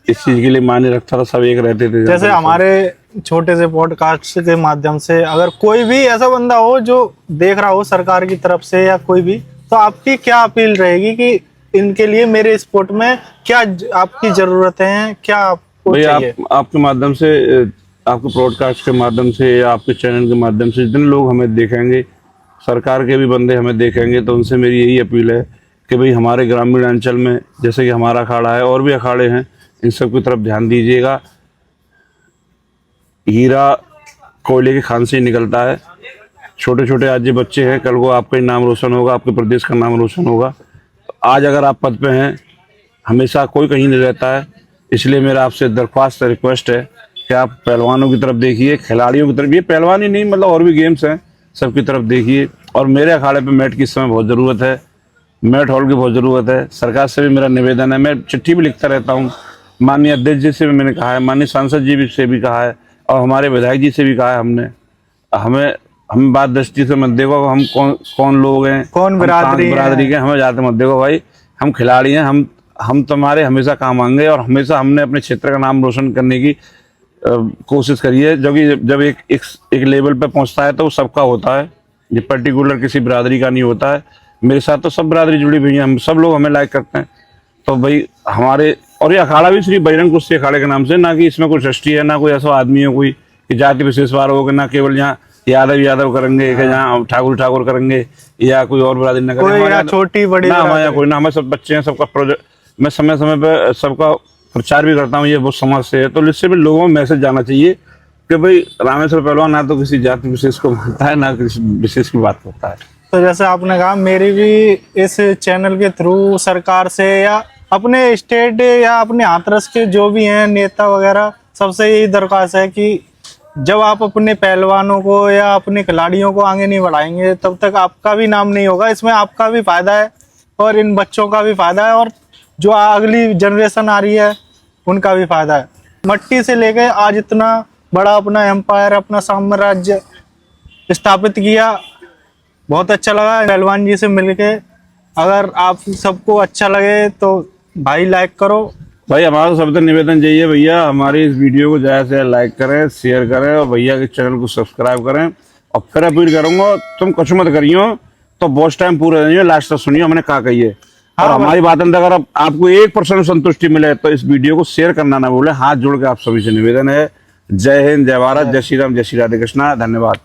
इस चीज के लिए मायने रखता था, सब एक रहते थे। जैसे हमारे छोटे से पॉडकास्ट के माध्यम से अगर कोई भी ऐसा बंदा हो जो देख रहा हो सरकार की तरफ से या कोई भी, तो आपकी क्या अपील रहेगी कि इनके लिए मेरे स्पोर्ट में क्या आपकी जरूरतें हैं, क्या आपको चाहिए? आपके माध्यम से, आपके ब्रॉडकास्ट के माध्यम से या आपके चैनल के माध्यम से जितने लोग हमें देखेंगे, सरकार के भी बंदे हमें देखेंगे, तो उनसे मेरी यही अपील है कि भाई हमारे ग्रामीण अंचल में जैसे कि हमारा अखाड़ा है और भी अखाड़े हैं, इन सब की तरफ ध्यान दीजिएगा। हीरा कोयले की खान से ही निकलता है। छोटे छोटे आज ये बच्चे हैं, कल को आपका ही नाम रोशन होगा, आपके प्रदेश का नाम रोशन होगा। आज अगर आप पद पे हैं, हमेशा कोई कहीं नहीं रहता है, इसलिए मेरा आपसे दरख्वास्त रिक्वेस्ट है कि आप पहलवानों की तरफ देखिए, खिलाड़ियों की तरफ। ये पहलवान ही नहीं, मतलब और भी गेम्स हैं, सबकी तरफ देखिए। और मेरे अखाड़े पे मैट की इस समय बहुत ज़रूरत है, मैट हॉल की बहुत ज़रूरत है। सरकार से भी मेरा निवेदन है, मैं चिट्ठी भी लिखता रहता हूँ, माननीय अध्यक्ष जी से भी मैंने कहा है, माननीय सांसद जी से भी कहा है, और हमारे विधायक जी से भी कहा है हमने। हमें बात दृष्टि से मत देखो हम कौन लोग हैं, कौन बिरादरी के, हमें जाते मत देखो भाई। हम खिलाड़ी हैं, हम तुम्हारे हमेशा काम आएंगे, और हमेशा हमने अपने क्षेत्र का नाम रोशन करने की कोशिश करिए। जो कि जब एक लेवल पे पहुंचता है तो वो सबका होता है, ये पर्टिकुलर किसी बिरादरी का नहीं होता है। मेरे साथ तो सब बिरादरी जुड़ी हुई है, हम सब लोग हमें लाइक करते हैं। तो भाई हमारे, और ये अखाड़ा भी श्री बजरंग कुश्ती अखाड़े के नाम से, ना कि इसमें कोई सृष्टि है, ना कोई ऐसा आदमी है कोई कि जाति विशेषवार होगा, ना केवल यहाँ यादव करेंगे, कि जहाँ ठाकुर करेंगे या कोई और बिरादरी न करेंगे, छोटी बड़ी ना हमारे यहाँ कोई, ना हमें सब बच्चे हैं, सबका प्रोजेक्ट मैं समय समय पर सबका प्रचार भी करता हूँ। ये बहुत समाज से है, तो इससे भी लोगों में मैसेज जाना चाहिए कि भाई रामेश्वर पहलवान ना तो किसी जाति विशेष को मानता है, ना किसी विशेष की बात करता है। तो जैसे आपने कहा, मेरी भी इस चैनल के थ्रू सरकार से या अपने स्टेट या अपने हाथरस के जो भी हैं नेता वगैरह, सबसे यही दरख्वास्त है कि जब आप अपने पहलवानों को या अपने खिलाड़ियों को आगे नहीं बढ़ाएंगे, तब तक आपका भी नाम नहीं होगा। इसमें आपका भी फायदा है और इन बच्चों का भी फायदा है, और जो अगली जनरेशन आ रही है उनका भी फायदा है। मट्टी से लेके आज इतना बड़ा अपना एम्पायर, अपना साम्राज्य स्थापित किया, बहुत अच्छा लगा पहलवान जी से मिलके। अगर आप सबको अच्छा लगे तो भाई लाइक करो। भाई हमारा सबसे निवेदन चाहिए भैया, हमारी इस वीडियो को ज़्यादा से ज़्यादा लाइक करें, शेयर करें, और भैया के चैनल को सब्सक्राइब करें। और फिर अपील करूँगा, तुम कुछ मत करियो तो बहुत टाइम पूरा नहीं, लास्ट तक सुनियो हमने क्या कही है। और हमारी बात अंदर अगर आपको 1% संतुष्टि मिले तो इस वीडियो को शेयर करना ना भूलें। हाथ जोड़ के आप सभी से निवेदन है। जय हिंद, जय भारत, जय श्री राम, जय श्री राधे कृष्णा। धन्यवाद।